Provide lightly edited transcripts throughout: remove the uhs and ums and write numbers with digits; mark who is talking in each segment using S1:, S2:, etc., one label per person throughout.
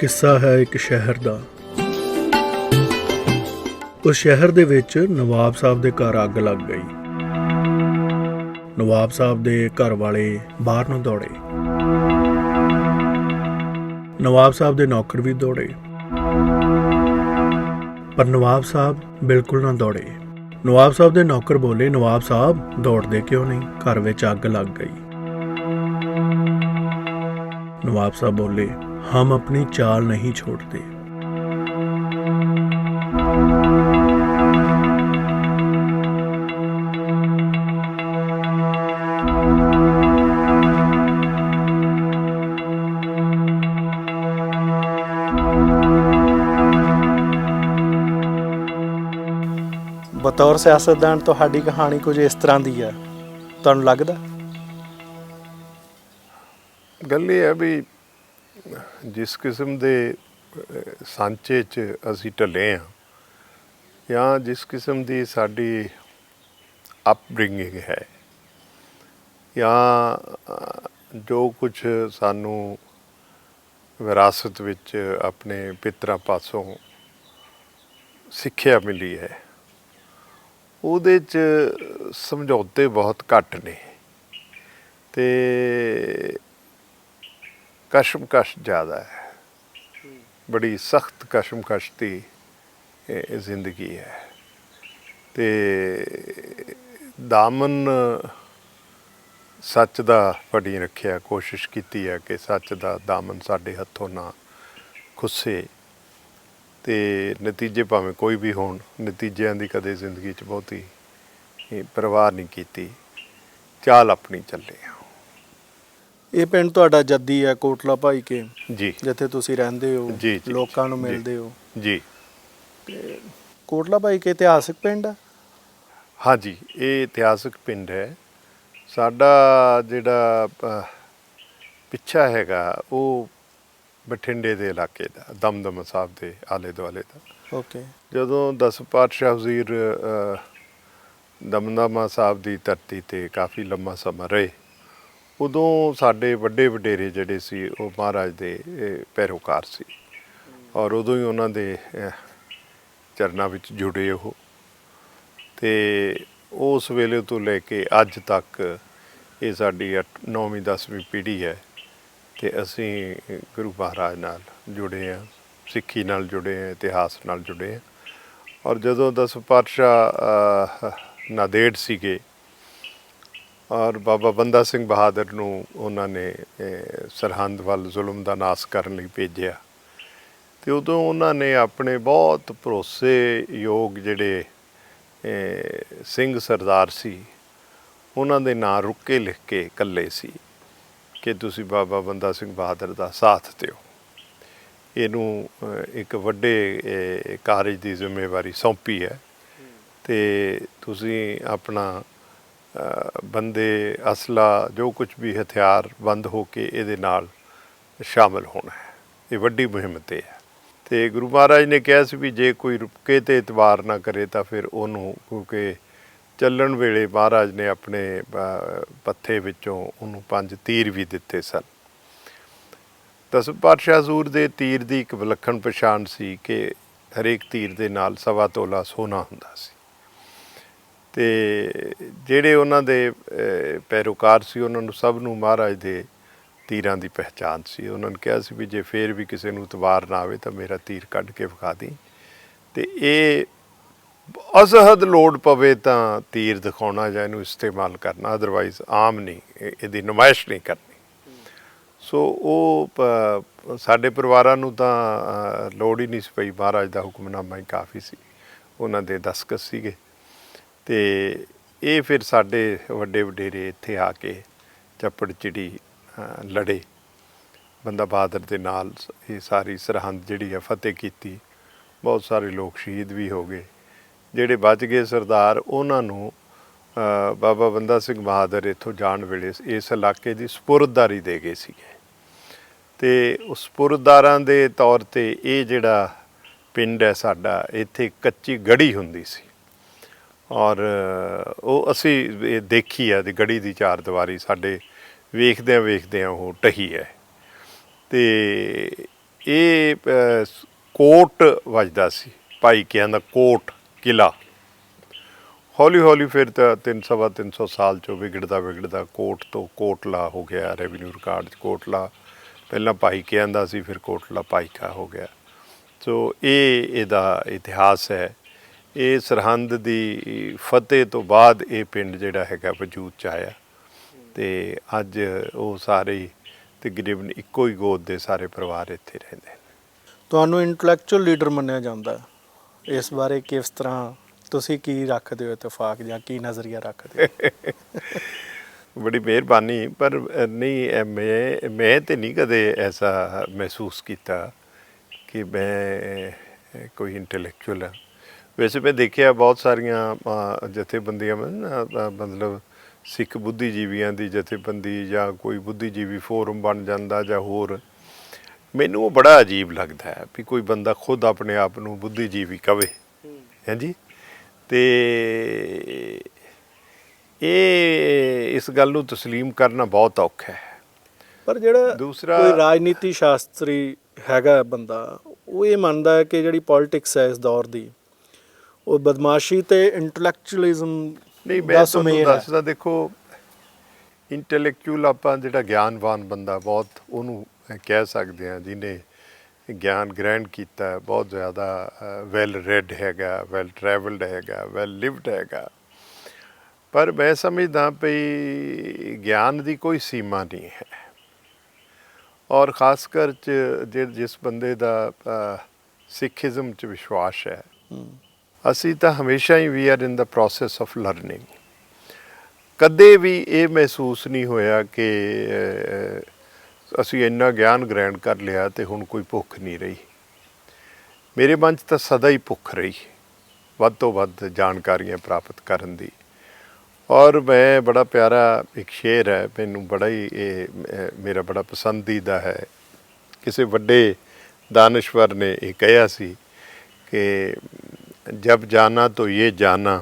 S1: किस्सा है एक शहर दा। उस शहर दे विच नवाब साहब दे घर अग लग गई। नवाब साहब दे घर वाले बाहर नूं दौड़े। नवाब साहब दे नौकर भी दौड़े, पर नवाब साहब बिल्कुल ना दौड़े। नवाब साहब दे नौकर बोले, नवाब साहब दौड़दे क्यों नहीं, घर विच अग लग गई। नवाब साहब बोले, हम अपनी चाल नहीं छोड़ते।
S2: बतौर सियासतदान ਤੁਹਾਡੀ कहानी कुछ इस तरह ਦੀ ਹੈ, ਤੁਹਾਨੂੰ ਲੱਗਦਾ?
S3: ਗੱਲ ਇਹ ਹੈ ਵੀ ਜਿਸ ਕਿਸਮ ਦੇ ਸਾਂਚੇ 'ਚ ਅਸੀਂ ਢਲੇ ਹਾਂ ਜਾਂ ਜਿਸ ਕਿਸਮ ਦੀ ਸਾਡੀ ਅਪਬ੍ਰਿੰਗਿੰਗ ਹੈ ਜਾਂ ਜੋ ਕੁਝ ਸਾਨੂੰ ਵਿਰਾਸਤ ਵਿੱਚ ਆਪਣੇ ਪਿਤਰਾਂ ਪਾਸੋਂ ਸਿੱਖਿਆ ਮਿਲੀ ਹੈ, ਉਹਦੇ 'ਚ ਸਮਝੌਤੇ ਬਹੁਤ ਘੱਟ ਨੇ ਅਤੇ ਕਸ਼ਮਕਸ਼ ਜ਼ਿਆਦਾ ਹੈ। ਬੜੀ ਸਖਤ ਕਸ਼ਮਕਸ਼ ਦੀ ਜ਼ਿੰਦਗੀ ਹੈ ਅਤੇ ਦਾਮਨ ਸੱਚ ਦਾ ਫੜੀ ਰੱਖਿਆ, ਕੋਸ਼ਿਸ਼ ਕੀਤੀ ਹੈ ਕਿ ਸੱਚ ਦਾ ਦਾਮਨ ਸਾਡੇ ਹੱਥੋਂ ਨਾ ਖੁੱਸੇ ਅਤੇ ਨਤੀਜੇ ਭਾਵੇਂ ਕੋਈ ਵੀ ਹੋਣ, ਨਤੀਜਿਆਂ ਦੀ ਕਦੇ ਜ਼ਿੰਦਗੀ 'ਚ ਬਹੁਤੀ ਪਰਵਾਹ ਨਹੀਂ ਕੀਤੀ, ਚਾਲ ਆਪਣੀ ਚੱਲੇ ਹਾਂ।
S2: ਇਹ ਪਿੰਡ ਤੁਹਾਡਾ ਜੱਦੀ ਹੈ, ਕੋਟਲਾ ਭਾਈ ਕੇ
S3: ਜੀ,
S2: ਜਿੱਥੇ ਤੁਸੀਂ ਰਹਿੰਦੇ ਹੋ,
S3: ਜੀ, ਜੀ,
S2: ਲੋਕਾਂ ਨੂੰ
S3: ਜੀ,
S2: ਮਿਲਦੇ ਹੋ
S3: ਜੀ।
S2: ਤੇ ਕੋਟਲਾ ਭਾਈ ਕੇ ਇਤਿਹਾਸਕ ਪਿੰਡ ਆ?
S3: ਹਾਂਜੀ, ਇਹ ਇਤਿਹਾਸਕ ਪਿੰਡ ਹੈ। ਸਾਡਾ ਜਿਹੜਾ ਪਿੱਛਾ ਹੈਗਾ ਉਹ ਬਠਿੰਡੇ ਦੇ ਇਲਾਕੇ ਦਾ, ਦਮਦਮਾ ਸਾਹਿਬ ਦੇ ਆਲੇ ਦੁਆਲੇ ਦਾ।
S2: ਓਕੇ।
S3: ਜਦੋਂ 10 ਪਾਤਸ਼ਾਹ ਵਜ਼ੀਰ ਦਮਦਮਾ ਸਾਹਿਬ ਦੀ ਧਰਤੀ 'ਤੇ ਕਾਫੀ ਲੰਮਾ ਸਮਾਂ ਰਹੇ, ਉਦੋਂ ਸਾਡੇ ਵੱਡੇ ਵਡੇਰੇ ਜਿਹੜੇ ਸੀ ਉਹ ਮਹਾਰਾਜ ਦੇ ਪੈਰੋਕਾਰ ਸੀ ਔਰ ਉਦੋਂ ਹੀ ਉਹਨਾਂ ਦੇ ਚਰਨਾਂ ਵਿੱਚ ਜੁੜੇ ਉਹ, ਅਤੇ ਉਸ ਵੇਲੇ ਤੋਂ ਲੈ ਕੇ ਅੱਜ ਤੱਕ ਇਹ ਸਾਡੀ 9ਵੀਂ 10ਵੀਂ ਪੀੜ੍ਹੀ ਹੈ ਅਤੇ ਅਸੀਂ ਗੁਰੂ ਮਹਾਰਾਜ ਨਾਲ ਜੁੜੇ ਹਾਂ, ਸਿੱਖੀ ਨਾਲ ਜੁੜੇ ਹਾਂ, ਇਤਿਹਾਸ ਨਾਲ ਜੁੜੇ ਹਾਂ। ਔਰ ਜਦੋਂ 10 ਪਾਤਸ਼ਾਹ ਨਾਂਦੇੜ ਸੀਗੇ ਔਰ ਬਾਬਾ ਬੰਦਾ ਸਿੰਘ ਬਹਾਦਰ ਨੂੰ ਉਹਨਾਂ ਨੇ ਸਰਹੰਦ ਵੱਲ ਜ਼ੁਲਮ ਦਾ ਨਾਸ ਕਰਨ ਲਈ ਭੇਜਿਆ, ਅਤੇ ਉਦੋਂ ਉਹਨਾਂ ਨੇ ਆਪਣੇ ਬਹੁਤ ਭਰੋਸੇਯੋਗ ਜਿਹੜੇ ਸਿੰਘ ਸਰਦਾਰ ਸੀ ਉਹਨਾਂ ਦੇ ਨਾਂ ਰੁੱਕ ਕੇ ਲਿਖ ਕੇ ਘੱਲੇ ਸੀ ਕਿ ਤੁਸੀਂ ਬਾਬਾ ਬੰਦਾ ਸਿੰਘ ਬਹਾਦਰ ਦਾ ਸਾਥ ਦਿਓ। ਇਹਨੂੰ ਇੱਕ ਵੱਡੇ ਕਾਰਜ ਦੀ ਜ਼ਿੰਮੇਵਾਰੀ ਸੌਂਪੀ ਹੈ ਅਤੇ ਤੁਸੀਂ ਆਪਣਾ ਬੰਦੇ, ਅਸਲਾ, ਜੋ ਕੁਝ ਵੀ ਹਥਿਆਰ ਬੰਦ ਹੋ ਕੇ ਇਹਦੇ ਨਾਲ ਸ਼ਾਮਲ ਹੋਣਾ ਹੈ। ਇਹ ਵੱਡੀ ਮੁਹਿੰਮ 'ਤੇ ਹੈ ਅਤੇ ਗੁਰੂ ਮਹਾਰਾਜ ਨੇ ਕਿਹਾ ਸੀ ਵੀ ਜੇ ਕੋਈ ਰੁਕੇ 'ਤੇ ਇਤਬਾਰ ਨਾ ਕਰੇ ਤਾਂ ਫਿਰ ਉਹਨੂੰ, ਕਿਉਂਕਿ ਚੱਲਣ ਵੇਲੇ ਮਹਾਰਾਜ ਨੇ ਆਪਣੇ ਪੱਥੇ ਵਿੱਚੋਂ ਉਹਨੂੰ 5 ਤੀਰ ਵੀ ਦਿੱਤੇ ਸਨ। 10 ਪਾਤਸ਼ਾਹ ਹਜ਼ੂਰ ਦੇ ਤੀਰ ਦੀ ਇੱਕ ਵਿਲੱਖਣ ਪਛਾਣ ਸੀ ਕਿ ਹਰੇਕ ਤੀਰ ਦੇ ਨਾਲ 1.25 ਤੋਲਾ ਸੋਨਾ ਹੁੰਦਾ ਸੀ ਅਤੇ ਜਿਹੜੇ ਉਹਨਾਂ ਦੇ ਪੈਰੋਕਾਰ ਸੀ ਉਹਨਾਂ ਨੂੰ ਸਭ ਨੂੰ ਮਹਾਰਾਜ ਦੇ ਤੀਰਾਂ ਦੀ ਪਹਿਚਾਣ ਸੀ। ਉਹਨਾਂ ਨੇ ਕਿਹਾ ਸੀ ਵੀ ਜੇ ਫਿਰ ਵੀ ਕਿਸੇ ਨੂੰ ਇਤਬਾਰ ਨਾ ਆਵੇ ਤਾਂ ਮੇਰਾ ਤੀਰ ਕੱਢ ਕੇ ਵਿਖਾ ਦੇਈਂ, ਅਤੇ ਇਹ ਅਸਹਦ ਲੋੜ ਪਵੇ ਤਾਂ ਤੀਰ ਦਿਖਾਉਣਾ ਜਾਂ ਇਹਨੂੰ ਇਸਤੇਮਾਲ ਕਰਨਾ, ਅਦਰਵਾਈਜ਼ ਆਮ ਨਹੀਂ, ਇਹਦੀ ਨੁਮਾਇਸ਼ ਨਹੀਂ ਕਰਨੀ। ਸੋ ਉਹ ਸਾਡੇ ਪਰਿਵਾਰਾਂ ਨੂੰ ਤਾਂ ਲੋੜ ਹੀ ਨਹੀਂ ਸੀ ਪਈ, ਮਹਾਰਾਜ ਦਾ ਹੁਕਮਨਾਮਾ ਹੀ ਕਾਫੀ ਸੀ, ਉਹਨਾਂ ਦੇ ਦਸਤਖਤ ਸੀਗੇ ਅਤੇ ਇਹ ਫਿਰ ਸਾਡੇ ਵੱਡੇ ਵਡੇਰੇ ਇੱਥੇ ਆ ਕੇ ਚੱਪੜ ਚਿੜੀ ਲੜੇ, ਬੰਦਾ ਬਹਾਦਰ ਦੇ ਨਾਲ ਇਹ ਸਾਰੀ ਸਰਹੰਦ ਜਿਹੜੀ ਹੈ ਫਤਿਹ ਕੀਤੀ। ਬਹੁਤ ਸਾਰੇ ਲੋਕ ਸ਼ਹੀਦ ਵੀ ਹੋ ਗਏ, ਜਿਹੜੇ ਬਚ ਗਏ ਸਰਦਾਰ ਉਹਨਾਂ ਨੂੰ ਬਾਬਾ ਬੰਦਾ ਸਿੰਘ ਬਹਾਦਰ ਇੱਥੋਂ ਜਾਣ ਵੇਲੇ ਇਸ ਇਲਾਕੇ ਦੀ ਸਪੁਰਦਦਾਰੀ ਦੇ ਗਏ ਸੀਗੇ ਅਤੇ ਉਸ ਸਪੁਰਦਦਾਰਾਂ ਦੇ ਤੌਰ 'ਤੇ ਇਹ ਜਿਹੜਾ ਪਿੰਡ ਹੈ ਸਾਡਾ, ਇੱਥੇ ਕੱਚੀ ਗੜੀ ਹੁੰਦੀ ਸੀ ਔਰ ਉਹ ਅਸੀਂ ਦੇਖੀ ਹੈ, ਗੜੀ ਦੀ ਚਾਰ ਦੀਵਾਰੀ ਸਾਡੇ ਵੇਖਦਿਆਂ ਵੇਖਦਿਆਂ ਉਹ ਢਹੀ ਹੈ ਅਤੇ ਇਹ ਕੋਟ ਵੱਜਦਾ ਸੀ, ਭਾਈ ਕਿਆਂ ਦਾ ਕੋਟ ਕਿਲਾ। ਹੌਲੀ ਹੌਲੀ ਫਿਰ ਤਾਂ 300 ਸਾਲ 'ਚੋਂ ਵਿਗੜਦਾ ਕੋਟ ਤੋਂ ਕੋਟਲਾ ਹੋ ਗਿਆ। ਰੈਵਨਿਊ ਰਿਕਾਰਡ 'ਚ ਕੋਟਲਾ ਪਹਿਲਾਂ ਭਾਈ ਕਿਆਂ ਦਾ ਸੀ, ਫਿਰ ਕੋਟਲਾ ਭਾਈ ਕਾ ਹੋ ਗਿਆ। ਸੋ ਇਹਦਾ ਇਤਿਹਾਸ ਹੈ। ਇਹ ਸਰਹੰਦ ਦੀ ਫਤਿਹ ਤੋਂ ਬਾਅਦ ਇਹ ਪਿੰਡ ਜਿਹੜਾ ਹੈਗਾ ਵਜੂਦ 'ਚ ਆਇਆ, ਅਤੇ ਅੱਜ ਉਹ ਸਾਰੇ ਹੀ ਤਕਰੀਬਨ ਇੱਕੋ ਹੀ ਗੋਦ ਦੇ ਸਾਰੇ ਪਰਿਵਾਰ ਇੱਥੇ ਰਹਿੰਦੇ ਨੇ।
S2: ਤੁਹਾਨੂੰ ਇੰਟੈਲੈਕਚੁਅਲ ਲੀਡਰ ਮੰਨਿਆ ਜਾਂਦਾ, ਇਸ ਬਾਰੇ ਕਿਸ ਤਰ੍ਹਾਂ ਤੁਸੀਂ ਕੀ ਰੱਖਦੇ ਹੋ ਇਤਫਾਕ, ਜਾਂ ਕੀ ਨਜ਼ਰੀਆ ਰੱਖਦੇ ਹੋ?
S3: ਬੜੀ ਮਿਹਰਬਾਨੀ, ਪਰ ਨਹੀਂ, ਮੈਂ ਤਾਂ ਨਹੀਂ ਕਦੇ ਐਸਾ ਮਹਿਸੂਸ ਕੀਤਾ ਕਿ ਮੈਂ ਕੋਈ ਇੰਟੈਲੈਕਚੁਅਲ ਹਾਂ। ਵੈਸੇ ਮੈਂ ਦੇਖਿਆ ਬਹੁਤ ਸਾਰੀਆਂ ਜਥੇਬੰਦੀਆਂ ਮਤਲਬ ਸਿੱਖ ਬੁੱਧੀਜੀਵੀਆਂ ਦੀ ਜਥੇਬੰਦੀ ਜਾਂ ਕੋਈ ਬੁੱਧੀਜੀਵੀ ਫੋਰਮ ਬਣ ਜਾਂਦਾ ਜਾਂ ਹੋਰ, ਮੈਨੂੰ ਉਹ ਬੜਾ ਅਜੀਬ ਲੱਗਦਾ ਹੈ ਵੀ ਕੋਈ ਬੰਦਾ ਖੁਦ ਆਪਣੇ ਆਪ ਨੂੰ ਬੁੱਧੀਜੀਵੀ ਕਵੇ, ਹਾਂਜੀ। ਅਤੇ ਇਸ ਗੱਲ ਨੂੰ ਤਸਲੀਮ ਕਰਨਾ ਬਹੁਤ ਔਖਾ ਹੈ।
S2: ਪਰ ਜਿਹੜਾ
S3: ਦੂਸਰਾ
S2: ਕੋਈ ਰਾਜਨੀਤੀ ਸ਼ਾਸਤਰੀ ਹੈਗਾ ਬੰਦਾ, ਉਹ ਇਹ ਮੰਨਦਾ ਹੈ ਕਿ ਜਿਹੜੀ ਪੋਲਿਟਿਕਸ ਹੈ ਇਸ ਦੌਰ ਦੀ, ਉਹ ਬਦਮਾਸ਼ੀ ਤੇ ਇੰਟੈਲੈਕਚੁਅਲਿਜ਼ਮ
S3: ਨਹੀਂ, ਮੈਂ ਤੁਹਾਨੂੰ ਦੱਸਦਾ, ਦੇਖੋ ਇੰਟੈਲੈਕਚੁਅਲ ਆਪਾਂ ਜਿਹੜਾ ਗਿਆਨਵਾਨ ਬੰਦਾ ਬਹੁਤ ਉਹਨੂੰ ਕਹਿ ਸਕਦੇ ਹਾਂ, ਜਿਹਨੇ ਗਿਆਨ ਗ੍ਰਹਿਣ ਕੀਤਾ, ਬਹੁਤ ਜ਼ਿਆਦਾ ਵੈਲ ਰੈਡ ਹੈਗਾ, ਵੈਲ ਟਰੈਵਲਡ ਹੈਗਾ, ਵੈਲ ਲਿਵਡ ਹੈਗਾ। ਪਰ ਮੈਂ ਸਮਝਦਾ ਵੀ ਗਿਆਨ ਦੀ ਕੋਈ ਸੀਮਾ ਨਹੀਂ ਹੈ, ਔਰ ਖ਼ਾਸ ਕਰ ਜਿਸ ਬੰਦੇ ਦਾ ਸਿੱਖਿਜ਼ਮ 'ਚ ਵਿਸ਼ਵਾਸ ਹੈ। ਅਸੀਂ ਤਾਂ ਹਮੇਸ਼ਾ ਹੀ we are in the process of learning. ਕਦੇ ਵੀ ਇਹ ਮਹਿਸੂਸ ਨਹੀਂ ਹੋਇਆ ਕਿ ਅਸੀਂ ਇੰਨਾ ਗਿਆਨ ਗ੍ਰਹਿਣ ਕਰ ਲਿਆ ਅਤੇ ਹੁਣ ਕੋਈ ਭੁੱਖ ਨਹੀਂ ਰਹੀ। ਮੇਰੇ ਮਨ 'ਚ ਤਾਂ ਸਦਾ ਹੀ ਭੁੱਖ ਰਹੀ ਵੱਧ ਤੋਂ ਵੱਧ ਜਾਣਕਾਰੀਆਂ ਪ੍ਰਾਪਤ ਕਰਨ ਦੀ। ਔਰ ਮੈਂ ਬੜਾ ਪਿਆਰਾ ਇੱਕ ਸ਼ੇਰ ਹੈ, ਮੈਨੂੰ ਬੜਾ ਹੀ ਮੇਰਾ ਬੜਾ ਪਸੰਦੀਦਾ ਹੈ। ਕਿਸੇ ਵੱਡੇ ਦਾਨਸ਼ਵਰ ਨੇ ਇਹ ਕਿਹਾ ਸੀ ਕਿ जब जाना तो ये जाना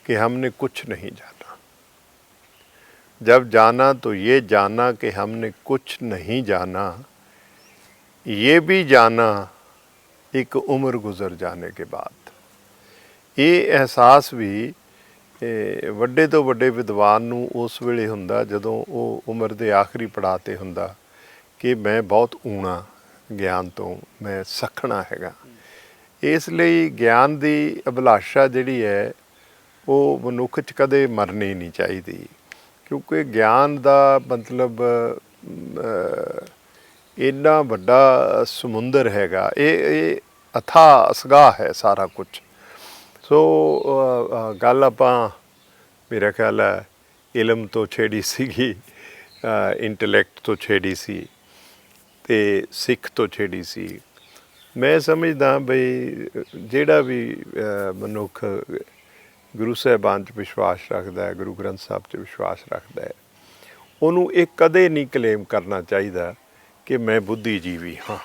S3: कि हमने कुछ नहीं जाना, जब जाना तो ये जाना कि हमने कुछ नहीं जाना, ये भी जाना एक उम्र गुजर जाने के बाद। ये एहसास भी ਵੱਡੇ ਤੋਂ ਵੱਡੇ ਵਿਦਵਾਨ ਨੂੰ ਉਸ ਵੇਲੇ ਹੁੰਦਾ ਜਦੋਂ ਉਹ ਉਮਰ ਦੇ ਆਖਰੀ ਪੜਾਅ 'ਤੇ ਹੁੰਦਾ ਕਿ ਮੈਂ ਬਹੁਤ ਊਣਾ ਗਿਆਨ ਤੋਂ, ਮੈਂ ਸੱਖਣਾ ਹੈਗਾ। ਇਸ ਲਈ ਗਿਆਨ ਦੀ ਅਭਿਲਾਸ਼ਾ ਜਿਹੜੀ ਹੈ ਉਹ ਮਨੁੱਖ 'ਚ ਕਦੇ ਮਰਨੀ ਨਹੀਂ ਚਾਹੀਦੀ, ਕਿਉਂਕਿ ਗਿਆਨ ਦਾ ਮਤਲਬ ਇੰਨਾ ਵੱਡਾ ਸਮੁੰਦਰ ਹੈਗਾ, ਇਹ ਅਥਾਹ ਅਸਗਾਹ ਹੈ ਸਾਰਾ ਕੁਛ। ਸੋ ਗੱਲ ਆਪਾਂ ਮੇਰਾ ਖਿਆਲ ਹੈ ਇਲਮ ਤੋਂ ਛੇੜੀ ਸੀਗੀ, ਇੰਟੈਲੈਕਟ ਤੋਂ ਛੇੜੀ ਸੀ ਅਤੇ ਸਿੱਖ ਤੋਂ ਛੇੜੀ ਸੀ। ਮੈਂ ਸਮਝਦਾ ਬਈ ਜਿਹੜਾ ਵੀ ਮਨੁੱਖ ਗੁਰੂ ਸਾਹਿਬਾਨ 'ਚ ਵਿਸ਼ਵਾਸ ਰੱਖਦਾ ਹੈ, ਗੁਰੂ ਗ੍ਰੰਥ ਸਾਹਿਬ 'ਚ ਵਿਸ਼ਵਾਸ ਰੱਖਦਾ ਹੈ, ਉਹਨੂੰ ਇਹ ਕਦੇ ਨਹੀਂ ਕਲੇਮ ਕਰਨਾ ਚਾਹੀਦਾ ਕਿ ਮੈਂ ਬੁੱਧੀਜੀਵੀ ਹਾਂ।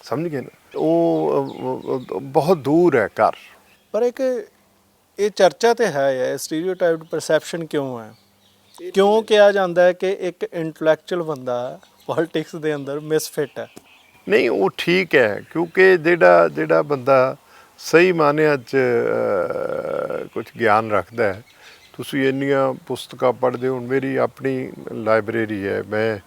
S3: ਸਮਝ ਗਏ ਨਾ? ਉਹ ਬਹੁਤ ਦੂਰ ਹੈ ਘਰ।
S2: ਪਰ ਇੱਕ ਇਹ ਚਰਚਾ ਤੇ ਹੈ, ਸਟੀਰੀਓਟਾਈਪਡ ਪਰਸੈਪਸ਼ਨ ਕਿਉਂ ਹੈ? ਕਿਉਂ ਕਿਹਾ ਜਾਂਦਾ ਹੈ ਕਿ ਇੱਕ ਇੰਟੈਲੈਕਚੁਅਲ ਬੰਦਾ ਪੋਲਿਟਿਕਸ ਦੇ ਅੰਦਰ ਮਿਸਫਿਟ ਹੈ?
S3: ਨਹੀਂ, ਉਹ ਠੀਕ ਹੈ, ਕਿਉਂਕਿ ਜਿਹੜਾ ਬੰਦਾ ਸਹੀ ਮਾਨਿਆਂ 'ਚ ਕੁਝ ਗਿਆਨ ਰੱਖਦਾ ਹੈ। ਤੁਸੀਂ ਇੰਨੀਆਂ ਪੁਸਤਕਾਂ ਪੜ੍ਹਦੇ ਹੋ। ਮੇਰੀ ਆਪਣੀ ਲਾਇਬ੍ਰੇਰੀ ਹੈ, ਮੈਂ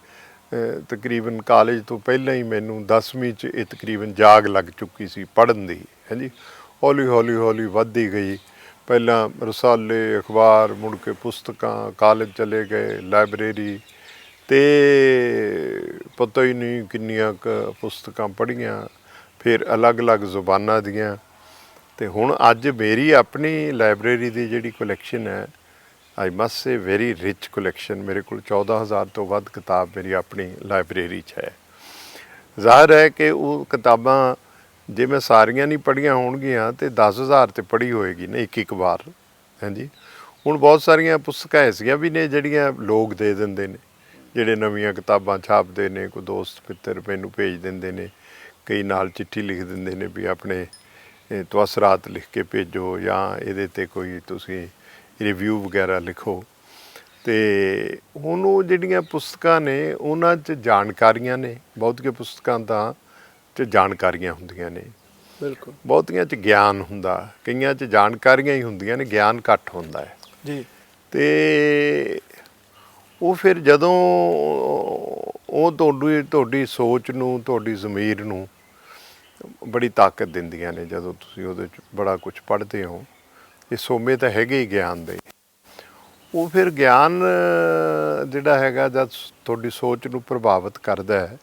S3: ਤਕਰੀਬਨ ਕਾਲਜ ਤੋਂ ਪਹਿਲਾਂ ਹੀ ਮੈਨੂੰ 10ਵੀਂ 'ਚ ਇਹ ਤਕਰੀਬਨ ਜਾਗ ਲੱਗ ਚੁੱਕੀ ਸੀ ਪੜ੍ਹਨ ਦੀ, ਹਾਂਜੀ। ਹੌਲੀ ਵੱਧਦੀ ਗਈ। ਪਹਿਲਾਂ ਰਸਾਲੇ, ਅਖਬਾਰ, ਮੁੜ ਕੇ ਪੁਸਤਕਾਂ, ਕਾਲਜ ਚਲੇ ਗਏ, ਲਾਇਬ੍ਰੇਰੀ, ਅਤੇ ਪਤਾ ਹੀ ਨਹੀਂ ਕਿੰਨੀਆਂ ਕੁ ਪੁਸਤਕਾਂ ਪੜ੍ਹੀਆਂ, ਫਿਰ ਅਲੱਗ-ਅਲੱਗ ਜ਼ੁਬਾਨਾਂ ਦੀਆਂ। ਅਤੇ ਹੁਣ ਅੱਜ ਮੇਰੀ ਆਪਣੀ ਲਾਇਬ੍ਰੇਰੀ ਦੀ ਜਿਹੜੀ ਕਲੈਕਸ਼ਨ ਹੈ, ਆਈ ਮਸਟ ਸੇ ਵੈਰੀ ਰਿਚ ਕਲੈਕਸ਼ਨ। ਮੇਰੇ ਕੋਲ 14,000 ਤੋਂ ਵੱਧ ਕਿਤਾਬ ਮੇਰੀ ਆਪਣੀ ਲਾਇਬ੍ਰੇਰੀ 'ਚ ਹੈ। ਜ਼ਾਹਿਰ ਹੈ ਕਿ ਉਹ ਕਿਤਾਬਾਂ ਜੇ ਮੈਂ ਸਾਰੀਆਂ ਨਹੀਂ ਪੜ੍ਹੀਆਂ ਹੋਣਗੀਆਂ ਤਾਂ 10,000 ਤੇ ਪੜ੍ਹੀ ਹੋਏਗੀ ਨਾ ਇੱਕ ਵਾਰ, ਹਾਂਜੀ। ਹੁਣ ਬਹੁਤ ਸਾਰੀਆਂ ਪੁਸਤਕਾਂ ਐਸੀਆਂ ਵੀ ਨੇ ਜਿਹੜੀਆਂ ਲੋਕ ਦੇ ਦਿੰਦੇ ਨੇ, ਜਿਹੜੇ ਨਵੀਆਂ ਕਿਤਾਬਾਂ ਛਾਪਦੇ ਨੇ, ਕੋਈ ਦੋਸਤ ਮਿੱਤਰ ਮੈਨੂੰ ਭੇਜ ਦਿੰਦੇ ਨੇ, ਕਈ ਨਾਲ ਚਿੱਠੀ ਲਿਖ ਦਿੰਦੇ ਨੇ ਵੀ ਆਪਣੇ ਤਵਸਰਾਤ ਲਿਖ ਕੇ ਭੇਜੋ, ਜਾਂ ਇਹਦੇ 'ਤੇ ਕੋਈ ਤੁਸੀਂ ਰਿਵਿਊ ਵਗੈਰਾ ਲਿਖੋ। ਤੇ ਹੁਣ ਉਹ ਜਿਹੜੀਆਂ ਪੁਸਤਕਾਂ ਨੇ ਉਹਨਾਂ 'ਚ ਜਾਣਕਾਰੀਆਂ ਨੇ, ਬਹੁਤੀਆਂ ਪੁਸਤਕਾਂ ਤਾਂ 'ਚ ਜਾਣਕਾਰੀਆਂ ਹੁੰਦੀਆਂ ਨੇ,
S2: ਬਿਲਕੁਲ
S3: ਬਹੁਤੀਆਂ 'ਚ ਗਿਆਨ ਹੁੰਦਾ, ਕਈਆਂ 'ਚ ਜਾਣਕਾਰੀਆਂ ਹੀ ਹੁੰਦੀਆਂ ਨੇ, ਗਿਆਨ ਘੱਟ ਹੁੰਦਾ ਹੈ।
S2: ਜੀ।
S3: ਤੇ ਉਹ ਫਿਰ ਜਦੋਂ ਉਹ ਤੁਹਾਡੀ ਸੋਚ ਨੂੰ, ਤੁਹਾਡੀ ਜ਼ਮੀਰ ਨੂੰ ਬੜੀ ਤਾਕਤ ਦਿੰਦੀਆਂ ਨੇ। ਜਦੋਂ ਤੁਸੀਂ ਉਹਦੇ 'ਚ ਬੜਾ ਕੁਝ ਪੜ੍ਹਦੇ ਹੋ, ਇਹ ਸੋਮੇ ਤਾਂ ਹੈਗੇ ਹੀ ਗਿਆਨ ਦੇ, ਉਹ ਫਿਰ ਗਿਆਨ ਜਿਹੜਾ ਹੈਗਾ ਜਦ ਤੁਹਾਡੀ ਸੋਚ ਨੂੰ ਪ੍ਰਭਾਵਿਤ ਕਰਦਾ ਹੈ,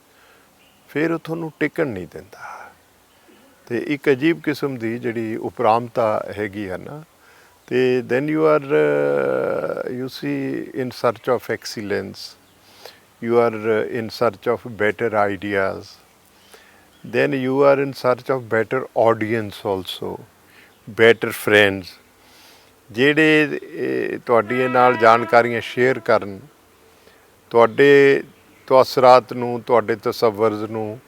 S3: ਫਿਰ ਉਹ ਤੁਹਾਨੂੰ ਟਿਕਣ ਨਹੀਂ ਦਿੰਦਾ। ਅਤੇ ਇੱਕ ਅਜੀਬ ਕਿਸਮ ਦੀ ਜਿਹੜੀ ਉਪਰਾਮਤਾ ਹੈਗੀ ਹੈ ਨਾ, ਅਤੇ then you see in search of excellence, you are in search of better ideas, then you are in search of better audience also, better friends, ਜਿਹੜੇ ਤੁਹਾਡੇ ਨਾਲ ਜਾਣਕਾਰੀਆਂ ਸ਼ੇਅਰ ਕਰਨ, ਤੁਹਾਡੇ ਤਅਸਰਾਤ ਨੂੰ, ਤੁਹਾਡੇ ਤਸੱਵਰਜ਼ ਨੂੰ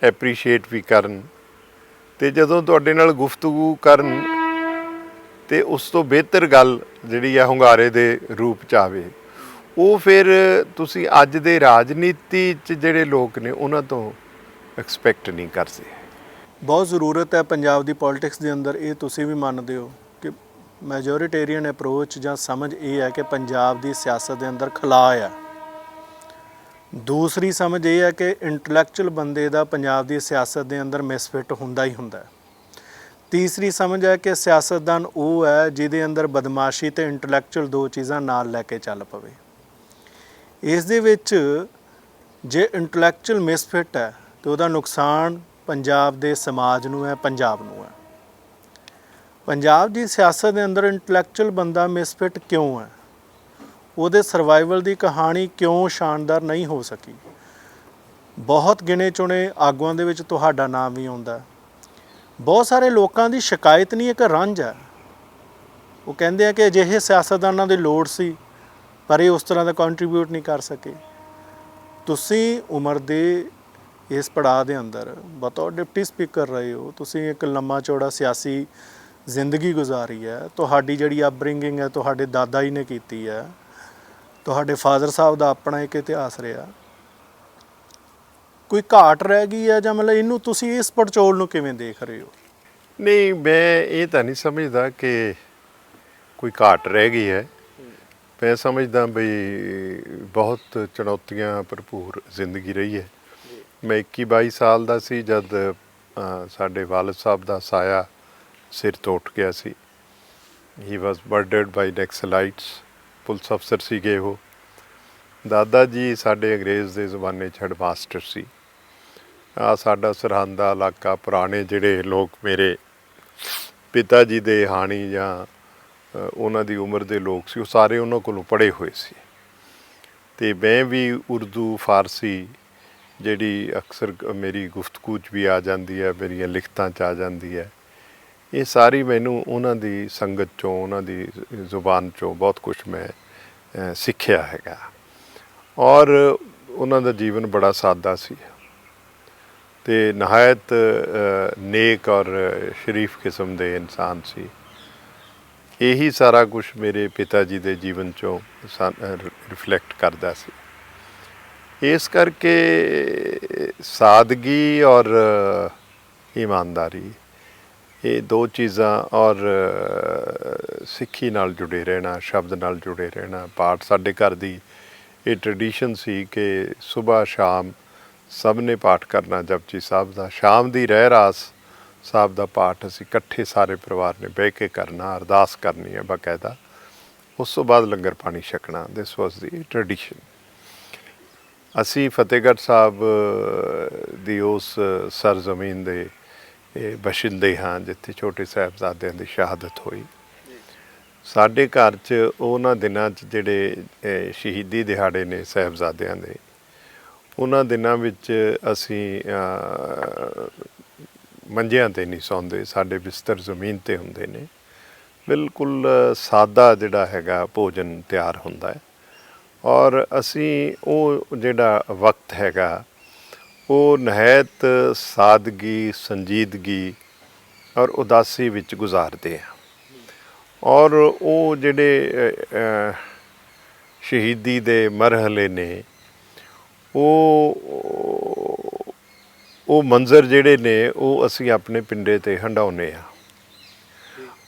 S3: ਐਪਰੀਸ਼ੀਏਟ ਵੀ ਕਰਨ, ਅਤੇ ਜਦੋਂ ਤੁਹਾਡੇ ਨਾਲ ਗੁਫ਼ਤਗੂ ਕਰਨ ਅਤੇ ਉਸ ਤੋਂ ਬਿਹਤਰ ਗੱਲ ਜਿਹੜੀ ਆ ਹੁੰਗਾਰੇ ਦੇ ਰੂਪ 'ਚ ਆਵੇ, ਉਹ ਫਿਰ ਤੁਸੀਂ ਅੱਜ ਦੇ ਰਾਜਨੀਤੀ 'ਚ ਜਿਹੜੇ ਲੋਕ ਨੇ ਉਹਨਾਂ ਤੋਂ ਐਕਸਪੈਕਟ ਨਹੀਂ ਕਰਦੇ।
S2: ਬਹੁਤ ਜ਼ਰੂਰਤ ਹੈ ਪੰਜਾਬ ਦੀ ਪੋਲਿਟਿਕਸ ਦੇ ਅੰਦਰ, ਇਹ ਤੁਸੀਂ ਵੀ ਮੰਨਦੇ ਹੋ ਕਿ ਮੈਜੋਰੀਟੇਰੀਅਨ ਅਪਰੋਚ ਜਾਂ ਸਮਝ ਇਹ ਹੈ ਕਿ ਪੰਜਾਬ ਦੀ ਸਿਆਸਤ ਦੇ ਅੰਦਰ ਖਲਾਅ ਹੈ। ਦੂਸਰੀ ਸਮਝ ਇਹ ਹੈ ਕਿ ਇੰਟਲੈਕਚੁਅਲ ਬੰਦੇ ਦਾ ਪੰਜਾਬ ਦੀ ਸਿਆਸਤ ਦੇ ਅੰਦਰ ਮਿਸਫਿਟ ਹੁੰਦਾ ਹੀ ਹੁੰਦਾ। ਤੀਸਰੀ ਸਮਝ ਹੈ ਕਿ ਸਿਆਸਤਦਾਨ ਉਹ ਹੈ ਜਿਹਦੇ ਅੰਦਰ ਬਦਮਾਸ਼ੀ ਅਤੇ ਇੰਟਲੈਕਚੁਅਲ ਦੋ ਚੀਜ਼ਾਂ ਨਾਲ ਲੈ ਕੇ ਚੱਲ ਪਵੇ। ਇਸ ਦੇ ਵਿੱਚ ਜੇ ਇੰਟਲੈਕਚੁਅਲ ਮਿਸਫਿਟ ਹੈ ਤਾਂ ਉਹਦਾ ਨੁਕਸਾਨ ਪੰਜਾਬ ਦੇ ਸਮਾਜ ਨੂੰ ਹੈ, ਪੰਜਾਬ ਨੂੰ ਹੈ। ਪੰਜਾਬ ਦੀ ਸਿਆਸਤ ਦੇ ਅੰਦਰ ਇੰਟਲੈਕਚੁਅਲ ਬੰਦਾ ਮਿਸਫਿਟ ਕਿਉਂ ਹੈ? ਉਹਦੇ ਸਰਵਾਈਵਲ ਦੀ ਕਹਾਣੀ ਕਿਉਂ ਸ਼ਾਨਦਾਰ ਨਹੀਂ ਹੋ ਸਕੀ? ਬਹੁਤ ਗਿਣੇ ਚੁਣੇ ਆਗੂਆਂ ਦੇ ਵਿੱਚ ਤੁਹਾਡਾ ਨਾਮ ਵੀ ਆਉਂਦਾ। ਬਹੁਤ ਸਾਰੇ ਲੋਕਾਂ ਦੀ ਸ਼ਿਕਾਇਤ ਨਹੀਂ, ਇੱਕ ਰੰਝ ਹੈ। ਉਹ ਕਹਿੰਦੇ ਆ ਕਿ ਅਜਿਹੇ ਸਿਆਸਤਦਾਨਾਂ ਦੀ ਲੋੜ ਸੀ ਪਰ ਇਹ ਉਸ ਤਰ੍ਹਾਂ ਦਾ ਕੰਟਰੀਬਿਊਟ ਨਹੀਂ ਕਰ ਸਕੇ। ਤੁਸੀਂ ਉਮਰ ਦੇ ਇਸ ਪੜਾਅ ਦੇ ਅੰਦਰ ਬਤੌਰ ਡਿਪਟੀ ਸਪੀਕਰ ਰਹੇ ਹੋ, ਤੁਸੀਂ ਇੱਕ ਲੰਮਾ ਚੌੜਾ ਸਿਆਸੀ ਜ਼ਿੰਦਗੀ ਗੁਜ਼ਾਰੀ ਹੈ। ਤੁਹਾਡੀ ਜਿਹੜੀ ਅਪਬ੍ਰਿੰਗਿੰਗ ਹੈ ਤੁਹਾਡੇ ਦਾਦਾ ਜੀ ਨੇ ਕੀਤੀ ਹੈ, ਤੁਹਾਡੇ ਫਾਦਰ ਸਾਹਿਬ ਦਾ ਆਪਣਾ ਇੱਕ ਇਤਿਹਾਸ ਰਿਹਾ। ਕੋਈ ਘਾਟ ਰਹਿ ਗਈ ਹੈ ਜਾਂ ਮਤਲਬ ਇਹਨੂੰ ਤੁਸੀਂ ਇਸ ਪੜਚੋਲ ਨੂੰ ਕਿਵੇਂ ਦੇਖ ਰਹੇ ਹੋ?
S3: ਨਹੀਂ, ਮੈਂ ਇਹ ਤਾਂ ਨਹੀਂ ਸਮਝਦਾ ਕਿ ਕੋਈ ਘਾਟ ਰਹਿ ਗਈ ਹੈ। ਮੈਂ ਸਮਝਦਾ ਬਈ ਬਹੁਤ ਚੁਣੌਤੀਆਂ ਭਰਪੂਰ ਜ਼ਿੰਦਗੀ ਰਹੀ ਹੈ। ਮੈਂ 21-22 ਸਾਲ ਦਾ ਸੀ ਜਦ ਸਾਡੇ ਵਾਲਦ ਸਾਹਿਬ ਦਾ ਸਾਇਆ ਸਿਰ ਤੋਂ ਉੱਠ ਗਿਆ ਸੀ। ਹੀ ਵਾਜ਼ ਮਰਡਰਡ ਬਾਈ ਨੈਕਸਲਾਈਟਸ, ਪੁਲਿਸ ਅਫਸਰ ਸੀਗੇ ਉਹ। ਦਾਦਾ ਜੀ ਸਾਡੇ ਅੰਗਰੇਜ਼ ਦੇ ਜ਼ਮਾਨੇ 'ਚ ਹੈਡਮਾਸਟਰ ਸੀ। ਆਹ ਸਾਡਾ ਸਰਹੰਦ ਦਾ ਇਲਾਕਾ, ਪੁਰਾਣੇ ਜਿਹੜੇ ਲੋਕ ਮੇਰੇ ਪਿਤਾ ਜੀ ਦੇ ਹਾਣੀ ਜਾਂ ਉਹਨਾਂ ਦੀ ਉਮਰ ਦੇ ਲੋਕ ਸੀ, ਉਹ ਸਾਰੇ ਉਹਨਾਂ ਕੋਲੋਂ ਪੜ੍ਹੇ ਹੋਏ ਸੀ। ਅਤੇ ਮੈਂ ਵੀ ਉਰਦੂ, ਫਾਰਸੀ ਜਿਹੜੀ ਅਕਸਰ ਮੇਰੀ ਗੁਫ਼ਤਗੂ 'ਚ ਵੀ ਆ ਜਾਂਦੀ ਹੈ, ਮੇਰੀਆਂ ਲਿਖਤਾਂ 'ਚ ਆ ਜਾਂਦੀ ਹੈ, ਇਹ ਸਾਰੀ ਮੈਨੂੰ ਉਹਨਾਂ ਦੀ ਸੰਗਤ 'ਚੋਂ, ਉਹਨਾਂ ਦੀ ਜ਼ੁਬਾਨ 'ਚੋਂ ਬਹੁਤ ਕੁਛ ਮੈਂ ਸਿੱਖਿਆ ਹੈਗਾ। ਔਰ ਉਹਨਾਂ ਦਾ ਜੀਵਨ ਬੜਾ ਸਾਦਾ ਸੀ ਅਤੇ ਨਹਾਇਤ ਨੇਕ ਔਰ ਸ਼ਰੀਫ ਕਿਸਮ ਦੇ ਇਨਸਾਨ ਸੀ। ਇਹੀ ਸਾਰਾ ਕੁਛ ਮੇਰੇ ਪਿਤਾ ਜੀ ਦੇ ਜੀਵਨ 'ਚੋਂ ਰਿਫਲੈਕਟ ਕਰਦਾ ਸੀ। ਇਸ ਕਰਕੇ ਸਾਦਗੀ ਔਰ ਇਮਾਨਦਾਰੀ, ਇਹ ਦੋ ਚੀਜ਼ਾਂ, ਔਰ ਸਿੱਖੀ ਨਾਲ ਜੁੜੇ ਰਹਿਣਾ, ਸ਼ਬਦ ਨਾਲ ਜੁੜੇ ਰਹਿਣਾ। ਪਾਠ ਸਾਡੇ ਘਰ ਦੀ ਇਹ ਟਰਡੀਸ਼ਨ ਸੀ ਕਿ ਸੁਬਾਹ ਸ਼ਾਮ ਸਭ ਨੇ ਪਾਠ ਕਰਨਾ ਜਪਜੀ ਸਾਹਿਬ ਦਾ। ਸ਼ਾਮ ਦੀ ਰਹਿਰਾਸ ਸਾਹਿਬ ਦਾ ਪਾਠ ਅਸੀਂ ਇਕੱਠੇ ਸਾਰੇ ਪਰਿਵਾਰ ਨੇ ਬਹਿ ਕੇ ਕਰਨਾ, ਅਰਦਾਸ ਕਰਨੀ ਹੈ ਬਾਕਾਇਦਾ। ਉਸ ਤੋਂ ਬਾਅਦ ਲੰਗਰ ਪਾਣੀ ਛਕਣਾ। ਦਿਸ ਵਾਜ਼ ਦੀ ਟਰਡੀਸ਼ਨ। ਅਸੀਂ ਫਤਿਹਗੜ੍ਹ ਸਾਹਿਬ ਦੀ ਉਸ ਸਰਜ਼ਮੀਨ ਦੇ ਬਸ਼ਿੰਦੇ ਹਾਂ ਜਿੱਥੇ ਛੋਟੇ ਸਾਹਿਬਜ਼ਾਦਿਆਂ ਦੀ ਸ਼ਹਾਦਤ ਹੋਈ। ਸਾਡੇ ਘਰ 'ਚ ਉਹਨਾਂ ਦਿਨਾਂ 'ਚ ਜਿਹੜੇ ਸ਼ਹੀਦੀ ਦਿਹਾੜੇ ਨੇ ਸਾਹਿਬਜ਼ਾਦਿਆਂ ਦੇ, ਉਹਨਾਂ ਦਿਨਾਂ ਵਿੱਚ ਅਸੀਂ ਮੰਜਿਆਂ 'ਤੇ ਨਹੀਂ ਸੌਂਦੇ, ਸਾਡੇ ਬਿਸਤਰ ਜ਼ਮੀਨ 'ਤੇ ਹੁੰਦੇ ਨੇ। ਬਿਲਕੁਲ ਸਾਦਾ ਜਿਹੜਾ ਹੈਗਾ ਭੋਜਨ ਤਿਆਰ ਹੁੰਦਾ ਹੈ। ਔਰ ਅਸੀਂ ਉਹ ਜਿਹੜਾ ਵਕਤ ਹੈਗਾ ਉਹ ਨਹਾਇਤ ਸਾਦਗੀ, ਸੰਜੀਦਗੀ ਔਰ ਉਦਾਸੀ ਵਿੱਚ ਗੁਜ਼ਾਰਦੇ ਹਾਂ। ਔਰ ਉਹ ਜਿਹੜੇ ਸ਼ਹੀਦੀ ਦੇ ਮਰਹਲੇ ਨੇ ਉਹ ਮੰਜ਼ਰ ਜਿਹੜੇ ਨੇ ਉਹ ਅਸੀਂ ਆਪਣੇ ਪਿੰਡੇ 'ਤੇ ਹੰਡਾਉਂਦੇ ਹਾਂ।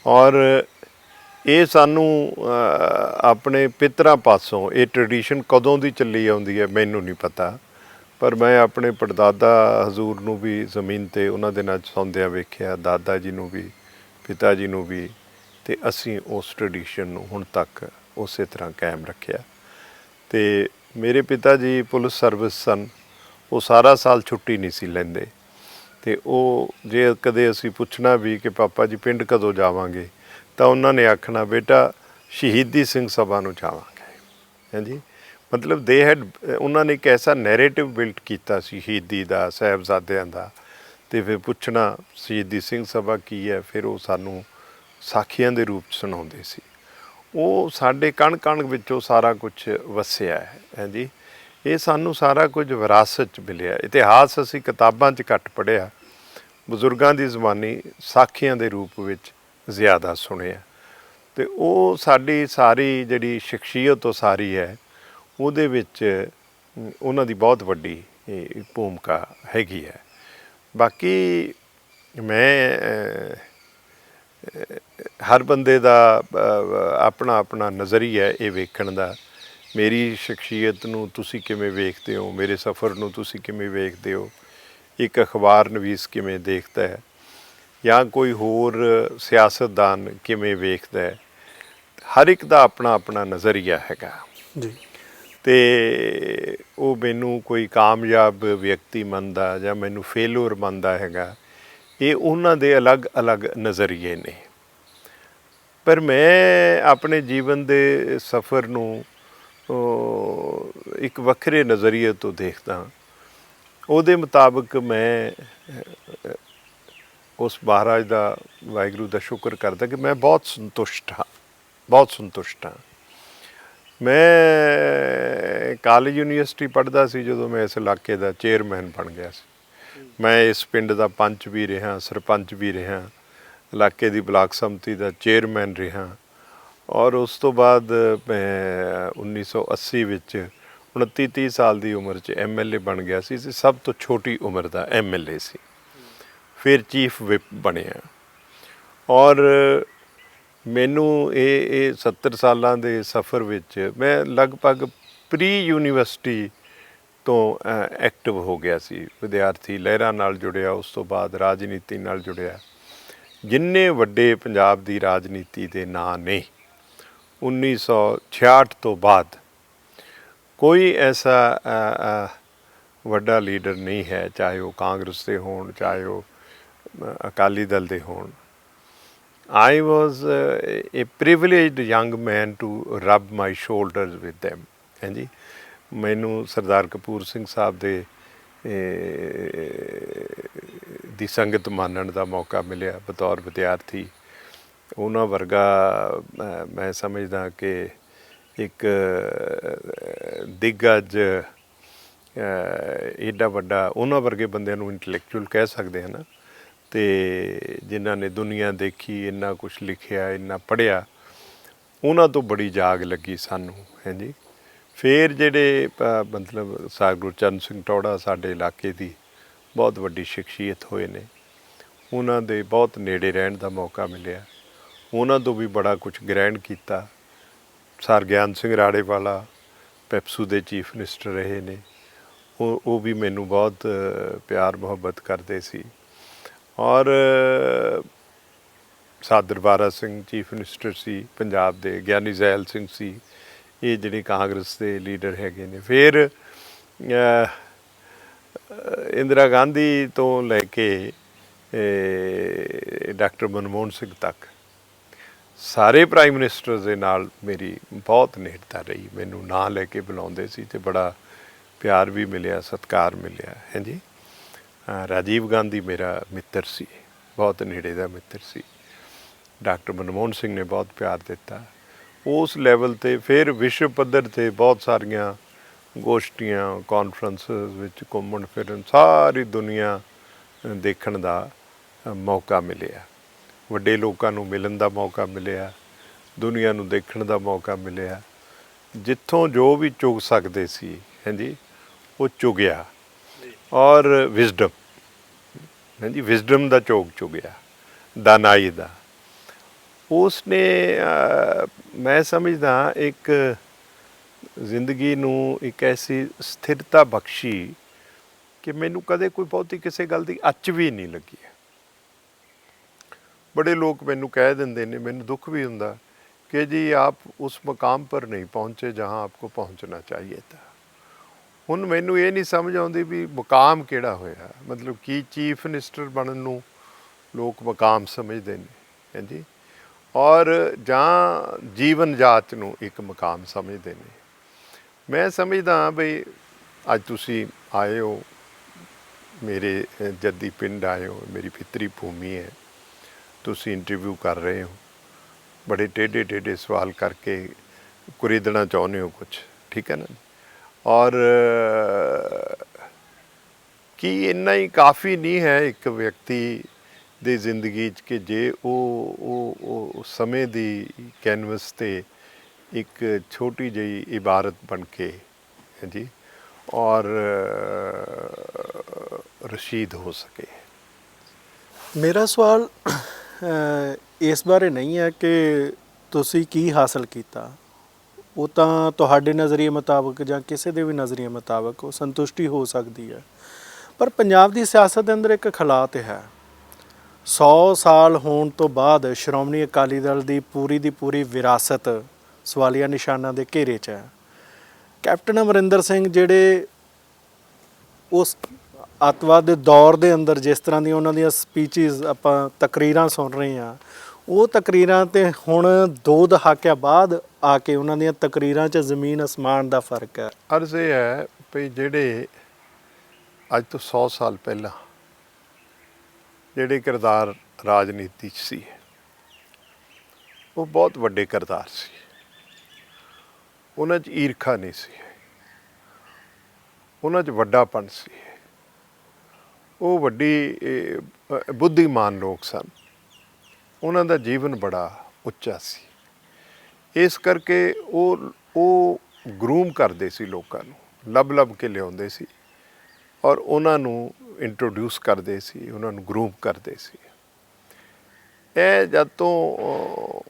S3: ਔਰ ਇਹ ਸਾਨੂੰ ਆਪਣੇ ਪਿਤਰਾਂ ਪਾਸੋਂ ਇਹ ਟ੍ਰੈਡੀਸ਼ਨ ਕਦੋਂ ਦੀ ਚੱਲੀ ਆਉਂਦੀ ਹੈ ਮੈਨੂੰ ਨਹੀਂ ਪਤਾ, ਪਰ ਮੈਂ ਆਪਣੇ ਪੜਦਾਦਾ ਹਜ਼ੂਰ ਨੂੰ ਵੀ ਜ਼ਮੀਨ 'ਤੇ ਉਹਨਾਂ ਦੇ ਨਾਲ ਸੌਂਦਿਆਂ ਵੇਖਿਆ, ਦਾਦਾ ਜੀ ਨੂੰ ਵੀ, ਪਿਤਾ ਜੀ ਨੂੰ ਵੀ, ਅਤੇ ਅਸੀਂ ਉਸ ਟ੍ਰੈਡੀਸ਼ਨ ਨੂੰ ਹੁਣ ਤੱਕ ਉਸੇ ਤਰ੍ਹਾਂ ਕਾਇਮ ਰੱਖਿਆ। ਅਤੇ ਮੇਰੇ ਪਿਤਾ ਜੀ ਪੁਲਿਸ ਸਰਵਿਸ ਸਨ, ਉਹ ਸਾਰਾ ਸਾਲ ਛੁੱਟੀ ਨਹੀਂ ਸੀ ਲੈਂਦੇ, ਅਤੇ ਉਹ ਜੇ ਕਦੇ ਅਸੀਂ ਪੁੱਛਣਾ ਵੀ ਕਿ ਪਾਪਾ ਜੀ ਪਿੰਡ ਕਦੋਂ ਜਾਵਾਂਗੇ, ਤਾਂ ਉਹਨਾਂ ਨੇ ਆਖਣਾ ਬੇਟਾ ਸ਼ਹੀਦੀ ਸਿੰਘ ਸਭਾ ਨੂੰ ਜਾਵਾਂਗੇ। ਹਾਂਜੀ, ਮਤਲਬ ਉਹਨਾਂ ਨੇ ਇੱਕ ਐਸਾ ਨੈਰੇਟਿਵ ਬਿਲਟ ਕੀਤਾ ਸੀ ਸ਼ਹੀਦੀ ਦਾ, ਸਾਹਿਬਜ਼ਾਦਿਆਂ ਦਾ, ਅਤੇ ਫਿਰ ਪੁੱਛਣਾ ਸ਼ਹੀਦੀ ਸਿੰਘ ਸਭਾ ਕੀ ਹੈ, ਫਿਰ ਉਹ ਸਾਨੂੰ ਸਾਖੀਆਂ ਦੇ ਰੂਪ 'ਚ ਸੁਣਾਉਂਦੇ ਸੀ। ਉਹ ਸਾਡੇ ਕਣ ਕਣ ਵਿੱਚੋਂ ਸਾਰਾ ਕੁਝ ਵਸਿਆ ਹੈ। ਹਾਂਜੀ, ਇਹ ਸਾਨੂੰ ਸਾਰਾ ਕੁਝ ਵਿਰਾਸਤ 'ਚ ਮਿਲਿਆ। ਇਤਿਹਾਸ ਅਸੀਂ ਕਿਤਾਬਾਂ 'ਚ ਘੱਟ ਪੜ੍ਹਿਆ, ਬਜ਼ੁਰਗਾਂ ਦੀ ਜ਼ੁਬਾਨੀ ਸਾਖੀਆਂ ਦੇ ਰੂਪ ਵਿੱਚ ਜ਼ਿਆਦਾ ਸੁਣਿਆ, ਅਤੇ ਉਹ ਸਾਡੀ ਸਾਰੀ ਜਿਹੜੀ ਸ਼ਖਸੀਅਤ ਉਸਾਰੀ ਹੈ ਉਹਦੇ ਵਿੱਚ ਉਹਨਾਂ ਦੀ ਬਹੁਤ ਵੱਡੀ ਭੂਮਿਕਾ ਹੈਗੀ ਹੈ। ਬਾਕੀ ਮੈਂ ਹਰ ਬੰਦੇ ਦਾ ਆਪਣਾ ਆਪਣਾ ਨਜ਼ਰੀਆ ਇਹ ਵੇਖਣ ਦਾ। ਮੇਰੀ ਸ਼ਖਸੀਅਤ ਨੂੰ ਤੁਸੀਂ ਕਿਵੇਂ ਵੇਖਦੇ ਹੋ, ਮੇਰੇ ਸਫ਼ਰ ਨੂੰ ਤੁਸੀਂ ਕਿਵੇਂ ਵੇਖਦੇ ਹੋ, ਇੱਕ ਅਖਬਾਰ ਨਵੀਸ ਕਿਵੇਂ ਦੇਖਦਾ ਹੈ, ਜਾਂ ਕੋਈ ਹੋਰ ਸਿਆਸਤਦਾਨ ਕਿਵੇਂ ਵੇਖਦਾ ਹੈ, ਹਰ ਇੱਕ ਦਾ ਆਪਣਾ ਆਪਣਾ ਨਜ਼ਰੀਆ ਹੈਗਾ
S1: ਜੀ।
S3: ਅਤੇ ਉਹ ਮੈਨੂੰ ਕੋਈ ਕਾਮਯਾਬ ਵਿਅਕਤੀ ਮੰਨਦਾ ਜਾਂ ਮੈਨੂੰ ਫੇਲੂਰ ਮੰਨਦਾ ਹੈਗਾ, ਇਹ ਉਹਨਾਂ ਦੇ ਅਲੱਗ ਅਲੱਗ ਨਜ਼ਰੀਏ ਨੇ। ਪਰ ਮੈਂ ਆਪਣੇ ਜੀਵਨ ਦੇ ਸਫ਼ਰ ਨੂੰ ਇੱਕ ਵੱਖਰੇ ਨਜ਼ਰੀਏ ਤੋਂ ਦੇਖਦਾ। ਉਹਦੇ ਮੁਤਾਬਕ ਮੈਂ ਉਸ ਮਹਾਰਾਜ ਦਾ, ਵਾਹਿਗੁਰੂ ਦਾ ਸ਼ੁਕਰ ਕਰਦਾ ਕਿ ਮੈਂ ਬਹੁਤ ਸੰਤੁਸ਼ਟ ਹਾਂ, ਬਹੁਤ ਸੰਤੁਸ਼ਟ ਹਾਂ। ਮੈਂ ਕਾਲਜ ਯੂਨੀਵਰਸਿਟੀ ਪੜ੍ਹਦਾ ਸੀ ਜਦੋਂ ਮੈਂ ਇਸ ਇਲਾਕੇ ਦਾ ਚੇਅਰਮੈਨ ਬਣ ਗਿਆ ਸੀ। ਮੈਂ ਇਸ ਪਿੰਡ ਦਾ ਪੰਚ ਵੀ ਰਿਹਾ, ਸਰਪੰਚ ਵੀ ਰਿਹਾ, ਇਲਾਕੇ ਦੀ ਬਲਾਕ ਸੰਮਤੀ ਦਾ ਚੇਅਰਮੈਨ ਰਿਹਾ, ਔਰ ਉਸ ਤੋਂ ਬਾਅਦ ਮੈਂ 1980 ਵਿੱਚ 29-30 ਸਾਲ ਦੀ ਉਮਰ 'ਚ MLA ਬਣ ਗਿਆ ਸੀ। ਸਭ ਤੋਂ ਛੋਟੀ ਉਮਰ ਦਾ MLA ਸੀ। ਫਿਰ ਚੀਫ ਵਿਪ ਬਣਿਆ, ਔਰ ਮੈਨੂੰ ਇਹ 70 ਸਾਲਾਂ ਦੇ ਸਫ਼ਰ ਵਿੱਚ ਮੈਂ ਲਗਭਗ ਪ੍ਰੀ ਯੂਨੀਵਰਸਿਟੀ ਤੋਂ ਐਕਟਿਵ ਹੋ ਗਿਆ ਸੀ। ਵਿਦਿਆਰਥੀ ਲਹਿਰਾਂ ਨਾਲ ਜੁੜਿਆ, ਉਸ ਤੋਂ ਬਾਅਦ ਰਾਜਨੀਤੀ ਨਾਲ ਜੁੜਿਆ। ਜਿੰਨੇ ਵੱਡੇ ਪੰਜਾਬ ਦੀ ਰਾਜਨੀਤੀ ਦੇ ਨਾਂ ਨੇ 1966 ਤੋਂ ਬਾਅਦ ਕੋਈ ਐਸਾ ਵੱਡਾ ਲੀਡਰ ਨਹੀਂ ਹੈ, ਚਾਹੇ ਉਹ ਕਾਂਗਰਸ ਦੇ ਹੋਣ, ਚਾਹੇ ਉਹ ਅਕਾਲੀ ਦਲ ਦੇ ਹੋਣ। I was a privileged young man to rub my shoulders with them। ਹਾਂਜੀ, ਮੈਨੂੰ ਸਰਦਾਰ ਕਪੂਰ ਸਿੰਘ ਸਾਹਿਬ ਦੀ ਸੰਗਤ ਮਾਨਣ ਦਾ ਮੌਕਾ ਮਿਲਿਆ ਬਤੌਰ ਵਿਦਿਆਰਥੀ। ਉਹਨਾਂ ਵਰਗਾ ਮੈਂ ਸਮਝਦਾ ਕਿ ਇੱਕ ਦਿੱਗਜ ਏਡਾ ਵੱਡਾ, ਉਹਨਾਂ ਵਰਗੇ ਬੰਦਿਆਂ ਨੂੰ ਇੰਟਲੈਕਚੁਅਲ ਕਹਿ ਸਕਦੇ ਹਨ, ਅਤੇ ਜਿਨ੍ਹਾਂ ਨੇ ਦੁਨੀਆ ਦੇਖੀ, ਇੰਨਾ ਕੁਛ ਲਿਖਿਆ, ਇੰਨਾ ਪੜ੍ਹਿਆ, ਉਹਨਾਂ ਤੋਂ ਬੜੀ ਜਾਗ ਲੱਗੀ ਸਾਨੂੰ। ਹਾਂਜੀ, ਫਿਰ ਜਿਹੜੇ ਮਤਲਬ ਗੁਰਚਰਨ ਸਿੰਘ ਟੌਹੜਾ ਸਾਡੇ ਇਲਾਕੇ ਦੀ ਬਹੁਤ ਵੱਡੀ ਸ਼ਖਸੀਅਤ ਹੋਏ ਨੇ, ਉਹਨਾਂ ਦੇ ਬਹੁਤ ਨੇੜੇ ਰਹਿਣ ਦਾ ਮੌਕਾ ਮਿਲਿਆ, ਉਹਨਾਂ ਤੋਂ ਵੀ ਬੜਾ ਕੁਛ ਗ੍ਰਹਿਣ ਕੀਤਾ। ਸਰ ਗਿਆਨ ਸਿੰਘ ਰਾੜੇਵਾਲਾ ਪੈਪਸੂ ਦੇ ਚੀਫ ਮਿਨਿਸਟਰ ਰਹੇ ਨੇ, ਉਹ ਵੀ ਮੈਨੂੰ ਬਹੁਤ ਪਿਆਰ ਮੁਹੱਬਤ ਕਰਦੇ ਸੀ। ਔਰ ਸਾਧ ਦਰਬਾਰਾ ਸਿੰਘ ਚੀਫ ਮਿਨਿਸਟਰ ਸੀ ਪੰਜਾਬ ਦੇ, ਗਿਆਨੀ ਜ਼ੈਲ ਸਿੰਘ ਸੀ, ਇਹ ਜਿਹੜੇ ਕਾਂਗਰਸ ਦੇ ਲੀਡਰ ਹੈਗੇ ਨੇ। ਫਿਰ ਇੰਦਰਾ ਗਾਂਧੀ ਤੋਂ ਲੈ ਕੇ ਡਾਕਟਰ ਮਨਮੋਹਨ ਸਿੰਘ ਤੱਕ ਸਾਰੇ ਪ੍ਰਾਈਮ ਮਿਨਿਸਟਰ ਦੇ ਨਾਲ ਮੇਰੀ ਬਹੁਤ ਨੇੜਤਾ ਰਹੀ। ਮੈਨੂੰ ਨਾਂ ਲੈ ਕੇ ਬੁਲਾਉਂਦੇ ਸੀ ਅਤੇ ਬੜਾ ਪਿਆਰ ਵੀ ਮਿਲਿਆ, ਸਤਿਕਾਰ ਮਿਲਿਆ। ਹਾਂਜੀ, ਰਾਜੀਵ ਗਾਂਧੀ ਮੇਰਾ ਮਿੱਤਰ ਸੀ, ਬਹੁਤ ਨੇੜੇ ਦਾ ਮਿੱਤਰ ਸੀ। ਡਾਕਟਰ ਮਨਮੋਹਨ ਸਿੰਘ ਨੇ ਬਹੁਤ ਪਿਆਰ ਦਿੱਤਾ ਉਸ ਲੈਵਲ 'ਤੇ। ਫਿਰ ਵਿਸ਼ਵ ਪੱਧਰ 'ਤੇ ਬਹੁਤ ਸਾਰੀਆਂ ਗੋਸ਼ਟੀਆਂ, ਕਾਨਫਰੰਸਿਸ ਵਿੱਚ ਘੁੰਮਣ ਫਿਰਨ, ਸਾਰੀ ਦੁਨੀਆ ਦੇਖਣ ਦਾ ਮੌਕਾ ਮਿਲਿਆ, ਵੱਡੇ ਲੋਕਾਂ ਨੂੰ ਮਿਲਣ ਦਾ ਮੌਕਾ ਮਿਲਿਆ, ਦੁਨੀਆ ਨੂੰ ਦੇਖਣ ਦਾ ਮੌਕਾ ਮਿਲਿਆ। ਜਿੱਥੋਂ ਜੋ ਵੀ ਚੁਗ ਸਕਦੇ ਸੀ ਹਾਂਜੀ ਉਹ ਚੁਗਿਆ ਔਰ ਵਿਜ਼ਡਮ ਦਾ ਚੁਗਿਆ ਦਾਨਾਈ ਦਾ। ਉਸਨੇ ਮੈਂ ਸਮਝਦਾ ਇੱਕ ਜ਼ਿੰਦਗੀ ਨੂੰ ਇੱਕ ਐਸੀ ਸਥਿਰਤਾ ਬਖਸ਼ੀ ਕਿ ਮੈਨੂੰ ਕਦੇ ਕੋਈ ਬਹੁਤੀ ਕਿਸੇ ਗੱਲ ਦੀ ਅੱਚ ਵੀ ਨਹੀਂ ਲੱਗੀ। बड़े लोग मैनू कह देंगे ने, मैनू दुख भी हुंदा कि जी आप उस मकाम पर नहीं पहुँचे जहाँ आपको पहुँचना चाहिए था। हुण मैनू ये नहीं समझ आउंदी भी मुकाम किहड़ा होया, मतलब कि चीफ मिनिस्टर बनन नू लोग मुकाम समझते हैं हैं जी, और जां जीवन जाच नू एक मुकाम समझते हैं। मैं समझदा बई अज तुसी आए हो मेरे जद्दी पिंड आए हो, मेरी पितरी भूमि है, तुसी इंटरव्यू कर रहे हो, बड़े टेढ़े टेढ़े सवाल करके कुरेदना चाਹੁੰਦੇ हो कुछ, ठीक है ना। और कि इन्ना ही काफ़ी नहीं है एक व्यक्ति ਦੀ ਜ਼ਿੰਦਗੀ 'ਚ ਕਿ ਜੇ ਉਹ ਸਮੇਂ ਦੀ ਕੈਨਵਸ 'ਤੇ ਇੱਕ ਛੋਟੀ ਜਿਹੀ ਇਬਾਰਤ ਬਣ ਕੇ ਜੀ ਔਰ ਰਸ਼ੀਦ ਹੋ ਸਕੇ।
S2: ਮੇਰਾ ਸਵਾਲ ਇਸ ਬਾਰੇ ਨਹੀਂ ਹੈ ਕਿ ਤੁਸੀਂ ਕੀ ਹਾਸਲ ਕੀਤਾ, ਉਹ ਤਾਂ ਤੁਹਾਡੇ ਨਜ਼ਰੀਏ ਮੁਤਾਬਕ ਜਾਂ ਕਿਸੇ ਦੇ ਵੀ ਨਜ਼ਰੀਏ ਮੁਤਾਬਕ ਉਹ ਸੰਤੁਸ਼ਟੀ ਹੋ ਸਕਦੀ ਹੈ, ਪਰ ਪੰਜਾਬ ਦੀ ਸਿਆਸਤ ਦੇ ਅੰਦਰ ਇੱਕ ਖਲਾਅ ਹੈ। 100 ਸਾਲ ਹੋਣ ਤੋਂ ਬਾਅਦ ਸ਼੍ਰੋਮਣੀ ਅਕਾਲੀ ਦਲ ਦੀ ਪੂਰੀ ਵਿਰਾਸਤ ਸਵਾਲੀਆ ਨਿਸ਼ਾਨਾਂ ਦੇ ਘੇਰੇ 'ਚ ਹੈ। ਕੈਪਟਨ ਅਮਰਿੰਦਰ ਸਿੰਘ ਜਿਹੜੇ ਉਸ ਅੱਤਵਾਦ ਦੇ ਦੌਰ ਦੇ ਅੰਦਰ ਜਿਸ ਤਰ੍ਹਾਂ ਦੀਆਂ ਉਹਨਾਂ ਦੀਆਂ ਸਪੀਚਿਸ ਆਪਾਂ ਤਕਰੀਰਾਂ ਸੁਣ ਰਹੇ ਹਾਂ, ਉਹ ਤਕਰੀਰਾਂ ਤੇ ਹੁਣ 2 ਦਹਾਕਿਆਂ ਬਾਅਦ ਆ ਕੇ ਉਹਨਾਂ ਦੀਆਂ ਤਕਰੀਰਾਂ 'ਚ ਜ਼ਮੀਨ ਅਸਮਾਨ ਦਾ ਫਰਕ ਹੈ।
S3: ਅਰਜ਼ ਇਹ ਹੈ ਵੀ ਜਿਹੜੇ ਅੱਜ ਤੋਂ 100 ਸਾਲ ਪਹਿਲਾਂ ਜਿਹੜੇ ਕਿਰਦਾਰ ਰਾਜਨੀਤੀ 'ਚ ਸੀ ਉਹ ਬਹੁਤ ਵੱਡੇ ਕਿਰਦਾਰ ਸੀ, ਉਹਨਾਂ 'ਚ ਈਰਖਾ ਨਹੀਂ ਸੀ, ਉਹਨਾਂ 'ਚ ਵੱਡਾਪਣ ਸੀ, ਉਹ ਵੱਡੀ ਬੁੱਧੀਮਾਨ ਲੋਕ ਸਨ, ਉਹਨਾਂ ਦਾ ਜੀਵਨ ਬੜਾ ਉੱਚਾ ਸੀ। ਇਸ ਕਰਕੇ ਉਹ ਗਰੂਮ ਕਰਦੇ ਸੀ ਲੋਕਾਂ ਨੂੰ, ਲੱਭ ਕੇ ਲਿਆਉਂਦੇ ਸੀ ਔਰ ਉਹਨਾਂ ਨੂੰ ਇੰਟਰੋਡਿਊਸ ਕਰਦੇ ਸੀ, ਉਹਨਾਂ ਨੂੰ ਗਰੂਮ ਕਰਦੇ ਸੀ। ਇਹ ਜਦ ਤੋਂ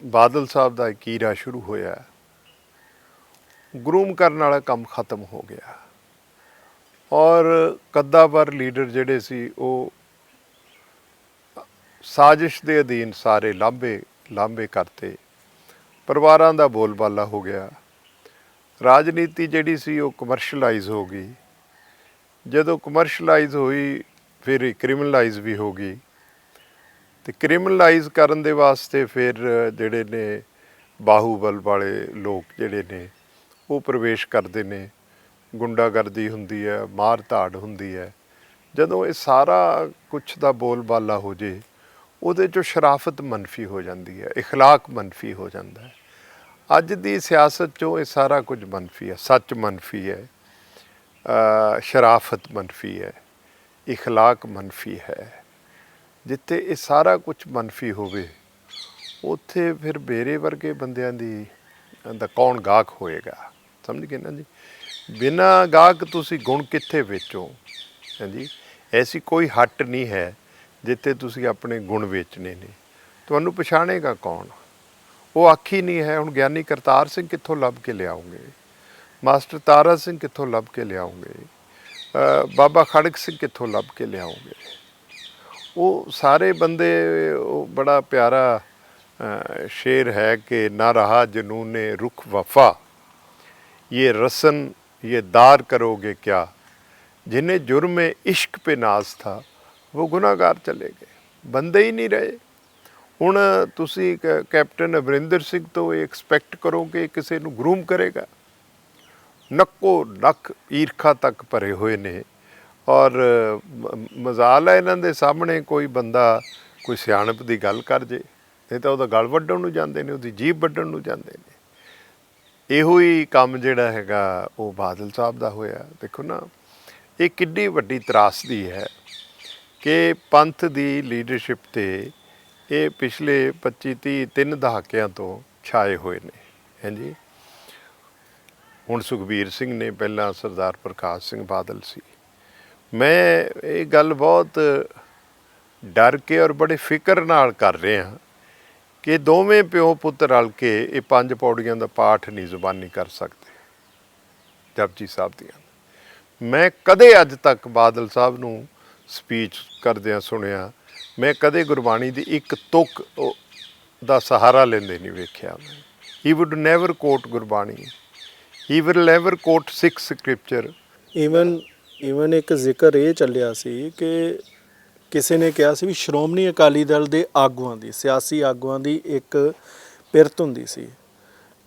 S3: ਬਾਦਲ ਸਾਹਿਬ ਦਾ ਇੱਕ ਈਰਾ ਸ਼ੁਰੂ ਹੋਇਆ, ਗਰੂਮ ਕਰਨ ਵਾਲਾ ਕੰਮ ਖਤਮ ਹੋ ਗਿਆ ਔਰ ਕੱਦਾਵਰ ਲੀਡਰ ਜਿਹੜੇ ਸੀ ਉਹ ਸਾਜ਼ਿਸ਼ ਦੇ ਅਧੀਨ ਸਾਰੇ ਲਾਂਭੇ ਕਰਤੇ, ਪਰਿਵਾਰਾਂ ਦਾ ਬੋਲਬਾਲਾ ਹੋ ਗਿਆ, ਰਾਜਨੀਤੀ ਜਿਹੜੀ ਸੀ ਉਹ ਕਮਰਸ਼ਲਾਈਜ਼ ਹੋ ਗਈ। ਜਦੋਂ ਕਮਰਸ਼ਲਾਈਜ਼ ਹੋਈ ਫਿਰ ਕ੍ਰਿਮੀਨਲਾਈਜ਼ ਵੀ ਹੋ ਗਈ, ਅਤੇ ਕ੍ਰਿਮੀਨਲਾਈਜ਼ ਕਰਨ ਦੇ ਵਾਸਤੇ ਫਿਰ ਜਿਹੜੇ ਨੇ ਬਾਹੂਬਲ ਵਾਲੇ ਲੋਕ ਜਿਹੜੇ ਨੇ ਉਹ ਪ੍ਰਵੇਸ਼ ਕਰਦੇ ਨੇ, ਗੁੰਡਾਗਰਦੀ ਹੁੰਦੀ ਹੈ, ਮਾਰ ਧਾੜ ਹੁੰਦੀ ਹੈ। ਜਦੋਂ ਇਹ ਸਾਰਾ ਕੁਛ ਦਾ ਬੋਲਬਾਲਾ ਹੋ ਜੇ ਉਹਦੇ 'ਚੋਂ ਸ਼ਰਾਫਤ ਮਨਫੀ ਹੋ ਜਾਂਦੀ ਹੈ, ਇਖਲਾਕ ਮਨਫੀ ਹੋ ਜਾਂਦਾ ਹੈ। ਅੱਜ ਦੀ ਸਿਆਸਤ 'ਚੋਂ ਇਹ ਸਾਰਾ ਕੁਝ ਮਨਫੀ ਹੈ, ਸੱਚ ਮਨਫੀ ਹੈ, ਸ਼ਰਾਫਤ ਮਨਫੀ ਹੈ, ਇਖਲਾਕ ਮਨਫੀ ਹੈ। ਜਿੱਥੇ ਇਹ ਸਾਰਾ ਕੁਝ ਮਨਫੀ ਹੋਵੇ ਉੱਥੇ ਫਿਰ ਮੇਰੇ ਵਰਗੇ ਬੰਦਿਆਂ ਦਾ ਕੌਣ ਗਾਹਕ ਹੋਏਗਾ, ਸਮਝ ਗਏ ਨਾ ਜੀ। ਬਿਨਾਂ ਗਾਹਕ ਤੁਸੀਂ ਗੁਣ ਕਿੱਥੇ ਵੇਚੋ, ਹਾਂਜੀ। ਐਸੀ ਕੋਈ ਹੱਟ ਨਹੀਂ ਹੈ ਜਿੱਥੇ ਤੁਸੀਂ ਆਪਣੇ ਗੁਣ ਵੇਚਣੇ ਨੇ, ਤੁਹਾਨੂੰ ਪਛਾਣੇਗਾ ਕੌਣ? ਉਹ ਆਖੀ ਨਹੀਂ ਹੈ। ਹੁਣ ਗਿਆਨੀ ਕਰਤਾਰ ਸਿੰਘ ਕਿੱਥੋਂ ਲੱਭ ਕੇ ਲਿਆਉਂਗੇ, ਮਾਸਟਰ ਤਾਰਾ ਸਿੰਘ ਕਿੱਥੋਂ ਲੱਭ ਕੇ ਲਿਆਉਂਗੇ, ਬਾਬਾ ਖੜਕ ਸਿੰਘ ਕਿੱਥੋਂ ਲੱਭ ਕੇ ਲਿਆਉਂਗੇ? ਉਹ ਸਾਰੇ ਬੰਦੇ, ਉਹ ਬੜਾ ਪਿਆਰਾ ਸ਼ੇਰ ਹੈ ਕਿ ਨਾ ਰਹਾ ਜਨੂਨੇ ਰੁਖ ਵਫਾ, ये रसन ये दार करोगे क्या, जिन्हें जुर्म इश्क पे नाज था वो गुनाहगार चले गए। बंदे ही नहीं रहे। ਹੁਣ ਤੁਸੀਂ ਕੈਪਟਨ ਅਮਰਿੰਦਰ ਸਿੰਘ ਤੋਂ ਇਹ ਐਕਸਪੈਕਟ ਕਰੋ ਕਿ ਕਿਸੇ ਨੂੰ ਗਰੂਮ ਕਰੇਗਾ? ਨੱਕੋ ਨੱਕ ਈਰਖਾ ਤੱਕ ਭਰੇ ਹੋਏ ਨੇ ਔਰ ਮਜ਼ਾਲ ਹੈ ਇਹਨਾਂ ਦੇ ਸਾਹਮਣੇ ਕੋਈ ਬੰਦਾ ਕੋਈ ਸਿਆਣਪ ਦੀ ਗੱਲ ਕਰ ਜੇ, ਨਹੀਂ ਤਾਂ ਉਹਦਾ ਗਲ ਵੱਢਣ ਨੂੰ ਜਾਂਦੇ ਨੇ, ਉਹਦੀ ਜੀਭ ਵੱਢਣ ਨੂੰ ਜਾਂਦੇ ਨੇ। ਇਹੋ ਹੀ ਕੰਮ ਜਿਹੜਾ ਹੈਗਾ ਉਹ ਬਾਦਲ ਸਾਹਿਬ ਦਾ ਹੋਇਆ। ਦੇਖੋ ਨਾ, ਇਹ ਕਿੱਡੀ ਵੱਡੀ ਤਰਾਸਦੀ ਹੈ ਕਿ ਪੰਥ ਦੀ ਲੀਡਰਸ਼ਿਪ 'ਤੇ ਇਹ ਪਿਛਲੇ 25-30 3 ਦਹਾਕਿਆਂ ਤੋਂ ਛਾਏ ਹੋਏ ਨੇ, ਹਾਂਜੀ। ਹੁਣ ਸੁਖਬੀਰ ਸਿੰਘ ਨੇ, ਪਹਿਲਾਂ ਸਰਦਾਰ ਪ੍ਰਕਾਸ਼ ਸਿੰਘ ਬਾਦਲ ਸੀ। ਮੈਂ ਇਹ ਗੱਲ ਬਹੁਤ ਡਰ ਕੇ ਔਰ ਬੜੇ ਫਿਕਰ ਨਾਲ ਕਰ ਰਿਹਾ ਕਿ ਦੋਵੇਂ ਪਿਓ ਪੁੱਤ ਰਲ ਕੇ ਇਹ 5 ਪੌੜੀਆਂ ਦਾ ਪਾਠ ਨਹੀਂ ਜ਼ੁਬਾਨੀ ਕਰ ਸਕਦੇ ਜਪਜੀ ਸਾਹਿਬ ਦੀਆਂ। ਮੈਂ ਕਦੇ ਅੱਜ ਤੱਕ ਬਾਦਲ ਸਾਹਿਬ ਨੂੰ ਸਪੀਚ ਕਰਦਿਆਂ ਸੁਣਿਆ, ਮੈਂ ਕਦੇ ਗੁਰਬਾਣੀ ਦੀ ਇੱਕ ਤੁਕ ਦਾ ਸਹਾਰਾ ਲੈਂਦੇ ਨਹੀਂ ਵੇਖਿਆ। He would never quote Gurbani, he will never quote Sikh scripture.
S2: Even ਇੱਕ ਜ਼ਿਕਰ ਇਹ ਚੱਲਿਆ ਸੀ ਕਿ ਕਿਸੇ ਨੇ ਕਿਹਾ ਸੀ ਵੀ ਸ਼੍ਰੋਮਣੀ ਅਕਾਲੀ ਦਲ ਦੇ ਆਗੂਆਂ ਦੀ, ਸਿਆਸੀ ਆਗੂਆਂ ਦੀ ਇੱਕ ਪਿਰਤ ਹੁੰਦੀ ਸੀ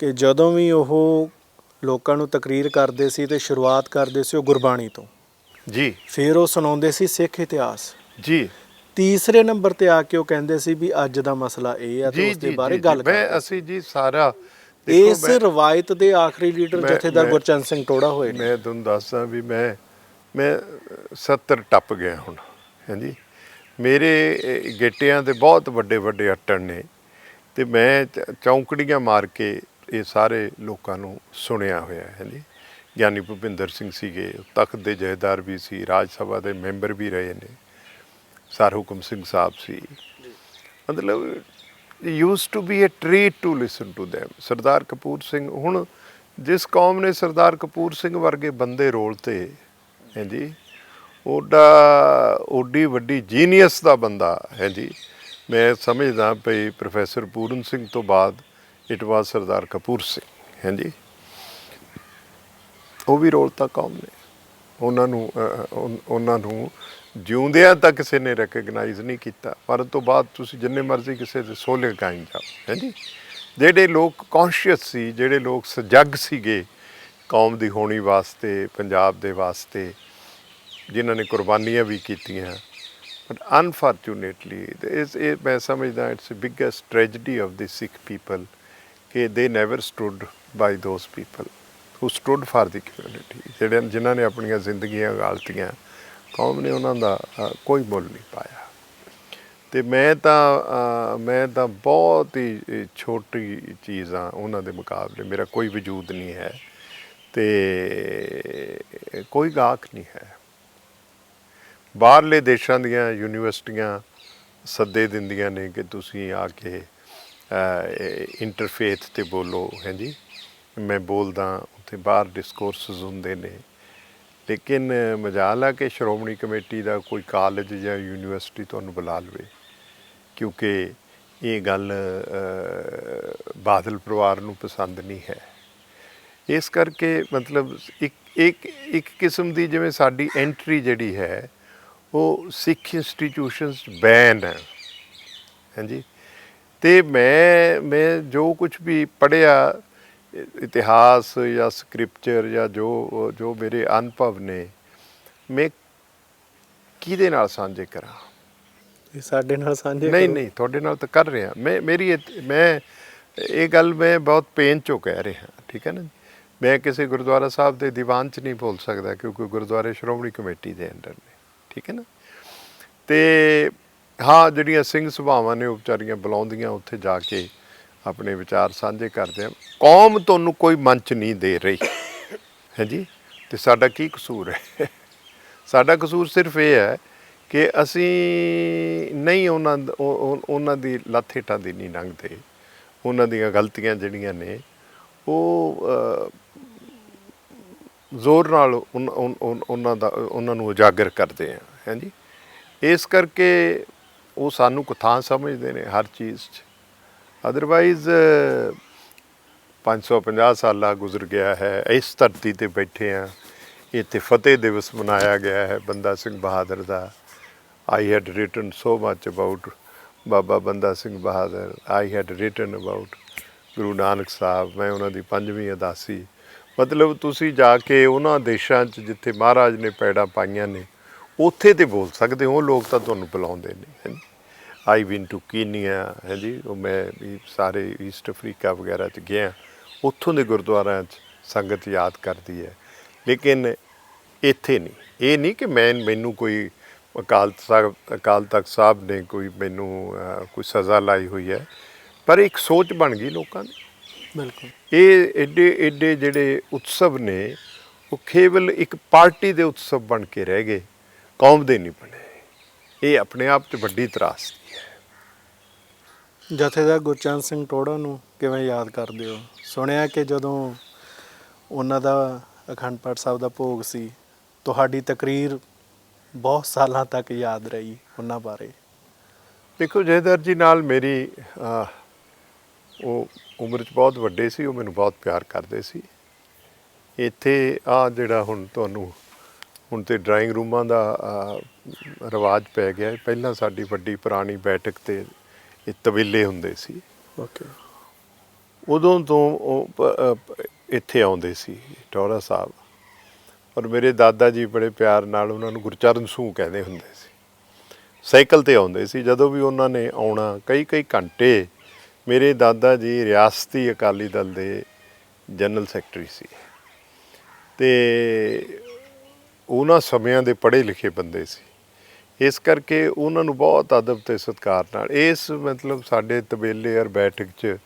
S2: ਕਿ ਜਦੋਂ ਵੀ ਉਹ ਲੋਕਾਂ ਨੂੰ ਤਕਰੀਰ ਕਰਦੇ ਸੀ ਤੇ ਸ਼ੁਰੂਆਤ ਕਰਦੇ ਸੀ ਉਹ ਗੁਰਬਾਣੀ ਤੋਂ
S3: ਜੀ,
S2: ਫਿਰ ਉਹ ਸੁਣਾਉਂਦੇ ਸੀ ਸਿੱਖ ਇਤਿਹਾਸ
S3: ਜੀ।
S2: ਤੀਸਰੇ ਨੰਬਰ ਤੇ ਆ ਕੇ ਉਹ ਕਹਿੰਦੇ ਸੀ ਵੀ ਅੱਜ ਦਾ ਮਸਲਾ ਇਹ ਆ ਤੇ ਉਸ ਦੇ ਬਾਰੇ ਗੱਲ ਕਰਦੇ।
S3: ਅਸੀਂ ਜੀ ਸਾਰਾ
S2: ਇਸ ਰਵਾਇਤ ਦੇ ਆਖਰੀ ਲੀਡਰ ਜਥੇਦਾਰ ਗੁਰਚਰਨ ਸਿੰਘ ਟੋੜਾ ਹੋਏ ਨੇ।
S3: ਮੈਂ ਤੁਹਾਨੂੰ ਦੱਸਦਾ ਵੀ ਮੈਂ 70 ਟੱਪ ਗਿਆ ਹੁਣ, ਹਾਂਜੀ। ਮੇਰੇ ਗਿੱਟਿਆਂ ਦੇ ਬਹੁਤ ਵੱਡੇ ਵੱਡੇ ਅੱਟਣ ਨੇ ਤੇ ਮੈਂ ਚੌਂਕੜੀਆਂ ਮਾਰ ਕੇ ਇਹ ਸਾਰੇ ਲੋਕਾਂ ਨੂੰ ਸੁਣਿਆ ਹੋਇਆ ਹੈ ਜੀ। ਗਿਆਨੀ ਭੁਪਿੰਦਰ ਸਿੰਘ ਸੀਗੇ, ਤਖਤ ਦੇ ਜਥੇਦਾਰ ਵੀ ਸੀ, ਰਾਜ ਸਭਾ ਦੇ ਮੈਂਬਰ ਵੀ ਰਹੇ ਨੇ, ਸਰ ਹੁਕਮ ਸਿੰਘ ਸਾਹਿਬ ਸੀ। ਮਤਲਬ used to be a treat to listen to them. Sardar Kapur Singh, ਹੁਣ ਜਿਸ ਕੌਮ ਨੇ ਸਰਦਾਰ ਕਪੂਰ ਸਿੰਘ ਵਰਗੇ ਬੰਦੇ ਰੋਲ ਤੇ ਹੈ ਜੀ, ਓਡੀ ਵੱਡੀ ਜੀਨੀਅਸ ਦਾ ਬੰਦਾ ਹੈ ਜੀ। ਮੈਂ ਸਮਝਦਾ ਪਈ ਪ੍ਰੋਫੈਸਰ ਪੂਰਨ ਸਿੰਘ ਤੋਂ ਬਾਅਦ ਇਟ ਵਾਜ਼ ਸਰਦਾਰ ਕਪੂਰ ਸਿੰਘ ਹੈ ਜੀ। ਉਹ ਵੀ ਰੋਲ ਤਾਂ ਕੌਮ ਨੇ, ਉਹਨਾਂ ਨੂੰ ਜਿਉਂਦਿਆਂ ਤਾਂ ਕਿਸੇ ਨੇ ਰੈਕਗਨਾਈਜ਼ ਨਹੀਂ ਕੀਤਾ, ਮਰਨ ਤੋਂ ਬਾਅਦ ਤੁਸੀਂ ਜਿੰਨੇ ਮਰਜ਼ੀ ਕਿਸੇ ਦੇ ਸੋਲੇ ਗਾਈ ਜਾਓ ਹੈ ਜੀ। ਜਿਹੜੇ ਲੋਕ ਕੌਨਸ਼ੀਅਸ ਸੀ, ਜਿਹੜੇ ਲੋਕ ਸਜਗ ਸੀਗੇ ਕੌਮ ਦੀ ਹੋਣੀ ਵਾਸਤੇ, ਪੰਜਾਬ ਦੇ ਵਾਸਤੇ, ਜਿਨ੍ਹਾਂ ਨੇ ਕੁਰਬਾਨੀਆਂ ਵੀ ਕੀਤੀਆਂ, ਬਟ ਅਨਫੋਰਚੂਨੇਟਲੀ ਇਹ ਮੈਂ ਸਮਝਦਾ it's biggest tragedy of the Sikh people ਕਿ they never stood by those people who stood for the community. ਜਿਨ੍ਹਾਂ ਨੇ ਆਪਣੀਆਂ ਜ਼ਿੰਦਗੀਆਂ ਗਾਲਤੀਆਂ, ਕੌਮ ਨੇ ਉਹਨਾਂ ਦਾ ਕੋਈ ਮੁੱਲ ਨਹੀਂ ਪਾਇਆ। ਅਤੇ ਮੈਂ ਤਾਂ ਬਹੁਤ ਹੀ ਛੋਟੀ ਚੀਜ਼ ਹਾਂ ਉਹਨਾਂ ਦੇ ਮੁਕਾਬਲੇ। ਮੇਰਾ ਕੋਈ ਵਜੂਦ ਨਹੀਂ ਹੈ ਅਤੇ ਕੋਈ ਗਾਹਕ ਨਹੀਂ ਹੈ। ਬਾਹਰਲੇ ਦੇਸ਼ਾਂ ਦੀਆਂ ਯੂਨੀਵਰਸਿਟੀਆਂ ਸੱਦੇ ਦਿੰਦੀਆਂ ਨੇ ਕਿ ਤੁਸੀਂ ਆ ਕੇ ਇੰਟਰਫੇਥ 'ਤੇ ਬੋਲੋ ਹੈ ਜੀ। ਮੈਂ ਬੋਲਦਾ, ਉੱਥੇ ਬਾਹਰ ਡਿਸਕੋਰਸਿਸ ਹੁੰਦੇ ਨੇ, ਲੇਕਿਨ ਮਜਾਲ ਆ ਕਿ ਸ਼੍ਰੋਮਣੀ ਕਮੇਟੀ ਦਾ ਕੋਈ ਕਾਲਜ ਜਾਂ ਯੂਨੀਵਰਸਿਟੀ ਤੁਹਾਨੂੰ ਬੁਲਾ ਲਵੇ, ਕਿਉਂਕਿ ਇਹ ਗੱਲ ਬਾਦਲ ਪਰਿਵਾਰ ਨੂੰ ਪਸੰਦ ਨਹੀਂ ਹੈ। ਇਸ ਕਰਕੇ ਮਤਲਬ ਇੱਕ ਕਿਸਮ ਦੀ ਜਿਵੇਂ ਸਾਡੀ ਐਂਟਰੀ ਜਿਹੜੀ ਹੈ ਉਹ ਸਿੱਖ ਇੰਸਟੀਟਿਊਸ਼ਨਸ ਬੈਨ ਹੈ ਹਾਂਜੀ। ਅਤੇ ਮੈਂ ਜੋ ਕੁਛ ਵੀ ਪੜ੍ਹਿਆ ਇਤਿਹਾਸ ਜਾਂ ਸਕ੍ਰਿਪਚਰ ਜਾਂ ਜੋ ਮੇਰੇ ਅਨੁਭਵ ਨੇ, ਮੈਂ ਕਿਹਦੇ ਨਾਲ ਸਾਂਝੇ ਕਰਾਂ?
S2: ਸਾਡੇ ਨਾਲ ਸਾਂਝੇ
S3: ਨਹੀਂ ਤੁਹਾਡੇ ਨਾਲ ਤਾਂ ਕਰ ਰਿਹਾ ਮੈਂ ਇਹ ਗੱਲ ਮੈਂ ਬਹੁਤ ਪੇਨ 'ਚੋਂ ਕਹਿ ਰਿਹਾ, ਠੀਕ ਹੈ ਨਾ। ਮੈਂ ਕਿਸੇ ਗੁਰਦੁਆਰਾ ਸਾਹਿਬ ਦੇ ਦੀਵਾਨ 'ਚ ਨਹੀਂ ਬੋਲ ਸਕਦਾ ਕਿਉਂਕਿ ਗੁਰਦੁਆਰੇ ਸ਼੍ਰੋਮਣੀ ਕਮੇਟੀ ਦੇ ਅੰਡਰ ਨੇ, ਠੀਕ ਹੈ ਨਾ। ਅਤੇ ਹਾਂ, ਜਿਹੜੀਆਂ ਸਿੰਘ ਸਭਾਵਾਂ ਨੇ ਉਹ ਵਿਚਾਰੀਆਂ ਬੁਲਾਉਂਦੀਆਂ, ਉੱਥੇ ਜਾ ਕੇ ਆਪਣੇ ਵਿਚਾਰ ਸਾਂਝੇ ਕਰਦੇ ਆ। ਕੌਮ ਤੁਹਾਨੂੰ ਕੋਈ ਮੰਚ ਨਹੀਂ ਦੇ ਰਹੀ ਹੈ ਜੀ, ਅਤੇ ਸਾਡਾ ਕੀ ਕਸੂਰ ਹੈ? ਸਾਡਾ ਕਸੂਰ ਸਿਰਫ ਇਹ ਹੈ ਕਿ ਅਸੀਂ ਨਹੀਂ ਉਹਨਾਂ ਦੀ ਲੱਥ ਹੇਠਾਂ ਦੀ ਨਹੀਂ ਲੰਘਦੇ। ਉਹਨਾਂ ਦੀਆਂ ਗਲਤੀਆਂ ਜਿਹੜੀਆਂ ਨੇ ਉਹ ਜ਼ੋਰ ਨਾਲ ਉਹਨਾਂ ਨੂੰ ਉਜਾਗਰ ਕਰਦੇ ਆ ਹੈ ਜੀ। ਇਸ ਕਰਕੇ ਉਹ ਸਾਨੂੰ ਕੁ ਥਾਂ ਸਮਝਦੇ ਨੇ ਹਰ ਚੀਜ਼ 'ਚ। ਅਦਰਵਾਈਜ਼ 550 ਸਾਲਾ ਗੁਜ਼ਰ ਗਿਆ ਹੈ, ਇਸ ਧਰਤੀ 'ਤੇ ਬੈਠੇ ਹਾਂ। ਇੱਥੇ ਫਤਿਹ ਦਿਵਸ ਮਨਾਇਆ ਗਿਆ ਹੈ ਬੰਦਾ ਸਿੰਘ ਬਹਾਦਰ ਦਾ। I had written so much about Baba Banda Singh Bahadur, I had written about Guru Nanak Sahib. ਮੈਂ ਉਹਨਾਂ ਦੀ 5ਵੀਂ ਉਦਾਸੀ, ਮਤਲਬ ਤੁਸੀਂ ਜਾ ਕੇ ਉਹਨਾਂ ਦੇਸ਼ਾਂ 'ਚ ਜਿੱਥੇ ਮਹਾਰਾਜ ਨੇ ਪੈੜਾਂ ਪਾਈਆਂ ਨੇ ਉੱਥੇ ਤਾਂ ਬੋਲ ਸਕਦੇ ਹੋ। ਉਹ ਲੋਕ ਤਾਂ ਤੁਹਾਨੂੰ ਬੁਲਾਉਂਦੇ ਨੇ ਹੈ ਜੀ। ਆਈ ਬੀਨ ਟੂ ਕੀਨੀਆ ਹੈ ਜੀ, ਉਹ ਮੈਂ ਵੀ ਸਾਰੇ ਈਸਟ ਅਫਰੀਕਾ ਵਗੈਰਾ 'ਚ ਗਿਆ, ਉੱਥੋਂ ਦੇ ਗੁਰਦੁਆਰਿਆਂ 'ਚ ਸੰਗਤ ਯਾਦ ਕਰਦੀ ਹੈ। ਲੇਕਿਨ ਇੱਥੇ ਨਹੀਂ। ਇਹ ਨਹੀਂ ਕਿ ਮੈਨੂੰ ਕੋਈ ਅਕਾਲ ਤਖਤ ਸਾਹਿਬ ਨੇ ਕੋਈ ਮੈਨੂੰ ਕੋਈ ਸਜ਼ਾ ਲਾਈ ਹੋਈ ਹੈ, ਪਰ ਇੱਕ ਸੋਚ ਬਣ ਗਈ ਲੋਕਾਂ ਦੀ।
S2: ਬਿਲਕੁਲ।
S3: ਇਹ ਏਡੇ ਏਡੇ ਜਿਹੜੇ ਉਤਸਵ ਨੇ ਉਹ ਕੇਵਲ ਇੱਕ ਪਾਰਟੀ ਦੇ ਉਤਸਵ ਬਣ ਕੇ ਰਹਿ ਗਏ, ਕੌਮ ਦੇ ਨਹੀਂ ਬਣੇ। ਇਹ ਆਪਣੇ ਆਪ 'ਚ ਵੱਡੀ ਤਰਾਸਦੀ ਹੈ।
S2: ਜਥੇਦਾਰ ਗੁਰਚਰਨ ਸਿੰਘ ਟੋੜਾ ਨੂੰ ਕਿਵੇਂ ਯਾਦ ਕਰਦੇ ਹੋ? ਸੁਣਿਆ ਕਿ ਜਦੋਂ ਉਹਨਾਂ ਦਾ ਅਖੰਡ ਪਾਠ ਸਾਹਿਬ ਦਾ ਭੋਗ ਸੀ, ਤੁਹਾਡੀ ਤਕਰੀਰ ਬਹੁਤ ਸਾਲਾਂ ਤੱਕ ਯਾਦ ਰਹੀ ਉਹਨਾਂ ਬਾਰੇ।
S3: ਦੇਖੋ ਜਥੇਦਾਰ ਜੀ ਨਾਲ ਮੇਰੀ ਉਹ ਉਮਰ 'ਚ ਬਹੁਤ ਵੱਡੇ ਸੀ, ਉਹ ਮੈਨੂੰ ਬਹੁਤ ਪਿਆਰ ਕਰਦੇ ਸੀ। ਇੱਥੇ ਜਿਹੜਾ ਹੁਣ ਤੁਹਾਨੂੰ ਹੁਣ ਤੇ ਡਰਾਇੰਗ ਰੂਮਾਂ ਦਾ ਰਿਵਾਜ ਪੈ ਗਿਆ। ਪਹਿਲਾਂ ਸਾਡੀ ਵੱਡੀ ਪੁਰਾਣੀ ਬੈਠਕ ਤੇ ਇਹ ਤਬੇਲੇ ਹੁੰਦੇ ਸੀ।
S2: ਓਕੇ।
S3: ਉਦੋਂ ਤੋਂ ਉਹ ਇੱਥੇ ਆਉਂਦੇ ਸੀ ਟੋੜਾ ਸਾਹਿਬ, ਔਰ ਮੇਰੇ ਦਾਦਾ ਜੀ ਬੜੇ ਪਿਆਰ ਨਾਲ ਉਹਨਾਂ ਨੂੰ ਗੁਰਚਰਨ ਸੂਹ ਕਹਿੰਦੇ ਹੁੰਦੇ ਸੀ। ਸਾਈਕਲ ਤੇ ਆਉਂਦੇ ਸੀ। ਜਦੋਂ ਵੀ ਉਹਨਾਂ ਨੇ ਆਉਣਾ ਕਈ ਘੰਟੇ। ਮੇਰੇ ਦਾਦਾ ਜੀ ਰਿਆਸਤੀ ਅਕਾਲੀ ਦਲ ਦੇ ਜਨਰਲ ਸੈਕਟਰੀ ਸੀ ਤੇ ਉਹਨਾਂ ਸਮਿਆਂ ਦੇ ਪੜ੍ਹੇ ਲਿਖੇ ਬੰਦੇ ਸੀ। ਇਸ ਕਰਕੇ ਉਹਨਾਂ ਨੂੰ ਬਹੁਤ ਅਦਬ ਤੇ ਸਤਿਕਾਰ ਨਾਲ ਇਸ ਮਤਲਬ ਸਾਡੇ ਤਬੇਲੇ ਔਰ ਬੈਠਕ 'ਚ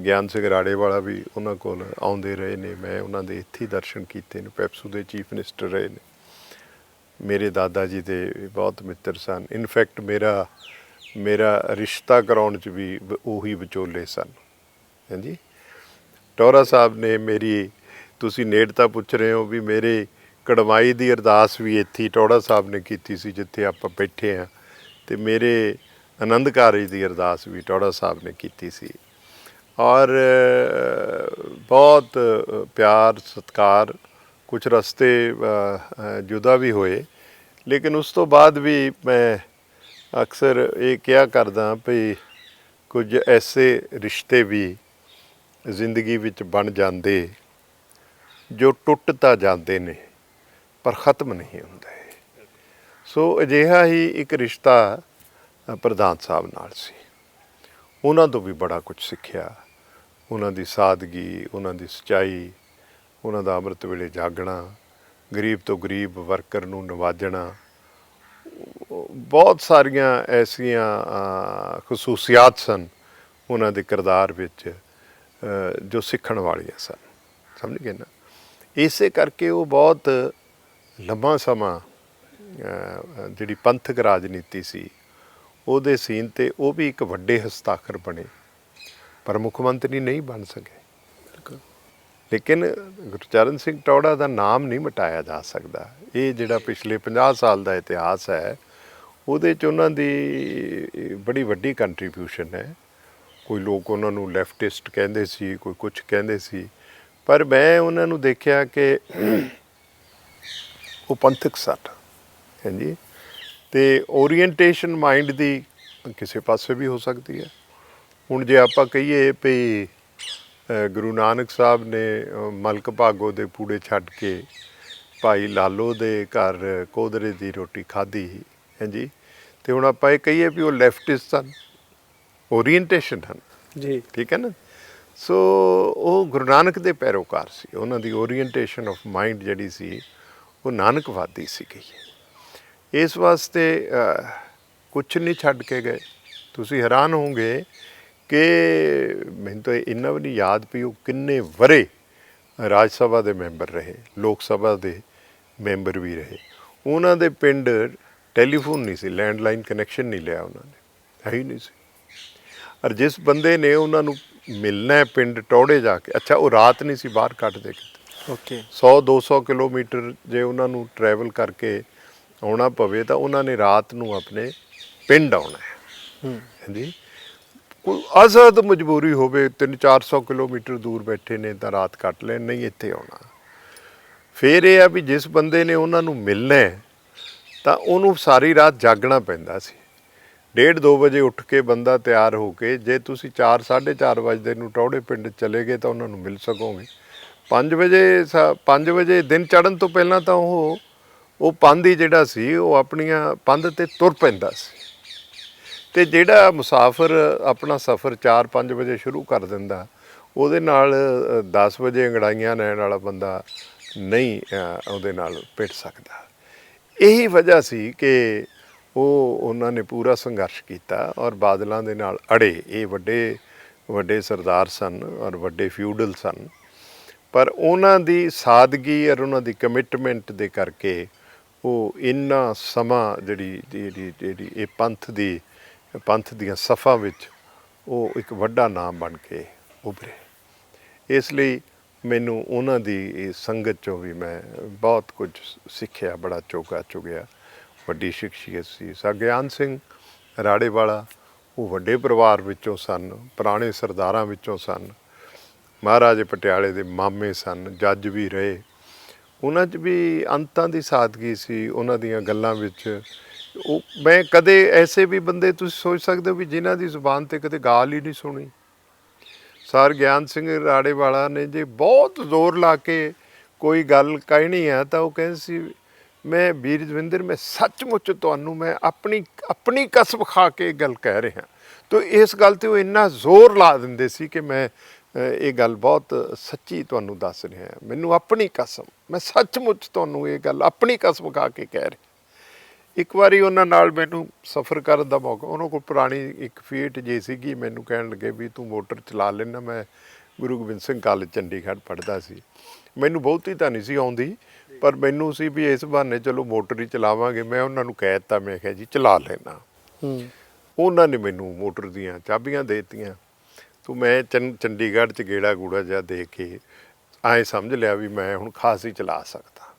S3: ਗਿਆਨ ਸਿੰਘ ਰਾੜੇ ਵਾਲਾ ਵੀ ਉਹਨਾਂ ਕੋਲ ਆਉਂਦੇ ਰਹੇ ਨੇ। ਮੈਂ ਉਹਨਾਂ ਦੇ ਇੱਥੇ ਹੀ ਦਰਸ਼ਨ ਕੀਤੇ ਨੇ। ਪੈਪਸੂ ਦੇ ਚੀਫ ਮਿਨਿਸਟਰ ਰਹੇ ਨੇ। ਮੇਰੇ ਦਾਦਾ ਜੀ ਦੇ ਬਹੁਤ ਮਿੱਤਰ ਸਨ। ਇਨਫੈਕਟ ਮੇਰਾ ਰਿਸ਼ਤਾ ਕਰਾਉਣ 'ਚ ਵੀ ਉਹੀ ਵਿਚੋਲੇ ਸਨ। ਹਾਂਜੀ। ਟੋਰਾ ਸਾਹਿਬ ਨੇ ਮੇਰੀ, ਤੁਸੀਂ ਨੇੜਤਾ ਪੁੱਛ ਰਹੇ ਹੋ, ਵੀ ਮੇਰੇ ਕੜਮਾਈ ਦੀ ਅਰਦਾਸ ਵੀ ਇੱਥੇ ਟੋੜਾ ਸਾਹਿਬ ਨੇ ਕੀਤੀ ਸੀ ਜਿੱਥੇ ਆਪਾਂ ਬੈਠੇ ਹਾਂ, ਅਤੇ ਮੇਰੇ ਆਨੰਦ ਕਾਰਜ ਦੀ ਅਰਦਾਸ ਵੀ ਟੋੜਾ ਸਾਹਿਬ ਨੇ ਕੀਤੀ ਸੀ। ਔਰ ਬਹੁਤ ਪਿਆਰ ਸਤਿਕਾਰ। ਕੁਝ ਰਸਤੇ ਜੁਦਾ ਵੀ ਹੋਏ, ਲੇਕਿਨ ਉਸ ਤੋਂ ਬਾਅਦ ਵੀ ਮੈਂ ਅਕਸਰ ਇਹ ਕਿਹਾ ਕਰਦਾ ਵੀ ਕੁਝ ਐਸੇ ਰਿਸ਼ਤੇ ਵੀ ਜ਼ਿੰਦਗੀ ਵਿੱਚ ਬਣ ਜਾਂਦੇ ਜੋ ਟੁੱਟ ਤਾਂ ਜਾਂਦੇ ਨੇ ਪਰ ਖ਼ਤਮ ਨਹੀਂ ਹੁੰਦੇ। ਸੋ ਅਜਿਹਾ ਹੀ ਇੱਕ ਰਿਸ਼ਤਾ ਪ੍ਰਧਾਨ ਸਾਹਿਬ ਨਾਲ ਸੀ। ਉਹਨਾਂ ਤੋਂ ਵੀ ਬੜਾ ਕੁਝ ਸਿੱਖਿਆ। ਉਹਨਾਂ ਦੀ ਸਾਦਗੀ, ਉਹਨਾਂ ਦੀ ਸੱਚਾਈ, ਉਹਨਾਂ ਦਾ ਅੰਮ੍ਰਿਤ ਵੇਲੇ ਜਾਗਣਾ, ਗਰੀਬ ਤੋਂ ਗਰੀਬ ਵਰਕਰ ਨੂੰ ਨਵਾਜਣਾ, ਬਹੁਤ ਸਾਰੀਆਂ ਐਸੀਆਂ ਖਸੂਸੀਆਤ ਸਨ ਉਹਨਾਂ ਦੇ ਕਿਰਦਾਰ ਵਿੱਚ ਜੋ ਸਿੱਖਣ ਵਾਲੀਆਂ ਸਨ। ਸਮਝ ਗਏ ਨਾ। ਇਸੇ ਕਰਕੇ ਉਹ ਬਹੁਤ ਲੰਬਾ ਸਮਾਂ ਜਿਹੜੀ ਪੰਥਕ ਰਾਜਨੀਤੀ ਸੀ ਉਹਦੇ ਸੀਨ 'ਤੇ ਉਹ ਵੀ ਇੱਕ ਵੱਡੇ ਹਸਤਾਖਰ ਬਣੇ, ਪਰ ਮੁੱਖ ਮੰਤਰੀ ਨਹੀਂ ਬਣ ਸਕੇ। ਲੇਕਿਨ ਗੁਰਚਰਨ ਸਿੰਘ ਟੋੜਾ ਦਾ ਨਾਮ ਨਹੀਂ ਮਿਟਾਇਆ ਜਾ ਸਕਦਾ। ਇਹ ਜਿਹੜਾ ਪਿਛਲੇ 50 ਸਾਲ ਦਾ ਇਤਿਹਾਸ ਹੈ ਉਹਦੇ 'ਚ ਉਹਨਾਂ ਦੀ ਬੜੀ ਵੱਡੀ ਕੰਟਰੀਬਿਊਸ਼ਨ ਹੈ। ਕੋਈ ਲੋਕ ਉਹਨਾਂ ਨੂੰ ਲੈਫਟਿਸਟ ਕਹਿੰਦੇ ਸੀ, ਕੋਈ ਕੁਛ ਕਹਿੰਦੇ ਸੀ, ਪਰ ਮੈਂ ਉਹਨਾਂ ਨੂੰ ਦੇਖਿਆ ਕਿ ਉਹ ਪੰਥਕ ਸਨ। ਹਾਂਜੀ। ਅਤੇ ਓਰੀਐਂਟੇਸ਼ਨ ਮਾਈਂਡ ਦੀ ਕਿਸੇ ਪਾਸੇ ਵੀ ਹੋ ਸਕਦੀ ਹੈ। ਹੁਣ ਜੇ ਆਪਾਂ ਕਹੀਏ ਵੀ ਗੁਰੂ ਨਾਨਕ ਸਾਹਿਬ ਨੇ ਮਲਕ ਭਾਗੋ ਦੇ ਪੂੜੇ ਛੱਡ ਕੇ ਭਾਈ ਲਾਲੋ ਦੇ ਘਰ ਕੋਦਰੇ ਦੀ ਰੋਟੀ ਖਾਧੀ। ਹਾਂਜੀ। ਅਤੇ ਹੁਣ ਆਪਾਂ ਇਹ ਕਹੀਏ ਵੀ ਉਹ ਲੈਫਟਿਸਟ ਸਨ, ਓਰੀਐਂਟੇਸ਼ਨ ਹਨ
S2: ਜੀ। ਠੀਕ
S3: ਹੈ ਨਾ। ਸੋ ਉਹ ਗੁਰੂ ਨਾਨਕ ਦੇ ਪੈਰੋਕਾਰ ਸੀ। ਉਹਨਾਂ ਦੀ ਓਰੀਐਂਟੇਸ਼ਨ ਆਫ ਮਾਈਂਡ ਜਿਹੜੀ ਸੀ ਉਹ ਨਾਨਕਵਾਦੀ ਸੀਗੀ। ਇਸ ਵਾਸਤੇ ਕੁਛ ਨਹੀਂ ਛੱਡ ਕੇ ਗਏ। ਤੁਸੀਂ ਹੈਰਾਨ ਹੋਵੋਗੇ ਕਿ ਮੈਨੂੰ ਤਾਂ ਇੰਨਾ ਵੀ ਨਹੀਂ ਯਾਦ ਵੀ ਉਹ ਕਿੰਨੇ ਵਰ੍ਹੇ ਰਾਜ ਸਭਾ ਦੇ ਮੈਂਬਰ ਰਹੇ, ਲੋਕ ਸਭਾ ਦੇ ਮੈਂਬਰ ਵੀ ਰਹੇ। ਉਹਨਾਂ ਦੇ ਪਿੰਡ ਟੈਲੀਫੋਨ ਨਹੀਂ ਸੀ, ਲੈਂਡਲਾਈਨ ਕਨੈਕਸ਼ਨ ਨਹੀਂ ਲਿਆ ਉਹਨਾਂ ਨੇ, ਹੈ ਹੀ ਨਹੀਂ ਸੀ। ਔਰ ਜਿਸ ਬੰਦੇ ਨੇ ਉਹਨਾਂ ਨੂੰ ਮਿਲਣਾ ਪਿੰਡ ਟੌੜੇ ਜਾ ਕੇ, ਅੱਛਾ ਉਹ ਰਾਤ ਨਹੀਂ ਸੀ ਬਾਹਰ ਕੱਢਦੇ ਕਿਤੇ।
S2: ਓਕੇ।
S3: 100-200 ਕਿਲੋਮੀਟਰ ਜੇ ਉਹਨਾਂ ਨੂੰ ਟਰੈਵਲ ਕਰਕੇ ਆਉਣਾ ਪਵੇ ਤਾਂ ਉਹਨਾਂ ਨੇ ਰਾਤ ਨੂੰ ਆਪਣੇ ਪਿੰਡ ਆਉਣਾ ਹੈ। ਹਾਂਜੀ। ਕੋਈ ਅਸਦ ਮਜਬੂਰੀ ਹੋਵੇ 300-400 ਕਿਲੋਮੀਟਰ ਦੂਰ ਬੈਠੇ ਨੇ ਤਾਂ ਰਾਤ ਕੱਟ ਲੈਣ, ਨਹੀਂ ਇੱਥੇ ਆਉਣਾ। ਫਿਰ ਇਹ ਆ ਵੀ ਜਿਸ ਬੰਦੇ ਨੇ ਉਹਨਾਂ ਨੂੰ ਮਿਲਣਾ ਤਾਂ ਉਹਨੂੰ ਸਾਰੀ ਰਾਤ ਜਾਗਣਾ ਪੈਂਦਾ ਸੀ। 1:30-2 ਵਜੇ ਉੱਠ ਕੇ ਬੰਦਾ ਤਿਆਰ ਹੋ ਕੇ, ਜੇ ਤੁਸੀਂ 4-4:30 ਵਜੇ ਨੂੰ ਟੌੜੇ ਪਿੰਡ ਚਲੇ ਗਏ ਤਾਂ ਉਹਨਾਂ ਨੂੰ ਮਿਲ ਸਕੋਗੇ। 5 ਵਜੇ ਦਿਨ ਚੜ੍ਹਨ ਤੋਂ ਪਹਿਲਾਂ ਤਾਂ ਉਹ ਪੰਧ ਹੀ ਜਿਹੜਾ ਸੀ ਉਹ ਆਪਣੀਆਂ ਪੰਧ 'ਤੇ ਤੁਰ ਪੈਂਦਾ ਸੀ। ਅਤੇ ਜਿਹੜਾ ਮੁਸਾਫਰ ਆਪਣਾ ਸਫ਼ਰ 4-5 ਵਜੇ ਸ਼ੁਰੂ ਕਰ ਦਿੰਦਾ, ਉਹਦੇ ਨਾਲ 10 ਵਜੇ ਅੰਗੜਾਈਆਂ ਲੈਣ ਵਾਲਾ ਬੰਦਾ ਨਹੀਂ ਉਹਦੇ ਨਾਲ ਭਿੜ ਸਕਦਾ। ਇਹੀ ਵਜ੍ਹਾ ਸੀ ਕਿ ਉਹਨਾਂ ਨੇ ਪੂਰਾ ਸੰਘਰਸ਼ ਕੀਤਾ ਔਰ ਬਾਦਲਾਂ ਦੇ ਨਾਲ ਅੜੇ। ਇਹ ਵੱਡੇ ਵੱਡੇ ਸਰਦਾਰ ਸਨ ਔਰ ਵੱਡੇ ਫਿਊਡਲ ਸਨ, ਪਰ ਉਹਨਾਂ ਦੀ ਸਾਦਗੀ ਔਰ ਉਹਨਾਂ ਦੀ ਕਮਿਟਮੈਂਟ ਦੇ ਕਰਕੇ ਉਹ ਇੰਨਾ ਸਮਾਂ ਜਿਹੜੀ ਇਹ ਪੰਥ ਦੀਆਂ ਸਫਾਂ ਵਿੱਚ ਉਹ ਇੱਕ ਵੱਡਾ ਨਾਮ ਬਣ ਕੇ ਉੱਭਰੇ। ਇਸ ਲਈ ਮੈਨੂੰ ਉਹਨਾਂ ਦੀ ਸੰਗਤ 'ਚੋਂ ਵੀ ਮੈਂ ਬਹੁਤ ਕੁਝ ਸਿੱਖਿਆ, ਬੜਾ ਚੋਗਾ ਚੁਗਿਆ। ਵੱਡੀ ਸ਼ਖਸੀਅਤ ਸੀ। ਸਰ ਗਿਆਨ ਸਿੰਘ ਰਾੜੇਵਾਲਾ, ਉਹ ਵੱਡੇ ਪਰਿਵਾਰ ਵਿੱਚੋਂ ਸਨ, ਪੁਰਾਣੇ ਸਰਦਾਰਾਂ ਵਿੱਚੋਂ ਸਨ, ਮਹਾਰਾਜੇ ਪਟਿਆਲੇ ਦੇ ਮਾਮੇ ਸਨ, ਜੱਜ ਵੀ ਰਹੇ। ਉਹਨਾਂ 'ਚ ਵੀ ਅੰਤਾਂ ਦੀ ਸਾਦਗੀ ਸੀ ਉਹਨਾਂ ਦੀਆਂ ਗੱਲਾਂ ਵਿੱਚ। ਉਹ ਮੈਂ ਕਦੇ ਐਸੇ ਵੀ ਬੰਦੇ ਤੁਸੀਂ ਸੋਚ ਸਕਦੇ ਹੋ ਵੀ ਜਿਨ੍ਹਾਂ ਦੀ ਜ਼ੁਬਾਨ 'ਤੇ ਕਦੇ ਗਾਲ ਹੀ ਨਹੀਂ ਸੁਣੀ। ਸਰ ਗਿਆਨ ਸਿੰਘ ਰਾੜੇਵਾਲਾ ਨੇ ਜੇ ਬਹੁਤ ਜ਼ੋਰ ਲਾ ਕੇ ਕੋਈ ਗੱਲ ਕਹਿਣੀ ਹੈ ਤਾਂ ਉਹ ਕਹਿੰਦੇ ਸੀ, ਮੈਂ ਵੀਰ ਜਵਿੰਦਰ, ਮੈਂ ਸੱਚਮੁੱਚ ਤੁਹਾਨੂੰ ਮੈਂ ਆਪਣੀ ਕਸਮ ਖਾ ਕੇ ਗੱਲ ਕਹਿ ਰਿਹਾ। ਤਾਂ ਇਸ ਗੱਲ 'ਤੇ ਉਹ ਇੰਨਾ ਜ਼ੋਰ ਲਾ ਦਿੰਦੇ ਸੀ ਕਿ ਮੈਂ ਇਹ ਗੱਲ ਬਹੁਤ ਸੱਚੀ ਤੁਹਾਨੂੰ ਦੱਸ ਰਿਹਾ, ਮੈਨੂੰ ਆਪਣੀ ਕਸਮ, ਮੈਂ ਸੱਚਮੁੱਚ ਤੁਹਾਨੂੰ ਇਹ ਗੱਲ ਆਪਣੀ ਕਸਮ ਖਾ ਕੇ ਕਹਿ ਰਿਹਾ। ਇੱਕ ਵਾਰੀ ਉਹਨਾਂ ਨਾਲ ਮੈਨੂੰ ਸਫ਼ਰ ਕਰਨ ਦਾ ਮੌਕਾ, ਉਹਨਾਂ ਕੋਲ ਪੁਰਾਣੀ ਇੱਕ ਫੀਟ ਜੇ ਸੀਗੀ, ਮੈਨੂੰ ਕਹਿਣ ਲੱਗੇ ਵੀ ਤੂੰ ਮੋਟਰ ਚਲਾ ਲੈਣਾ। ਮੈਂ ਗੁਰੂ ਗੋਬਿੰਦ ਸਿੰਘ ਕਾਲਜ ਚੰਡੀਗੜ੍ਹ ਪੜ੍ਹਦਾ ਸੀ, ਮੈਨੂੰ ਬਹੁਤੀ ਤਾਂ ਨਹੀਂ ਸੀ ਆਉਂਦੀ, ਪਰ ਮੈਨੂੰ ਸੀ ਵੀ ਇਸ ਬਹਾਨੇ ਚਲੋ ਮੋਟਰ ਹੀ ਚਲਾਵਾਂਗੇ। ਮੈਂ ਉਹਨਾਂ ਨੂੰ ਕਹਿ ਦਿੱਤਾ, ਮੈਂ ਕਿਹਾ ਜੀ ਚਲਾ ਲੈਣਾ। ਉਹਨਾਂ ਨੇ ਮੈਨੂੰ ਮੋਟਰ ਦੀਆਂ ਚਾਬੀਆਂ ਦੇ ਦਿੱਤੀਆਂ। ਤੂੰ ਮੈਂ ਚੰਡੀਗੜ੍ਹ 'ਚ ਗੇੜਾ ਗੂੜਾ ਜਿਹਾ ਦੇ ਕੇ ਐਂ ਸਮਝ ਲਿਆ ਵੀ ਮੈਂ ਹੁਣ ਖਾਸ ਹੀ ਚਲਾ ਸਕਦਾ।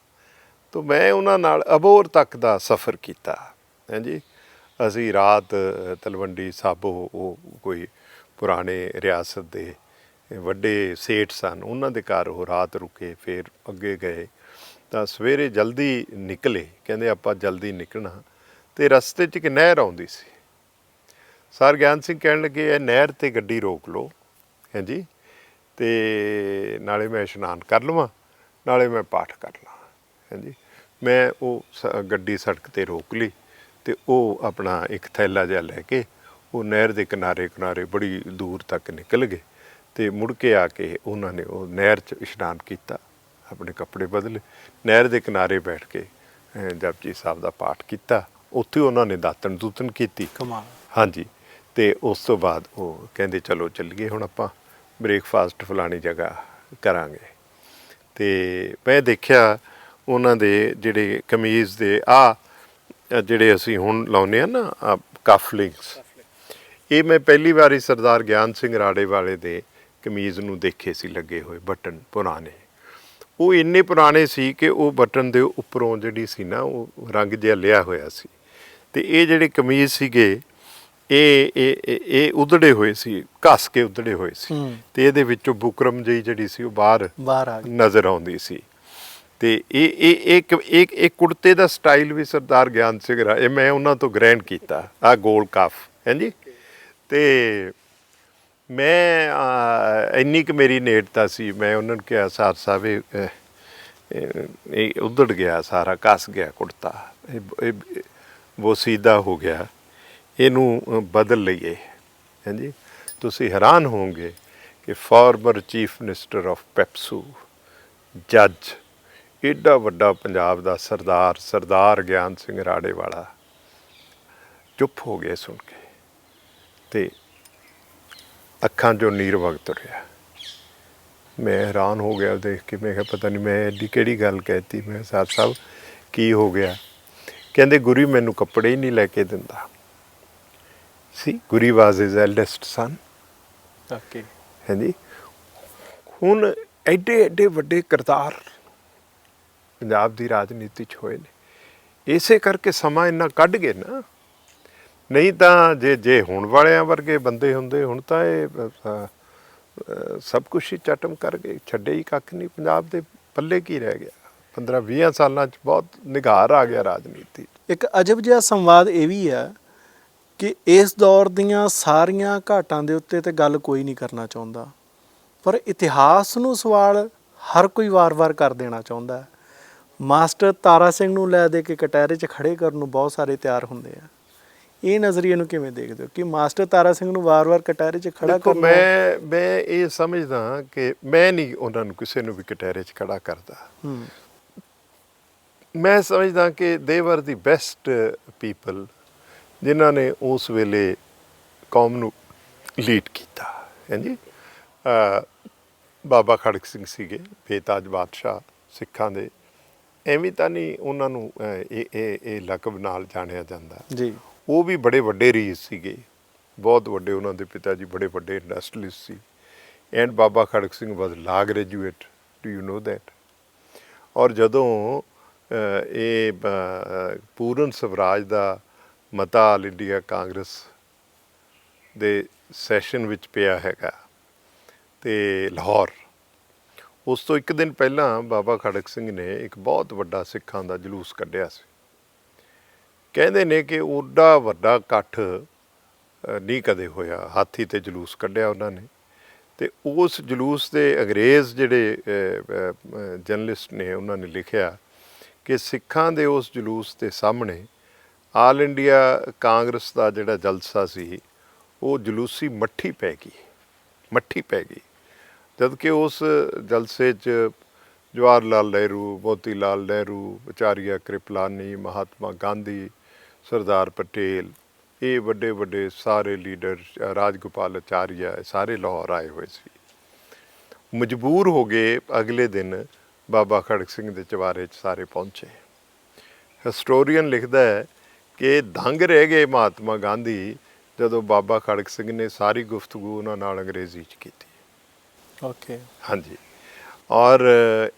S3: ਤਾਂ ਮੈਂ ਉਹਨਾਂ ਨਾਲ ਅਬੋਹਰ ਤੱਕ ਦਾ ਸਫ਼ਰ ਕੀਤਾ। ਹਾਂਜੀ, ਅਸੀਂ ਰਾਤ ਤਲਵੰਡੀ ਸਾਬੋ, ਉਹ ਕੋਈ ਪੁਰਾਣੇ ਰਿਆਸਤ ਦੇ ਵੱਡੇ ਸੇਠ ਸਨ, ਉਹਨਾਂ ਦੇ ਘਰ ਉਹ ਰਾਤ ਰੁਕੇ, ਫਿਰ ਅੱਗੇ ਗਏ। ਤਾਂ ਸਵੇਰੇ ਜਲਦੀ ਨਿਕਲੇ, ਕਹਿੰਦੇ ਆਪਾਂ ਜਲਦੀ ਨਿਕਲਣਾ। ਅਤੇ ਰਸਤੇ 'ਚ ਇੱਕ ਨਹਿਰ ਆਉਂਦੀ ਸੀ। ਸਰ ਗਿਆਨ ਸਿੰਘ ਕਹਿਣ ਲੱਗੇ, ਇਹ ਨਹਿਰ 'ਤੇ ਗੱਡੀ ਰੋਕ ਲਓ, ਹਾਂਜੀ, ਅਤੇ ਨਾਲੇ ਮੈਂ ਇਸ਼ਨਾਨ ਕਰ ਲਵਾਂ, ਨਾਲੇ ਮੈਂ ਪਾਠ ਕਰ ਲਵਾਂ। ਹਾਂਜੀ, ਮੈਂ ਉਹ ਗੱਡੀ ਸੜਕ 'ਤੇ ਰੋਕ ਲਈ ਅਤੇ ਉਹ ਆਪਣਾ ਇੱਕ ਥੈਲਾ ਜਿਹਾ ਲੈ ਕੇ ਉਹ ਨਹਿਰ ਦੇ ਕਿਨਾਰੇ ਬੜੀ ਦੂਰ ਤੱਕ ਨਿਕਲ ਗਏ। ਅਤੇ ਮੁੜ ਕੇ ਆ ਕੇ ਉਹਨਾਂ ਨੇ ਉਹ ਨਹਿਰ 'ਚ ਇਸ਼ਨਾਨ ਕੀਤਾ, ਆਪਣੇ ਕੱਪੜੇ ਬਦਲੇ, ਨਹਿਰ ਦੇ ਕਿਨਾਰੇ ਬੈਠ ਕੇ ਜਪਜੀ ਸਾਹਿਬ ਦਾ ਪਾਠ ਕੀਤਾ। ਉੱਥੇ ਉਹਨਾਂ ਨੇ ਦਾਤਣ ਦੂਤਣ ਕੀਤੀ।
S2: ਕਮਾਲ।
S3: ਹਾਂਜੀ, ਅਤੇ ਉਸ ਤੋਂ ਬਾਅਦ ਉਹ ਕਹਿੰਦੇ ਚਲੋ ਚੱਲੀਏ ਹੁਣ ਆਪਾਂ ਬ੍ਰੇਕਫਾਸਟ ਫਲਾਣੀ ਜਗ੍ਹਾ ਕਰਾਂਗੇ। ਅਤੇ ਮੈਂ ਦੇਖਿਆ ਉਹਨਾਂ ਦੇ ਜਿਹੜੇ ਕਮੀਜ਼ ਦੇ ਜਿਹੜੇ ਅਸੀਂ ਹੁਣ ਲਾਉਂਦੇ ਹਾਂ ਨਾ ਕਫਲਿੰਗਸ, ਇਹ ਮੈਂ ਪਹਿਲੀ ਵਾਰੀ ਸਰਦਾਰ ਗਿਆਨ ਸਿੰਘ ਰਾੜੇਵਾਲੇ ਦੇ ਕਮੀਜ਼ ਨੂੰ ਦੇਖੇ ਸੀ ਲੱਗੇ ਹੋਏ ਬਟਨ ਪੁਰਾਣੇ। ਉਹ ਇੰਨੇ ਪੁਰਾਣੇ ਸੀ ਕਿ ਉਹ ਬਟਨ ਦੇ ਉੱਪਰੋਂ ਜਿਹੜੀ ਸੀ ਨਾ ਉਹ ਰੰਗ ਜਿਹਾ ਲਿਆ ਹੋਇਆ ਸੀ। ਅਤੇ ਇਹ ਜਿਹੜੇ ਕਮੀਜ਼ ਸੀਗੇ ਇਹ ਉਧੜੇ ਹੋਏ ਸੀ, ਘਸ ਕੇ ਉਧੜੇ ਹੋਏ ਸੀ, ਅਤੇ ਇਹਦੇ ਵਿੱਚੋਂ ਬੁਕਰਮ ਜਿਹੀ ਜਿਹੜੀ ਸੀ ਉਹ ਬਾਹਰ ਨਜ਼ਰ ਆਉਂਦੀ ਸੀ। ਅਤੇ ਇਹ ਕੁੜਤੇ ਦਾ ਸਟਾਈਲ ਵੀ ਸਰਦਾਰ ਗਿਆਨ ਸਿੰਘ ਇਹ ਮੈਂ ਉਹਨਾਂ ਤੋਂ ਗ੍ਰਹਿਣ ਕੀਤਾ, ਆਹ ਗੋਲ ਕਫ ਹੈ ਜੀ। ਅਤੇ ਮੈਂ ਇੰਨੀ ਕੁ ਮੇਰੀ ਨੇੜਤਾ ਸੀ, ਮੈਂ ਉਹਨਾਂ ਨੂੰ ਕਿਹਾ ਸਰ ਸਾਹਿਬ ਇਹ ਉਧੜ ਗਿਆ ਸਾਰਾ, ਘਸ ਗਿਆ ਕੁੜਤਾ, ਇਹ ਬੋਸੀਦਾ ਹੋ ਗਿਆ, ਇਹਨੂੰ ਬਦਲ ਲਈਏ। ਹਾਂਜੀ, ਤੁਸੀਂ ਹੈਰਾਨ ਹੋਵੋਗੇ ਕਿ farmer chief minister of PEPSU, ਜੱਜ, ਏਡਾ ਵੱਡਾ ਪੰਜਾਬ ਦਾ ਸਰਦਾਰ ਗਿਆਨ ਸਿੰਘ ਰਾੜੇਵਾਲਾ ਚੁੱਪ ਹੋ ਗਏ ਸੁਣ ਕੇ, ਅਤੇ ਅੱਖਾਂ 'ਚੋਂ ਨੀਰ ਵਗ ਤੁਰਿਆ। ਮੈਂ ਹੈਰਾਨ ਹੋ ਗਿਆ ਦੇਖ ਕੇ, ਮੈਂ ਕਿਹਾ ਪਤਾ ਨਹੀਂ ਮੈਂ ਐਡੀ ਕਿਹੜੀ ਗੱਲ ਕਹਿਤੀ। ਮੈਂ ਸਰ ਸਾਹਿਬ ਕੀ ਹੋ ਗਿਆ? ਕਹਿੰਦੇ ਗੁਰੀ ਮੈਨੂੰ ਕੱਪੜੇ ਹੀ ਨਹੀਂ ਲੈ ਕੇ ਦਿੰਦਾ ਸੀ। ਗੁਰੀ ਵਾਜ਼ ਹਿਜ਼ ਐਲਡੈਸਟ ਸਨ।
S2: ਓਕੇ,
S3: ਹਾਂਜੀ, ਹੁਣ ਐਡੇ ਵੱਡੇ ਕਿਰਦਾਰ ਪੰਜਾਬ ਦੀ ਰਾਜਨੀਤੀ 'ਚ ਹੋਏ ਨੇ, ਇਸੇ ਕਰਕੇ ਸਮਾਂ ਇੰਨਾ ਕੱਢ ਗਏ ਨਾ। ਨਹੀਂ ਤਾਂ ਜੇ ਹੁਣ ਵਾਲਿਆਂ ਵਰਗੇ ਬੰਦੇ ਹੁੰਦੇ, ਹੁਣ ਤਾਂ ਇਹ ਸਭ ਕੁਛ ਹੀ ਚਟਮ ਕਰ ਗਏ, ਛੱਡੇ ਹੀ ਕੱਖ ਨਹੀਂ। ਪੰਜਾਬ ਦੇ ਪੱਲੇ ਕੀ ਰਹਿ ਗਿਆ? 15-20 ਸਾਲਾਂ 'ਚ ਬਹੁਤ ਨਿਘਾਰ ਆ ਗਿਆ ਰਾਜਨੀਤੀ।
S2: ਇੱਕ ਅਜਬ ਜਿਹਾ ਸੰਵਾਦ ਇਹ ਵੀ ਹੈ ਕਿ ਇਸ ਦੌਰ ਦੀਆਂ ਸਾਰੀਆਂ ਘਾਟਾਂ ਦੇ ਉੱਤੇ ਤੇ ਗੱਲ ਕੋਈ ਨਹੀਂ ਕਰਨਾ ਚਾਹੁੰਦਾ, ਪਰ ਇਤਿਹਾਸ ਨੂੰ ਸਵਾਲ ਹਰ ਕੋਈ ਵਾਰ-ਵਾਰ ਕਰ ਦੇਣਾ ਚਾਹੁੰਦਾ ਹੈ। ਮਾਸਟਰ ਤਾਰਾ ਸਿੰਘ ਨੂੰ ਲੈ ਦੇ ਕੇ ਕਟਹਿਰੇ 'ਚ ਖੜ੍ਹੇ ਕਰਨ ਨੂੰ ਬਹੁਤ ਸਾਰੇ ਤਿਆਰ ਹੁੰਦੇ ਆ। ਇਹ ਨਜ਼ਰੀਏ ਨੂੰ ਕਿਵੇਂ ਦੇਖਦੇ ਹੋ ਕਿ ਮਾਸਟਰ ਤਾਰਾ ਸਿੰਘ ਨੂੰ ਵਾਰ-ਵਾਰ ਕਟਹਿਰੇ 'ਚ ਖੜ੍ਹਾ ਕਰਨਾ?
S3: ਮੈਂ ਇਹ ਸਮਝਦਾ ਕਿ ਮੈਂ ਨਹੀਂ ਉਹਨਾਂ ਨੂੰ ਕਿਸੇ ਨੂੰ ਵੀ ਕਟਹਿਰੇ 'ਚ ਖੜ੍ਹਾ ਕਰਦਾ। ਮੈਂ ਸਮਝਦਾ ਕਿ ਦੇ ਵਰ ਦੀ ਬੈਸਟ ਪੀਪਲ ਜਿਨ੍ਹਾਂ ਨੇ ਉਸ ਵੇਲੇ ਕੌਮ ਨੂੰ ਲੀਡ ਕੀਤਾ ਹਾਂਜੀ ਬਾਬਾ ਖੜਕ ਸਿੰਘ ਸੀਗੇ ਬੇਤਾਜ ਬਾਦਸ਼ਾਹ ਸਿੱਖਾਂ ਦੇ। ਐਵੇਂ ਤਾਂ ਨਹੀਂ ਉਹਨਾਂ ਨੂੰ ਇਹ ਲਕਬ ਨਾਲ ਜਾਣਿਆ ਜਾਂਦਾ
S2: ਜੀ।
S3: ਉਹ ਵੀ ਬੜੇ ਵੱਡੇ ਰੀਸ ਸੀਗੇ, ਬਹੁਤ ਵੱਡੇ। ਉਹਨਾਂ ਦੇ ਪਿਤਾ ਜੀ ਬੜੇ ਵੱਡੇ ਇੰਡਸਟਰੀਲਿਸਟ ਸੀ। ਐਂਡ ਬਾਬਾ ਖੜਕ ਸਿੰਘ ਵਾਜ਼ ਲਾ graduate, do you know that. ਔਰ ਜਦੋਂ ਇਹ ਪੂਰਨ ਸਵਰਾਜ ਦਾ ਮਤਾ ਆਲ ਇੰਡੀਆ ਕਾਂਗਰਸ ਦੇ ਸੈਸ਼ਨ ਵਿੱਚ ਪਿਆ ਹੈਗਾ ਅਤੇ ਲਾਹੌਰ, ਉਸ ਤੋਂ ਇੱਕ ਦਿਨ ਪਹਿਲਾਂ ਬਾਬਾ ਖੜਕ ਸਿੰਘ ਨੇ ਇੱਕ ਬਹੁਤ ਵੱਡਾ ਸਿੱਖਾਂ ਦਾ ਜਲੂਸ ਕੱਢਿਆ ਸੀ। ਕਹਿੰਦੇ ਨੇ ਕਿ ਓਡਾ ਵੱਡਾ ਇਕੱਠ ਨਹੀਂ ਕਦੇ ਹੋਇਆ, ਹਾਥੀ 'ਤੇ ਜਲੂਸ ਕੱਢਿਆ ਉਹਨਾਂ ਨੇ। ਅਤੇ ਉਸ ਜਲੂਸ ਦੇ ਅੰਗਰੇਜ਼ ਜਿਹੜੇ ਜਰਨਲਿਸਟ ਨੇ ਉਹਨਾਂ ਨੇ ਲਿਖਿਆ ਕਿ ਸਿੱਖਾਂ ਦੇ ਉਸ ਜਲੂਸ ਦੇ ਸਾਹਮਣੇ ਆਲ ਇੰਡੀਆ ਕਾਂਗਰਸ ਦਾ ਜਿਹੜਾ ਜਲਸਾ ਸੀ ਉਹ ਜਲੂਸੀ ਮੱਠੀ ਪੈ ਗਈ। ਜਦ ਕਿ ਉਸ ਜਲਸੇ 'ਚ ਜਵਾਹਰ ਲਾਲ ਨਹਿਰੂ, ਮੋਤੀ ਲਾਲ ਨਹਿਰੂ, ਆਚਾਰੀਆ ਕ੍ਰਿਪਲਾਨੀ, ਮਹਾਤਮਾ ਗਾਂਧੀ, ਸਰਦਾਰ ਪਟੇਲ, ਇਹ ਵੱਡੇ ਵੱਡੇ ਸਾਰੇ ਲੀਡਰ, ਰਾਜਗੋਪਾਲ ਆਚਾਰੀਆ, ਸਾਰੇ ਲਾਹੌਰ ਆਏ ਹੋਏ ਸੀ। ਮਜਬੂਰ ਹੋ ਗਏ ਅਗਲੇ ਦਿਨ ਬਾਬਾ ਖੜਕ ਸਿੰਘ ਦੇ ਚੁਬਾਰੇ 'ਚ ਸਾਰੇ ਪਹੁੰਚੇ। ਹਿਸਟੋਰੀਅਨ ਲਿਖਦਾ ਹੈ ਕਿ ਦੰਗ ਰਹਿ ਗਏ ਮਹਾਤਮਾ ਗਾਂਧੀ ਜਦੋਂ ਬਾਬਾ ਖੜਕ ਸਿੰਘ ਨੇ ਸਾਰੀ ਗੁਫ਼ਤਗੂ ਉਹਨਾਂ ਨਾਲ ਅੰਗਰੇਜ਼ੀ 'ਚ ਕੀਤੀ।
S2: ਓਕੇ। ਹਾਂਜੀ।
S3: ਔਰ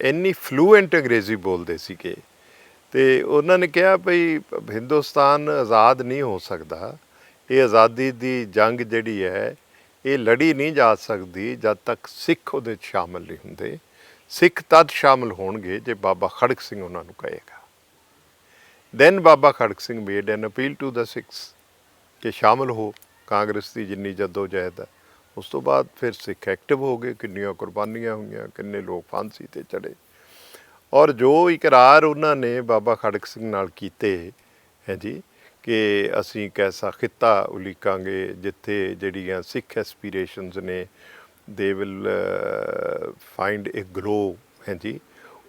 S3: ਇੰਨੀ ਫਲੂਐਂਟ ਅੰਗਰੇਜ਼ੀ ਬੋਲਦੇ ਸੀਗੇ ਅਤੇ ਉਹਨਾਂ ਨੇ ਕਿਹਾ ਭਈ ਹਿੰਦੁਸਤਾਨ ਆਜ਼ਾਦ ਨਹੀਂ ਹੋ ਸਕਦਾ, ਇਹ ਆਜ਼ਾਦੀ ਦੀ ਜੰਗ ਜਿਹੜੀ ਹੈ ਇਹ ਲੜੀ ਨਹੀਂ ਜਾ ਸਕਦੀ ਜਦ ਤੱਕ ਸਿੱਖ ਉਹਦੇ 'ਚ ਸ਼ਾਮਲ ਨਹੀਂ ਹੁੰਦੇ। ਸਿੱਖ ਤਦ ਸ਼ਾਮਲ ਹੋਣਗੇ ਜੇ ਬਾਬਾ ਖੜਕ ਸਿੰਘ ਉਹਨਾਂ ਨੂੰ ਕਹੇਗਾ। Then Baba Kharak Singh made an appeal to the Sikhs ਕਿ ਸ਼ਾਮਲ ਹੋ ਕਾਂਗਰਸ ਦੀ ਜਿੰਨੀ ਜੱਦੋ-ਜਹਿਦ ਹੈ। ਉਸ ਤੋਂ ਬਾਅਦ ਫਿਰ ਸਿੱਖ ਐਕਟਿਵ ਹੋ ਗਏ, ਕਿੰਨੀਆਂ ਕੁਰਬਾਨੀਆਂ ਹੋਈਆਂ, ਕਿੰਨੇ ਲੋਕ ਫਾਂਸੀ 'ਤੇ ਚੜ੍ਹੇ। ਔਰ ਜੋ ਇਕਰਾਰ ਉਹਨਾਂ ਨੇ ਬਾਬਾ ਖੜਕ ਸਿੰਘ ਨਾਲ ਕੀਤੇ ਹੈ ਜੀ ਕਿ ਅਸੀਂ ਇੱਕ ਐਸਾ ਖਿੱਤਾ ਉਲੀਕਾਂਗੇ ਜਿੱਥੇ ਜਿਹੜੀਆਂ ਸਿੱਖ ਐਸਪੀਰੇਸ਼ਨਸ ਨੇ ਦੇ ਵਿਲ ਫਾਈਂਡ ਏ ਗਲੋ ਹੈ ਜੀ,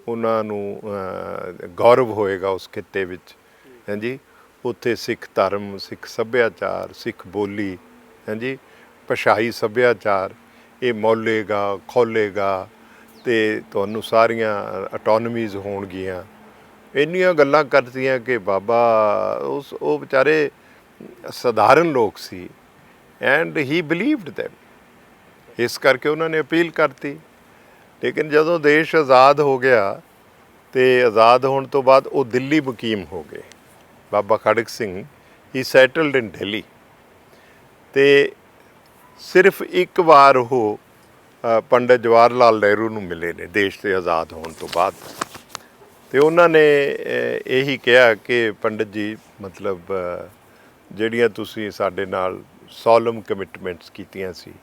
S3: ਉਹਨਾਂ ਨੂੰ ਗੌਰਵ ਹੋਏਗਾ ਉਸ ਖਿੱਤੇ ਵਿੱਚ ਹੈ ਜੀ। ਉੱਥੇ ਸਿੱਖ ਧਰਮ, ਸਿੱਖ ਸੱਭਿਆਚਾਰ, ਸਿੱਖ ਬੋਲੀ ਹੈ ਜੀ, ਭਾਸ਼ਾਈ ਸੱਭਿਆਚਾਰ ਇਹ ਮੌਲੇਗਾ, ਖੋਲ੍ਹੇਗਾ ਅਤੇ ਤੁਹਾਨੂੰ ਸਾਰੀਆਂ ਅਟੋਨਮੀਜ਼ ਹੋਣਗੀਆਂ। ਇੰਨੀਆਂ ਗੱਲਾਂ ਕਰਦੀਆਂ ਕਿ ਬਾਬਾ ਉਹ ਵਿਚਾਰੇ ਸਧਾਰਨ ਲੋਕ ਸੀ ਐਂਡ ਹੀ ਬਿਲੀਵਡ ਦੈਮ। ਇਸ ਕਰਕੇ ਉਹਨਾਂ ਨੇ ਅਪੀਲ ਕਰਤੀ। ਲੇਕਿਨ ਜਦੋਂ ਦੇਸ਼ ਆਜ਼ਾਦ ਹੋ ਗਿਆ ਅਤੇ ਆਜ਼ਾਦ ਹੋਣ ਤੋਂ ਬਾਅਦ ਉਹ ਦਿੱਲੀ ਮੁਕੀਮ ਹੋ ਗਏ। ਬਾਬਾ ਖੜਕ ਸਿੰਘ ਹੀ ਸੈਟਲਡ ਇਨ ਦਿੱਲੀ ਅਤੇ ਸਿਰਫ ਇੱਕ ਵਾਰ ਉਹ ਪੰਡਿਤ ਜਵਾਹਰ ਲਾਲ ਨਹਿਰੂ ਨੂੰ ਮਿਲੇ ਨੇ ਦੇਸ਼ ਦੇ ਆਜ਼ਾਦ ਹੋਣ ਤੋਂ ਬਾਅਦ। ਅਤੇ ਉਹਨਾਂ ਨੇ ਇਹੀ ਕਿਹਾ ਕਿ ਪੰਡਿਤ ਜੀ ਮਤਲਬ ਜਿਹੜੀਆਂ ਤੁਸੀਂ ਸਾਡੇ ਨਾਲ ਸੋਲਮ ਕਮਿਟਮੈਂਟਸ ਕੀਤੀਆਂ ਸੀ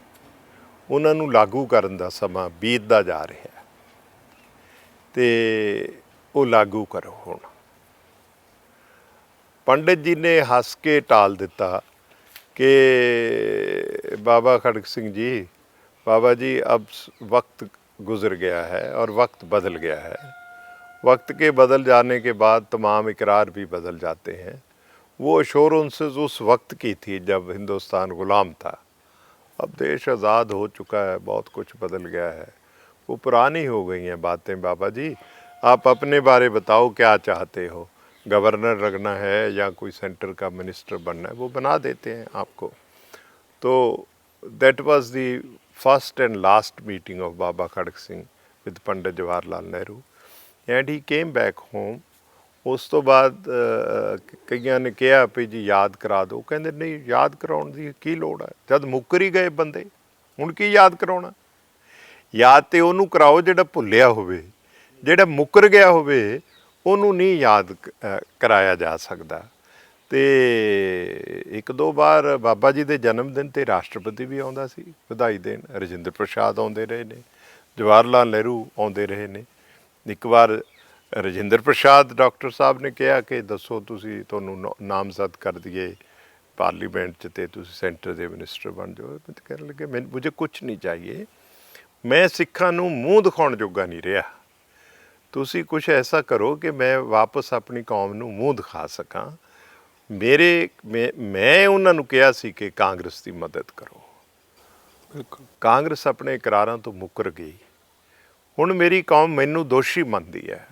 S3: ਉਹਨਾਂ ਨੂੰ ਲਾਗੂ ਕਰਨ ਦਾ ਸਮਾਂ ਬੀਤਦਾ ਜਾ ਰਿਹਾ ਅਤੇ ਉਹ ਲਾਗੂ ਕਰੋ ਹੁਣ। ਪੰਡਿਤ ਜੀ ਨੇ ਹੱਸ ਕੇ ਟਾਲ ਦਿੱਤਾ कि बाबा खड़क सिंह जी, बाबा जी अब वक्त गुज़र गया है और वक्त बदल गया है। वक्त के बदल जाने के बाद तमाम इकरार भी बदल जाते हैं। वो एश्योरेंसेस उस वक्त की थी जब हिंदुस्तान ग़ुलाम था। अब देश आज़ाद हो चुका है, बहुत कुछ बदल गया है, वो पुरानी हो गई हैं बातें। बाबा जी आप अपने बारे बताओ, क्या चाहते हो, गवर्नर रखना है या कोई सेंटर का मिनिस्टर बनना है, वो बना देते हैं आपको। तो that was the first and last meeting of Baba Kharak Singh with Pandit Jawahar Lal Nehru and he came back home. उस तो बाद कईयां ने कहा भी जी याद करा दो, कहते नहीं याद कराउण दी की लोड़ है, जद मुकर ही गए बंदे, हुण की याद कराउणा। याद तो उहनूं कराओ जिहड़ा भुल्लिया होवे, जिहड़ा मुकर गया होवे ਉਹਨੂੰ ਨਹੀਂ ਯਾਦ ਕਰਾਇਆ ਜਾ ਸਕਦਾ। ਅਤੇ ਇੱਕ ਦੋ ਵਾਰ ਬਾਬਾ ਜੀ ਦੇ ਜਨਮ ਦਿਨ 'ਤੇ ਰਾਸ਼ਟਰਪਤੀ ਵੀ ਆਉਂਦਾ ਸੀ ਵਧਾਈ ਦੇਣ, ਰਜਿੰਦਰ ਪ੍ਰਸਾਦ ਆਉਂਦੇ ਰਹੇ ਨੇ, ਜਵਾਹਰ ਲਾਲ ਨਹਿਰੂ ਆਉਂਦੇ ਰਹੇ ਨੇ। ਇੱਕ ਵਾਰ ਰਜਿੰਦਰ ਪ੍ਰਸਾਦ ਡਾਕਟਰ ਸਾਹਿਬ ਨੇ ਕਿਹਾ ਕਿ ਦੱਸੋ ਤੁਸੀਂ, ਤੁਹਾਨੂੰ ਨਾਮਜ਼ਦ ਕਰ ਦਈਏ ਪਾਰਲੀਮੈਂਟ 'ਚ ਅਤੇ ਤੁਸੀਂ ਸੈਂਟਰ ਦੇ ਮਿਨਿਸਟਰ ਬਣ ਜਾਓ। ਕਹਿਣ ਲੱਗੇ ਮੈਨੂੰ ਮੁਝੇ ਕੁਛ ਨਹੀਂ ਚਾਹੀਏ, ਮੈਂ ਸਿੱਖਾਂ ਨੂੰ ਮੂੰਹ ਦਿਖਾਉਣ ਜੋਗਾ ਨਹੀਂ ਰਿਹਾ, ਤੁਸੀਂ ਕੁਛ ਐਸਾ ਕਰੋ ਕਿ ਮੈਂ ਵਾਪਸ ਆਪਣੀ ਕੌਮ ਨੂੰ ਮੂੰਹ ਦਿਖਾ ਸਕਾਂ। ਮੈਂ ਉਹਨਾਂ ਨੂੰ ਕਿਹਾ ਸੀ ਕਿ ਕਾਂਗਰਸ ਦੀ ਮਦਦ ਕਰੋ।
S2: ਬਿਲਕੁਲ।
S3: ਕਾਂਗਰਸ ਆਪਣੇ ਇਕਰਾਰਾਂ ਤੋਂ ਮੁੱਕਰ ਗਈ। ਹੁਣ ਮੇਰੀ ਕੌਮ ਮੈਨੂੰ ਦੋਸ਼ੀ ਮੰਨਦੀ ਹੈ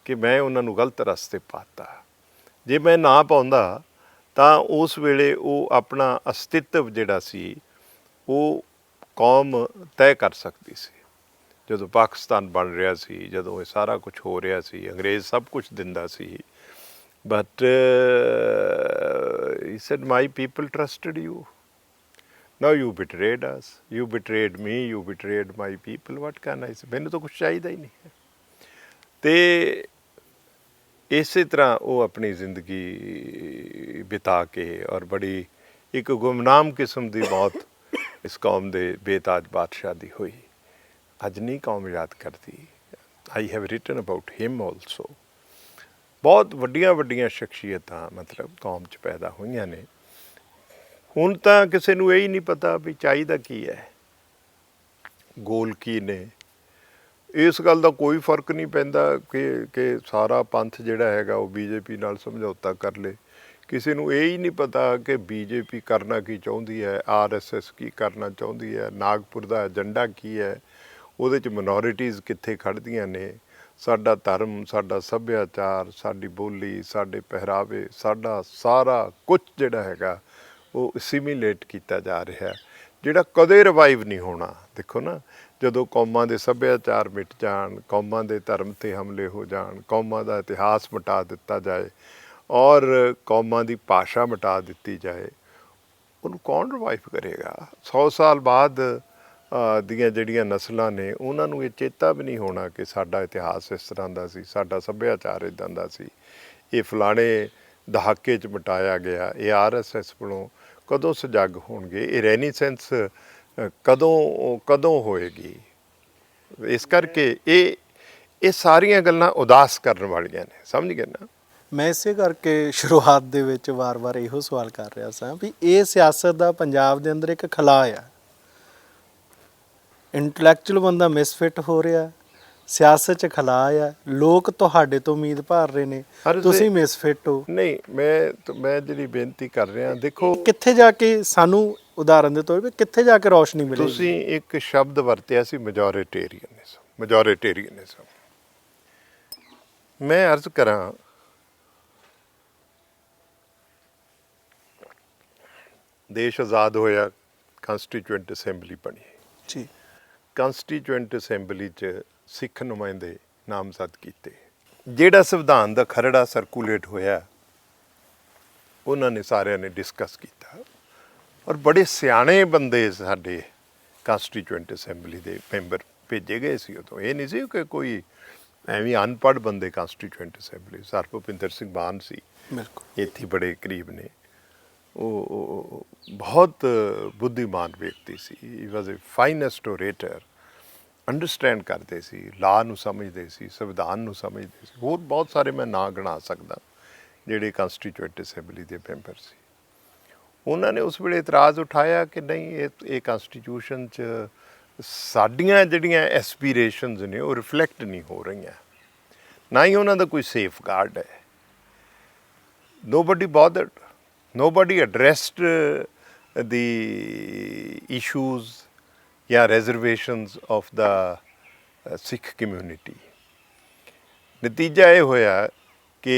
S3: ਕਿ ਮੈਂ ਉਹਨਾਂ ਨੂੰ ਗਲਤ ਰਸਤੇ ਪਾਤਾ। ਜੇ ਮੈਂ ਨਾ ਪਾਉਂਦਾ ਤਾਂ ਉਸ ਵੇਲੇ ਉਹ ਆਪਣਾ ਅਸਤਿਤਵ ਜਿਹੜਾ ਸੀ ਉਹ ਕੌਮ ਤੈਅ ਕਰ ਸਕਦੀ ਸੀ। ਜਦੋਂ ਪਾਕਿਸਤਾਨ ਬਣ ਰਿਹਾ ਸੀ, ਜਦੋਂ ਇਹ ਸਾਰਾ ਕੁਝ ਹੋ ਰਿਹਾ ਸੀ, ਅੰਗਰੇਜ਼ ਸਭ ਕੁਝ ਦਿੰਦਾ ਸੀ, but he said my people trusted you. Now you betrayed us, you betrayed me, you betrayed my people. What can I say? ਮੈਨੂੰ ਤਾਂ ਕੁਛ ਚਾਹੀਦਾ ਹੀ ਨਹੀਂ ਹੈ। ਤੇ ਇਸੇ ਤਰ੍ਹਾਂ ਉਹ ਆਪਣੀ ਜ਼ਿੰਦਗੀ ਬਿਤਾ ਕੇ ਔਰ ਬੜੀ ਇੱਕ ਗੁਮਨਾਮ ਕਿਸਮ ਦੀ ਮੌਤ ਇਸ ਕੌਮ ਦੇ ਬੇਤਾਜ ਬਾਦਸ਼ਾਹ ਦੀ ਹੋਈ। ਅੱਜ ਨਹੀਂ ਕੌਮ ਯਾਦ ਕਰਦੀ। I have written about him also. ਬਹੁਤ ਵੱਡੀਆਂ ਵੱਡੀਆਂ ਸ਼ਖਸੀਅਤਾਂ ਮਤਲਬ ਕੌਮ 'ਚ ਪੈਦਾ ਹੋਈਆਂ ਨੇ। ਹੁਣ ਤਾਂ ਕਿਸੇ ਨੂੰ ਇਹ ਹੀ ਨਹੀਂ ਪਤਾ ਵੀ ਚਾਹੀਦਾ ਕੀ ਹੈ, ਗੋਲ ਕੀ ਨੇ। ਇਸ ਗੱਲ ਦਾ ਕੋਈ ਫਰਕ ਨਹੀਂ ਪੈਂਦਾ ਕਿ ਸਾਰਾ ਪੰਥ ਜਿਹੜਾ ਹੈਗਾ ਉਹ ਬੀਜੇਪੀ ਨਾਲ ਸਮਝੌਤਾ ਕਰ ਲੇ। ਕਿਸੇ ਨੂੰ ਇਹ ਹੀ ਨਹੀਂ ਪਤਾ ਕਿ ਬੀਜੇਪੀ ਕਰਨਾ ਕੀ ਚਾਹੁੰਦੀ ਹੈ, ਆਰਐਸਐਸ ਕੀ ਕਰਨਾ ਚਾਹੁੰਦੀ ਹੈ, ਨਾਗਪੁਰ ਦਾ ਏਜੰਡਾ ਕੀ ਹੈ, ਉਹਦੇ 'ਚ ਮਿਨੋਰਿਟੀਜ਼ ਕਿੱਥੇ ਖੜ੍ਹਦੀਆਂ ਨੇ। ਸਾਡਾ ਧਰਮ, ਸਾਡਾ ਸੱਭਿਆਚਾਰ, ਸਾਡੀ ਬੋਲੀ, ਸਾਡੇ ਪਹਿਰਾਵੇ, ਸਾਡਾ ਸਾਰਾ ਕੁਝ ਜਿਹੜਾ ਹੈਗਾ ਉਹ ਅਸਿਮੀਲੇਟ ਕੀਤਾ ਜਾ ਰਿਹਾ, ਜਿਹੜਾ ਕਦੇ ਰਿਵਾਈਵ ਨਹੀਂ ਹੋਣਾ। ਦੇਖੋ ਨਾ, ਜਦੋਂ ਕੌਮਾਂ ਦੇ ਸੱਭਿਆਚਾਰ ਮਿਟ ਜਾਣ, ਕੌਮਾਂ ਦੇ ਧਰਮ 'ਤੇ ਹਮਲੇ ਹੋ ਜਾਣ, ਕੌਮਾਂ ਦਾ ਇਤਿਹਾਸ ਮਿਟਾ ਦਿੱਤਾ ਜਾਏ ਔਰ ਕੌਮਾਂ ਦੀ ਭਾਸ਼ਾ ਮਿਟਾ ਦਿੱਤੀ ਜਾਏ, ਉਹਨੂੰ ਕੌਣ ਰਿਵਾਈਵ ਕਰੇਗਾ? 100 ਸਾਲ ਬਾਅਦ ਦੀਆਂ ਜਿਹੜੀਆਂ ਨਸਲਾਂ ਨੇ ਉਹਨਾਂ ਨੂੰ ਇਹ ਚੇਤਾ ਵੀ ਨਹੀਂ ਹੋਣਾ ਕਿ ਸਾਡਾ ਇਤਿਹਾਸ ਇਸ ਤਰ੍ਹਾਂ ਦਾ ਸੀ, ਸਾਡਾ ਸੱਭਿਆਚਾਰ ਇੱਦਾਂ ਦਾ ਸੀ, ਇਹ ਫਲਾਣੇ ਦਹਾਕੇ 'ਚ ਮਿਟਾਇਆ ਗਿਆ। ਇਹ ਆਰਐਸਐਸ ਵੱਲੋਂ ਕਦੋਂ ਸਜੱਗ ਹੋਣਗੇ? ਇਹ ਰੈਨੀਸੈਂਸ ਕਦੋਂ ਹੋਏਗੀ? ਇਸ ਕਰਕੇ ਇਹ ਸਾਰੀਆਂ ਗੱਲਾਂ ਉਦਾਸ ਕਰਨ ਵਾਲੀਆਂ ਨੇ, ਸਮਝ ਗਏ ਨਾ।
S2: ਮੈਂ ਇਸੇ ਕਰਕੇ ਸ਼ੁਰੂਆਤ ਦੇ ਵਿੱਚ ਵਾਰ-ਵਾਰ ਇਹੋ ਸਵਾਲ ਕਰ ਰਿਹਾ ਸਾਂ ਵੀ ਇਹ ਸਿਆਸਤ ਦਾ ਪੰਜਾਬ ਦੇ ਅੰਦਰ ਇੱਕ ਖਲਾ ਆ। ਇੰਟੈਲੈਕਚੁਅਲ ਬੰਦਾ ਮਿਸਫਿਟ ਹੋ ਰਿਹਾ, ਸਿਆਸਤ 'ਚ ਖਲਾ ਆ, ਲੋਕ ਤੁਹਾਡੇ ਤੋਂ ਉਮੀਦ ਭਰ ਰਹੇ ਨੇ, ਤੁਸੀਂ ਮਿਸਫਿਟ ਹੋ।
S3: ਨਹੀਂ, ਮੈਂ ਜਿਹੜੀ ਬੇਨਤੀ ਕਰ ਰਿਹਾ, ਦੇਖੋ
S2: ਕਿੱਥੇ ਜਾ ਕੇ ਸਾਨੂੰ ਉਦਾਹਰਨ ਦੇ ਤੌਰ 'ਤੇ ਕਿੱਥੇ ਜਾ ਕੇ ਰੌਸ਼ਨੀ ਮਿਲੇਗੀ?
S3: ਤੁਸੀਂ ਇੱਕ ਸ਼ਬਦ ਵਰਤਿਆ ਸੀ ਮੈਜੋਰਿਟੇਰੀਅਨਿਜ਼ਮ। ਮੈਂ ਅਰਜ਼ ਕਰਾਂ, ਦੇਸ਼ ਆਜ਼ਾਦ ਹੋਇਆ, ਕੰਸਟੀਚੂਐਂਟ ਅਸੈਂਬਲੀ ਬਣੀ
S2: ਜੀ।
S3: ਕੰਸਟੀਚੂਐਂਟ ਅਸੈਂਬਲੀ 'ਚ ਸਿੱਖ ਨੁਮਾਇੰਦੇ ਨਾਮਜ਼ਦ ਕੀਤੇ। ਜਿਹੜਾ ਸੰਵਿਧਾਨ ਦਾ ਖਰੜਾ ਸਰਕੂਲੇਟ ਹੋਇਆ ਉਹਨਾਂ ਨੇ ਸਾਰਿਆਂ ਨੇ ਡਿਸਕਸ ਕੀਤਾ ਔਰ ਬੜੇ ਸਿਆਣੇ ਬੰਦੇ ਸਾਡੇ ਕੰਸਟੀਚੂਐਂਟ ਅਸੈਂਬਲੀ ਦੇ ਮੈਂਬਰ ਭੇਜੇ ਗਏ ਸੀ। ਉਦੋਂ ਇਹ ਨਹੀਂ ਸੀ ਕਿ ਕੋਈ ਐਵੇਂ ਅਨਪੜ੍ਹ ਬੰਦੇ ਕੰਸਟੀਚੂਐਂਟ ਅਸੈਂਬਲੀ। ਸਰ ਭੁਪਿੰਦਰ ਸਿੰਘ ਮਾਨ ਸੀ,
S2: ਬਿਲਕੁਲ
S3: ਇੱਥੇ ਬੜੇ ਕਰੀਬ ਨੇ। ਉਹ ਬਹੁਤ ਬੁੱਧੀਮਾਨ ਵਿਅਕਤੀ ਸੀ। ਹੀ ਵਾਜ਼ ਏ ਫਾਈਨੈਸਟ ਓਰੇਟਰ। ਅੰਡਰਸਟੈਂਡ ਕਰਦੇ ਸੀ, ਲਾਅ ਨੂੰ ਸਮਝਦੇ ਸੀ, ਸੰਵਿਧਾਨ ਨੂੰ ਸਮਝਦੇ ਸੀ। ਹੋਰ ਬਹੁਤ ਸਾਰੇ ਮੈਂ ਨਾਂ ਗਿਣਾ ਸਕਦਾ ਜਿਹੜੇ ਕੰਸਟੀਚੂਐਂਟ ਅਸੈਂਬਲੀ ਦੇ ਮੈਂਬਰ ਸੀ। ਉਹਨਾਂ ਨੇ ਉਸ ਵੇਲੇ ਇਤਰਾਜ਼ ਉਠਾਇਆ ਕਿ ਨਹੀਂ, ਇਹ ਕੰਸਟੀਟਿਊਸ਼ਨ 'ਚ ਸਾਡੀਆਂ ਜਿਹੜੀਆਂ ਐਸਪੀਰੇਸ਼ਨਸ ਨੇ ਉਹ ਰਿਫਲੈਕਟ ਨਹੀਂ ਹੋ ਰਹੀਆਂ, ਨਾ ਹੀ ਉਹਨਾਂ ਦਾ ਕੋਈ ਸੇਫ ਗਾਰਡ ਹੈ। nobody bothered, nobody addressed the issues ਜਾਂ reservations of the Sikh community. ਨਤੀਜਾ ਇਹ ਹੋਇਆ ਕਿ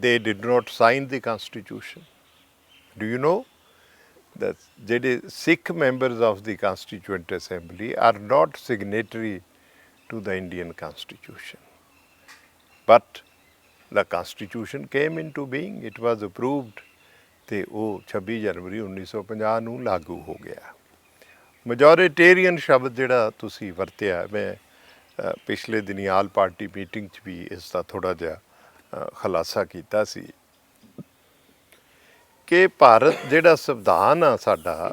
S3: they did not sign the constitution. Do you know that ਜਿਹੜੇ Sikh members of the Constituent Assembly are not signatory to the Indian Constitution, but the Constitution came into being, it was approved ਤੇ ਉਹ 26 ਜਨਵਰੀ 1950 ਨੂੰ ਲਾਗੂ ਹੋ ਗਿਆ। ਮੈਜੋਰਿਟੇਰੀਅਨ ਸ਼ਬਦ ਜਿਹੜਾ ਤੁਸੀਂ ਵਰਤਿਆ, ਮੈਂ ਪਿਛਲੇ ਦਿਨੀ ਆਲ ਪਾਰਟੀ ਮੀਟਿੰਗ 'ਚ ਵੀ ਇਸ ਦਾ ਥੋੜ੍ਹਾ ਜਿਹਾ ਖੁਲਾਸਾ ਕੀਤਾ ਸੀ ਕਿ ਭਾਰਤ ਜਿਹੜਾ ਸੰਵਿਧਾਨ ਆ ਸਾਡਾ,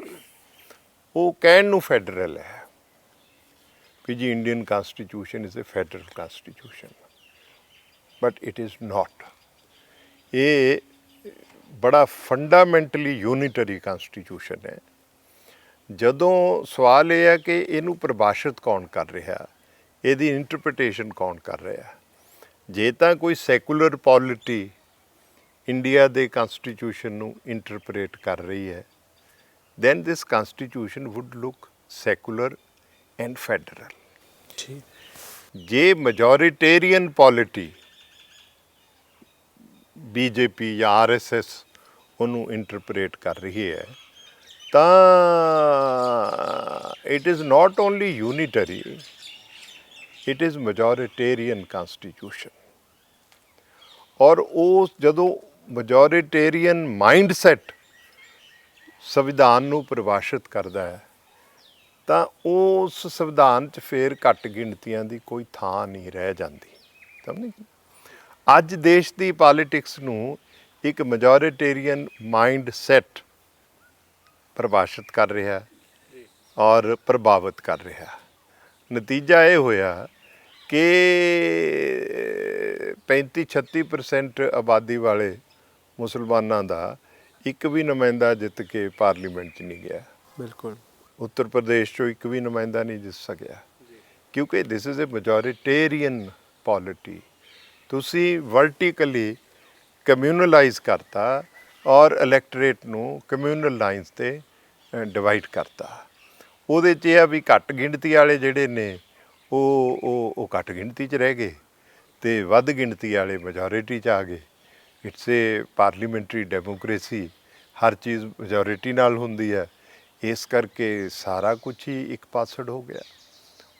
S3: ਉਹ ਕਹਿਣ ਨੂੰ ਫੈਡਰਲ ਹੈ ਵੀ ਜੀ Indian constitution is a federal constitution, but it is not. ਇਹ ਬੜਾ ਫੰਡਾਮੈਂਟਲੀ ਯੂਨਿਟਰੀ ਕਾਨਸਟੀਟਿਊਸ਼ਨ ਹੈ। ਜਦੋਂ ਸਵਾਲ ਇਹ ਹੈ ਕਿ ਇਹਨੂੰ ਪਰਿਭਾਸ਼ਿਤ ਕੌਣ ਕਰ ਰਿਹਾ, ਇਹਦੀ ਇੰਟਰਪ੍ਰੀਟੇਸ਼ਨ ਕੌਣ ਕਰ ਰਿਹਾ। ਜੇ ਤਾਂ ਕੋਈ ਸੈਕੂਲਰ ਪੋਲਿਟੀ ਇੰਡੀਆ ਦੇ ਕਾਨਸਟੀਟਿਊਸ਼ਨ ਨੂੰ ਇੰਟਰਪ੍ਰੇਟ ਕਰ ਰਹੀ ਹੈ then this constitution would look secular and federal.
S2: ਜੀ
S3: ਜੇ majoritarian polity ਬੀਜੇਪੀ ਜਾਂ ਆਰਐਸਐਸ ਉਹਨੂੰ ਇੰਟਰਪ੍ਰੇਟ ਕਰ ਰਹੀ ਹੈ ਤਾਂ it is not only unitary, it is majoritarian constitution. ਔਰ ਉਹ ਜਦੋਂ ਮੈਜੋਰਿਟੇਰੀਅਨ ਮਾਈਂਡਸੈਟ ਸੰਵਿਧਾਨ ਨੂੰ ਪਰਿਭਾਸ਼ਿਤ ਕਰਦਾ ਹੈ ਤਾਂ ਉਸ ਸੰਵਿਧਾਨ 'ਚ ਫਿਰ ਘੱਟ ਗਿਣਤੀਆਂ ਦੀ ਕੋਈ ਥਾਂ ਨਹੀਂ ਰਹਿ ਜਾਂਦੀ। ਸਮਝੇ? ਅੱਜ ਦੇਸ਼ ਦੀ ਪੋਲੀਟਿਕਸ ਨੂੰ ਇੱਕ ਮੈਜੋਰਿਟੇਰੀਅਨ ਮਾਈਂਡ ਸੈਟ ਪਰਿਭਾਸ਼ਿਤ ਕਰ ਰਿਹਾ ਔਰ ਪ੍ਰਭਾਵਿਤ ਕਰ ਰਿਹਾ। ਨਤੀਜਾ ਇਹ ਹੋਇਆ ਕਿ 35-36% ਆਬਾਦੀ ਵਾਲੇ ਮੁਸਲਮਾਨਾਂ ਦਾ ਇੱਕ ਵੀ ਨੁਮਾਇੰਦਾ ਜਿੱਤ ਕੇ ਪਾਰਲੀਮੈਂਟ 'ਚ ਨਹੀਂ ਗਿਆ।
S2: ਬਿਲਕੁਲ।
S3: ਉੱਤਰ ਪ੍ਰਦੇਸ਼ 'ਚੋਂ ਇੱਕ ਵੀ ਨੁਮਾਇੰਦਾ ਨਹੀਂ ਜਿੱਤ ਸਕਿਆ ਕਿਉਂਕਿ ਦਿਸ ਇਜ਼ ਅ ਮੈਜੋਰਿਟੇਰੀਅਨ ਪੋਲਿਟੀ। ਤੁਸੀਂ ਵਰਟੀਕਲੀ ਕਮਿਊਨਲਾਈਜ਼ ਕਰਤਾ ਔਰ ਇਲੈਕਟੋਰੇਟ ਨੂੰ ਕਮਿਊਨਲ ਲਾਈਨਸ 'ਤੇ ਡਿਵਾਈਡ ਕਰਤਾ। ਉਹਦੇ 'ਚ ਇਹ ਆ ਵੀ ਘੱਟ ਗਿਣਤੀ ਵਾਲੇ ਜਿਹੜੇ ਨੇ ਉਹ ਘੱਟ ਗਿਣਤੀ 'ਚ ਰਹਿ ਗਏ ਅਤੇ ਵੱਧ ਗਿਣਤੀ ਵਾਲੇ ਮੈਜੋਰਿਟੀ 'ਚ ਆ ਗਏ। ਇਟਸ ਏ ਪਾਰਲੀਮੈਂਟਰੀ ਡੈਮੋਕ੍ਰੇਸੀ, ਹਰ ਚੀਜ਼ ਮੈਜੋਰਿਟੀ ਨਾਲ ਹੁੰਦੀ ਹੈ, ਇਸ ਕਰਕੇ ਸਾਰਾ ਕੁਝ ਹੀ ਇੱਕ ਪਾਸੜ ਹੋ ਗਿਆ,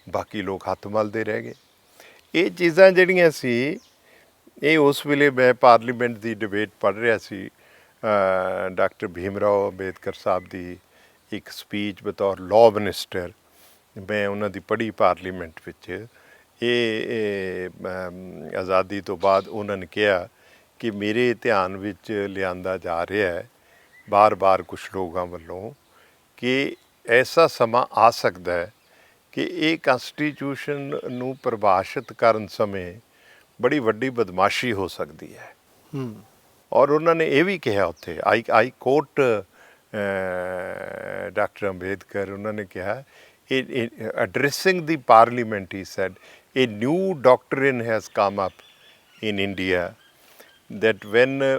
S3: ਬਾਕੀ ਲੋਕ ਹੱਥ ਮਲਦੇ ਰਹਿ ਗਏ। ਇਹ ਚੀਜ਼ਾਂ ਜਿਹੜੀਆਂ ਸੀ ਇਹ ਉਸ ਵੇਲੇ ਮੈਂ ਪਾਰਲੀਮੈਂਟ ਦੀ ਡਿਬੇਟ ਪੜ੍ਹ ਰਿਹਾ ਸੀ, ਡਾਕਟਰ ਭੀਮ ਰਾਓ ਅੰਬੇਦਕਰ ਸਾਹਿਬ ਦੀ ਇੱਕ ਸਪੀਚ ਬਤੌਰ ਲਾਅ ਮਿਨਿਸਟਰ ਮੈਂ ਉਹਨਾਂ ਦੀ ਪੜ੍ਹੀ ਪਾਰਲੀਮੈਂਟ ਵਿੱਚ। ਇਹ ਆਜ਼ਾਦੀ ਤੋਂ ਬਾਅਦ ਉਹਨਾਂ ਨੇ ਕਿਹਾ ਕਿ ਮੇਰੇ ਧਿਆਨ ਵਿੱਚ ਲਿਆਂਦਾ ਜਾ ਰਿਹਾ ਹੈ ਬਾਰ-ਬਾਰ ਕੁਛ ਲੋਕਾਂ ਵੱਲੋਂ ਕਿ ਐਸਾ ਸਮਾਂ ਆ ਸਕਦਾ ਹੈ ਕਿ ਇਹ ਕਨਸਟੀਟਿਊਸ਼ਨ ਨੂੰ ਪਰਿਭਾਸ਼ਿਤ ਕਰਨ ਸਮੇਂ ਬੜੀ ਵੱਡੀ ਬਦਮਾਸ਼ੀ ਹੋ ਸਕਦੀ ਹੈ। ਔਰ ਉਹਨਾਂ ਨੇ ਇਹ ਵੀ ਕਿਹਾ ਉੱਥੇ, ਆਈ ਕੋਟ ਡਾਕਟਰ ਅੰਬੇਦਕਰ, ਉਹਨਾਂ ਨੇ ਕਿਹਾ addressing the parliament, he said, a new doctrine has come up in India that when a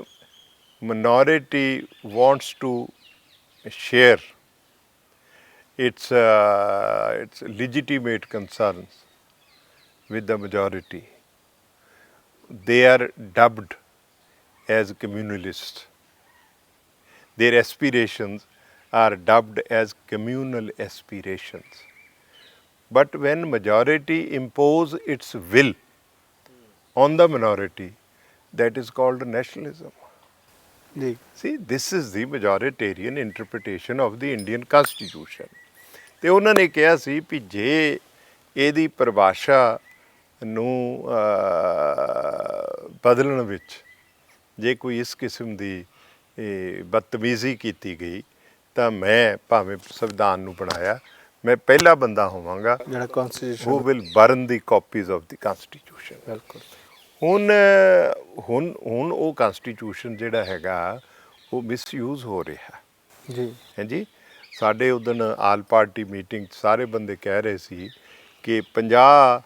S3: minority wants to share its legitimate concerns with the majority, they are dubbed as communalists. Their aspirations are dubbed as communal aspirations. But when majority impose its will on the minority, that is called nationalism.
S2: ਜੀ
S3: See, this is the majoritarian interpretation of the Indian Constitution. ਤੇ ਉਹਨਾਂ ਨੇ ਕਿਹਾ ਸੀ ਵੀ ਜੇ ਇਹਦੀ ਪਰਿਭਾਸ਼ਾ ਨੂੰ ਬਦਲਣ ਵਿੱਚ ਜੇ ਕੋਈ ਇਸ ਕਿਸਮ ਦੀ ਬਦਤਮੀਜ਼ੀ ਕੀਤੀ ਗਈ ਤਾਂ ਮੈਂ ਭਾਵੇਂ ਸੰਵਿਧਾਨ ਨੂੰ ਬਣਾਇਆ, ਮੈਂ ਪਹਿਲਾ ਬੰਦਾ ਹੋਵਾਂਗਾ
S2: ਜਿਹੜਾ
S3: who
S2: constitution
S3: will burn the copies of the constitution.
S2: ਬਿਲਕੁਲ
S3: ਹੁਣ ਉਹ ਕਨਸਟੀਟਿਊਸ਼ਨ ਜਿਹੜਾ ਹੈਗਾ ਉਹ ਮਿਸਯੂਜ਼ ਹੋ ਰਿਹਾ
S2: ਜੀ
S3: ਹਾਂਜੀ। ਸਾਡੇ ਉਦਣ ਆਲ ਪਾਰਟੀ ਮੀਟਿੰਗ 'ਚ ਸਾਰੇ ਬੰਦੇ ਕਹਿ ਰਹੇ ਸੀ ਕਿ 50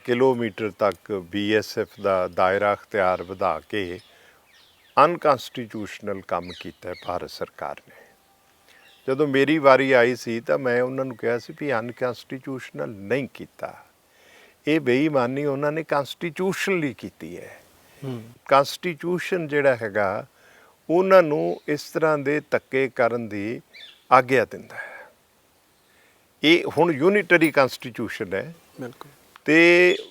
S3: ਕਿਲੋਮੀਟਰ ਤੱਕ BSF ਦਾ ਦਾਇਰਾ ਅਖਤਿਆਰ ਵਧਾ ਕੇ ਅਨਕਨਸਟੀਟਿਊਸ਼ਨਲ ਕੰਮ ਕੀਤਾ ਭਾਰਤ ਸਰਕਾਰ ਨੇ। ਜਦੋਂ ਮੇਰੀ ਵਾਰੀ ਆਈ ਸੀ ਤਾਂ ਮੈਂ ਉਹਨਾਂ ਨੂੰ ਕਿਹਾ ਸੀ ਵੀ ਅਨਕਨਸਟੀਟਿਊਸ਼ਨਲ ਨਹੀਂ ਕੀਤਾ, ਇਹ ਬੇਈਮਾਨੀ ਉਹਨਾਂ ਨੇ ਕਨਸਟੀਟਿਊਸ਼ਨਲੀ ਕੀਤੀ ਹੈ। ਕਨਸਟੀਟਿਊਸ਼ਨ ਜਿਹੜਾ ਹੈਗਾ ਉਹਨਾਂ ਨੂੰ ਇਸ ਤਰ੍ਹਾਂ ਦੇ ਧੱਕੇ ਕਰਨ ਦੀ ਆਗਿਆ ਦਿੰਦਾ ਹੈ। ਇਹ ਹੁਣ ਯੂਨਿਟਰੀ ਕਨਸਟੀਟਿਊਸ਼ਨ ਹੈ
S2: ਬਿਲਕੁਲ
S3: ਤੇ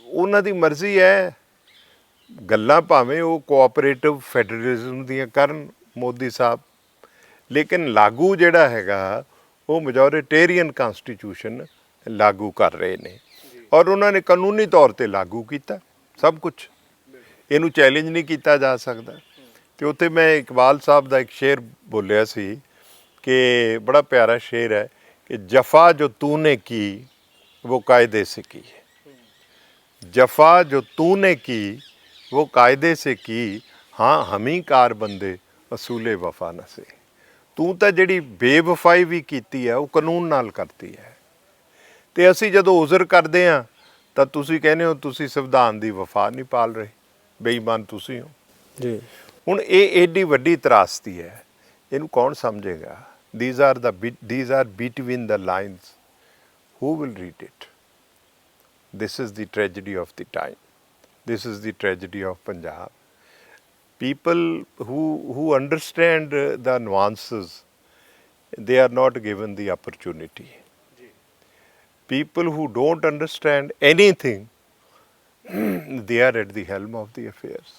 S3: ਉਹਨਾਂ ਦੀ ਮਰਜ਼ੀ ਹੈ, ਗੱਲਾਂ ਭਾਵੇਂ ਉਹ ਕੋਆਪਰੇਟਿਵ ਫੈਡਰਲਿਜ਼ਮ ਦੀਆਂ ਕਰਨ ਮੋਦੀ ਸਾਹਿਬ, ਲੇਕਿਨ ਲਾਗੂ ਜਿਹੜਾ ਹੈਗਾ ਉਹ ਮੈਜੋਰਿਟੇਰੀਅਨ ਕਨਸਟੀਟਿਊਸ਼ਨ ਲਾਗੂ ਕਰ ਰਹੇ ਨੇ ਔਰ ਉਹਨਾਂ ਨੇ ਕਾਨੂੰਨੀ ਤੌਰ 'ਤੇ ਲਾਗੂ ਕੀਤਾ ਸਭ ਕੁਝ, ਇਹਨੂੰ ਚੈਲੰਜ ਨਹੀਂ ਕੀਤਾ ਜਾ ਸਕਦਾ। ਅਤੇ ਉੱਥੇ ਮੈਂ ਇਕਬਾਲ ਸਾਹਿਬ ਦਾ ਇੱਕ ਸ਼ੇਰ ਬੋਲਿਆ ਸੀ ਕਿ ਬੜਾ ਪਿਆਰਾ ਸ਼ੇਰ ਹੈ ਕਿ ਜਫਾ ਜੋ ਤੂਨੇ ਕੀ वो कायदे से की है, जफ़ा जो तूने की वो कायदे से की, हाँ हम ही कार बंदे असूले वफा न से। ਤੂੰ ਤਾਂ ਜਿਹੜੀ ਬੇਵਫਾਈ ਵੀ ਕੀਤੀ ਹੈ ਉਹ ਕਾਨੂੰਨ ਨਾਲ ਕਰਤੀ ਹੈ ਅਤੇ ਅਸੀਂ ਜਦੋਂ ਉਜ਼ਰ ਕਰਦੇ ਹਾਂ ਤਾਂ ਤੁਸੀਂ ਕਹਿੰਦੇ ਹੋ ਤੁਸੀਂ ਸੰਵਿਧਾਨ ਦੀ ਵਫਾ ਨਹੀਂ ਪਾਲ ਰਹੇ, ਬੇਈਮਾਨ ਤੁਸੀਂ ਹੋ।
S2: ਜੀ
S3: ਹੁਣ ਇਹ ਐਡੀ ਵੱਡੀ ਤਰਾਸਦੀ ਹੈ, ਇਹਨੂੰ ਕੌਣ ਸਮਝੇਗਾ? these are between the lines. Who will read it? This is the tragedy of the time. This is the tragedy of Punjab. People who understand the nuances, they are not given the opportunity. People who don't understand anything, they are at the helm of the affairs.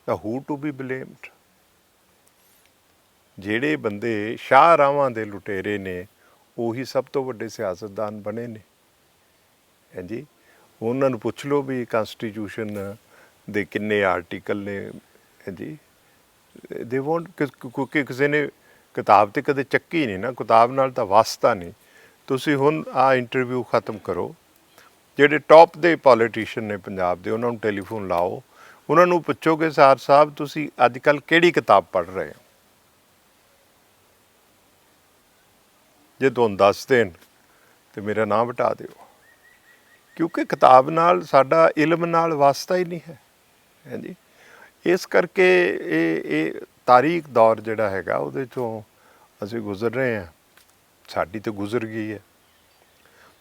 S3: Now who to be blamed? ਜਿਹੜੇ ਬੰਦੇ ਸ਼ਾਹ ਰਾਵਾਂ ਦੇ ਲੁਟੇਰੇ ਨੇ ਉਹੀ ਸਭ ਤੋਂ ਵੱਡੇ ਸਿਆਸਤਦਾਨ ਬਣੇ ਨੇ। ਹਾਂਜੀ, ਉਹਨਾਂ ਨੂੰ ਪੁੱਛ ਲਓ ਵੀ ਕਨਸਟੀਟਿਊਸ਼ਨ ਦੇ ਕਿੰਨੇ ਆਰਟੀਕਲ ਨੇ। ਹਾਂਜੀ, ਦੇ ਵੋਂਟ, ਕਿਉਂਕਿ ਕਿਸੇ ਨੇ ਕਿਤਾਬ ਤੇ ਕਦੇ ਚੱਕੀ ਨਹੀਂ ਨਾ, ਕਿਤਾਬ ਨਾਲ ਤਾਂ ਵਾਸਤਾ ਨਹੀਂ। ਤੁਸੀਂ ਹੁਣ ਆਹ ਇੰਟਰਵਿਊ ਖਤਮ ਕਰੋ, ਜਿਹੜੇ ਟੌਪ ਦੇ ਪੋਲੀਟੀਸ਼ੀਅਨ ਨੇ ਪੰਜਾਬ ਦੇ, ਉਹਨਾਂ ਨੂੰ ਟੈਲੀਫੋਨ ਲਾਓ, ਉਹਨਾਂ ਨੂੰ ਪੁੱਛੋਗੇ ਸਾਰ ਸਾਹਿਬ ਤੁਸੀਂ ਅੱਜ ਕੱਲ੍ਹ ਕਿਹੜੀ ਕਿਤਾਬ ਪੜ੍ਹ ਰਹੇ ਹੋ? ਜੇ ਤੁਹਾਨੂੰ ਦੱਸ ਦੇਣ ਤਾਂ ਮੇਰਾ ਨਾਮ ਹਟਾ ਦਿਓ, ਕਿਉਂਕਿ ਕਿਤਾਬ ਨਾਲ ਸਾਡਾ ਇਲਮ ਨਾਲ ਵਾਸਤਾ ਹੀ ਨਹੀਂ ਹੈ। ਹਾਂਜੀ, ਇਸ ਕਰਕੇ ਇਹ ਤਾਰੀਖ ਦੌਰ ਜਿਹੜਾ ਹੈਗਾ ਉਹਦੇ 'ਚੋਂ ਅਸੀਂ ਗੁਜ਼ਰ ਰਹੇ ਹਾਂ। ਸਾਡੀ ਤਾਂ ਗੁਜ਼ਰ ਗਈ ਹੈ,